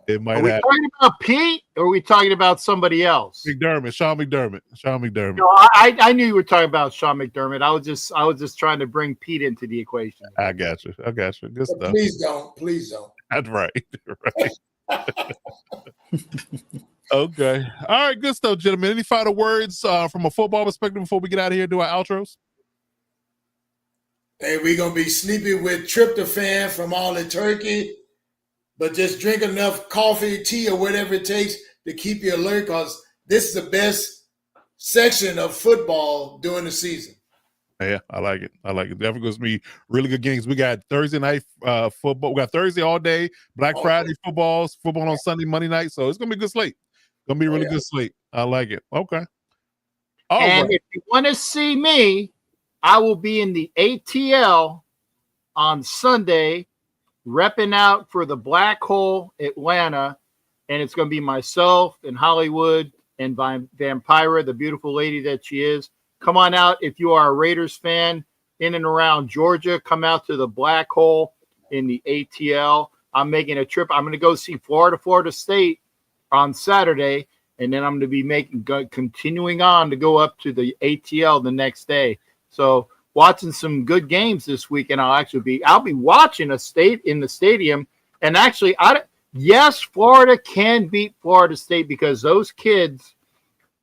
It might Are we talking about Pete or are we talking about somebody else? Sean McDermott. No, I knew you were talking about Sean McDermott. I was just trying to bring Pete into the equation. I got you. Good stuff. Please don't. That's right. Okay. All right. Good stuff, gentlemen. Any final words from a football perspective before we get out of here and do our outros? Hey, we're going to be sleepy with tryptophan from all the turkey, but just drink enough coffee, tea, or whatever it takes to keep you alert, because this is the best section of football during the season. Yeah, I like it. Definitely going to be really good games. We got Thursday night football. We got Thursday all day, Black Friday football on Sunday, Monday night. So it's going to be a good slate. Going to be a really good slate. I like it. Okay. If you want to see me, I will be in the ATL on Sunday, repping out for the Black Hole Atlanta, and it's going to be myself and Hollywood and Vampira, the beautiful lady that she is. Come on out if you are a Raiders fan in and around Georgia. Come out to the Black Hole in the ATL. I'm making a trip. I'm going to go see Florida State on Saturday, and then I'm going to be continuing on to go up to the ATL the next day. So watching some good games this weekend. I'll be watching a state in the stadium. And actually, yes, Florida can beat Florida State because those kids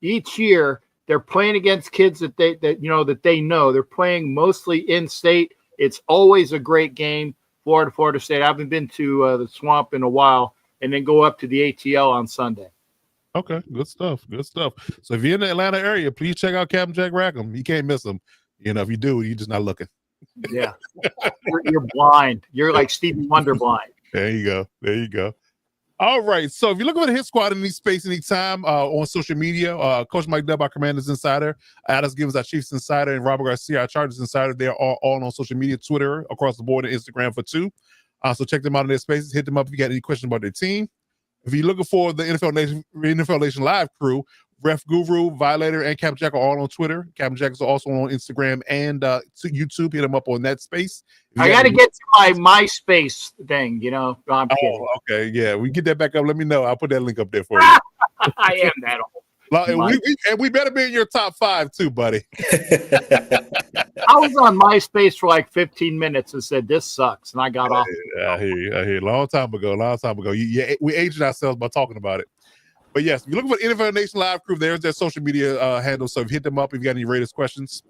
each year they're playing against kids that they know. They're playing mostly in state. It's always a great game. Florida State. I haven't been to the Swamp in a while, and then go up to the ATL on Sunday. Okay, good stuff. So if you're in the Atlanta area, please check out Captain Jack Rackham. You can't miss him. If you do, you're just not looking. Yeah. You're blind. You're like Stevie Wonder blind. There you go. All right. So if you're looking for the Hit Squad in any space, anytime on social media, Coach Mike Dub, our Commanders Insider, Alex Gibbons, our Chiefs Insider, and Robert Garcia, our Chargers Insider, they're all on social media, Twitter, across the board, and Instagram for two. So check them out in their spaces. Hit them up if you got any questions about their team. If you're looking for the NFL Nation Live crew, Ref Guru, Violator, and Captain Jack are all on Twitter. Captain Jack is also on Instagram and YouTube. Hit them up on that space. I got to get to my MySpace thing, I'm kidding. Okay, yeah. We get that back up. Let me know. I'll put that link up there for you. I am that old. We better be in your top 5 too, buddy. I was on MySpace for like 15 minutes and said, this sucks. And I got off. I hear you. Long time ago. We aged ourselves by talking about it. But yes, if you're looking for the NFL Nation Live crew, there's their social media handle. So hit them up if you got any Raiders questions.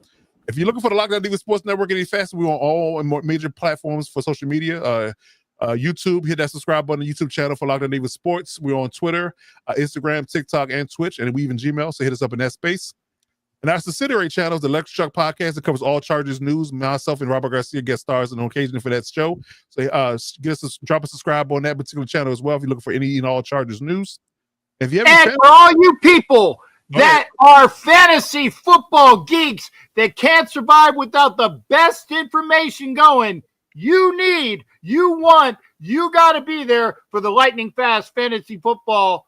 If you're looking for the Locked On Divas Sports Network any faster, we're on all major platforms for social media. YouTube, hit that subscribe button on the YouTube channel for Locked On Divas Sports. We're on Twitter, Instagram, TikTok, and Twitch, and we even Gmail. So hit us up in that space. And our subsidiary channel is the Electric Truck Podcast that covers all Chargers news. Myself and Robert Garcia guest stars on occasion for that show. So drop a subscribe on that particular channel as well if you're looking for any and all Chargers news. If you and for all you people that are fantasy football geeks that can't survive without the best information going, you got to be there for the Lightning Fast Fantasy Football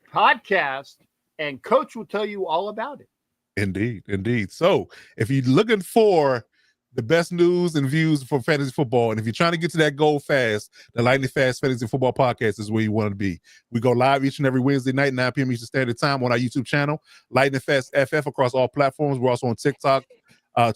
Podcast, and Coach will tell you all about it. Indeed. So if you're looking for the best news and views for fantasy football, and if you're trying to get to that goal fast, the Lightning Fast Fantasy Football Podcast is where you want to be. We go live each and every Wednesday night, 9 p.m. Eastern Standard Time on our YouTube channel, Lightning Fast FF, across all platforms. We're also on TikTok,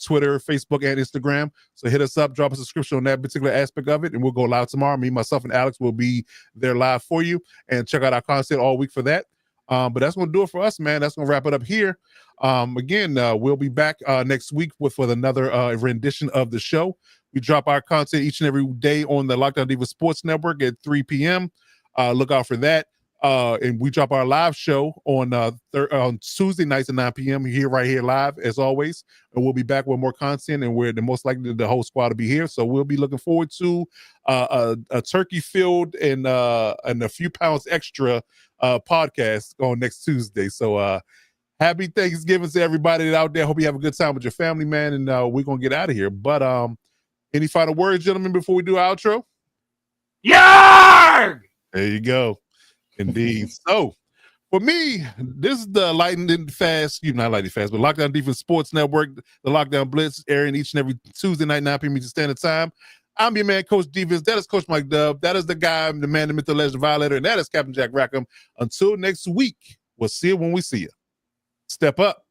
Twitter, Facebook, and Instagram. So hit us up, drop a subscription on that particular aspect of it, and we'll go live tomorrow. Me, myself, and Alex will be there live for you, and check out our content all week for that. But that's going to do it for us, man. That's going to wrap it up here. Again, we'll be back next week for another rendition of the show. We drop our content each and every day on the Locked On Divas Sports Network at 3 p.m. Look out for that. And we drop our live show on Tuesday nights at 9 p.m. right here live, as always. And we'll be back with more content, and we're most likely the whole squad to be here. So we'll be looking forward to a turkey-filled and a few pounds extra podcast on next Tuesday. So happy Thanksgiving to everybody out there. Hope you have a good time with your family, man. And we're going to get out of here. But any final words, gentlemen, before we do our outro? Yarg! There you go. Indeed. So for me, this is the Lightning Fast, not Lightning Fast, but Lockdown Defense Sports Network, the Lockdown Blitz, airing each and every Tuesday night, 9 p.m. Eastern Standard Time. I'm your man, Coach Divas. That is Coach Mike Dub. That is the guy, the man, the myth, the legend, violator, and that is Captain Jack Rackham. Until next week, we'll see you when we see you. Step up.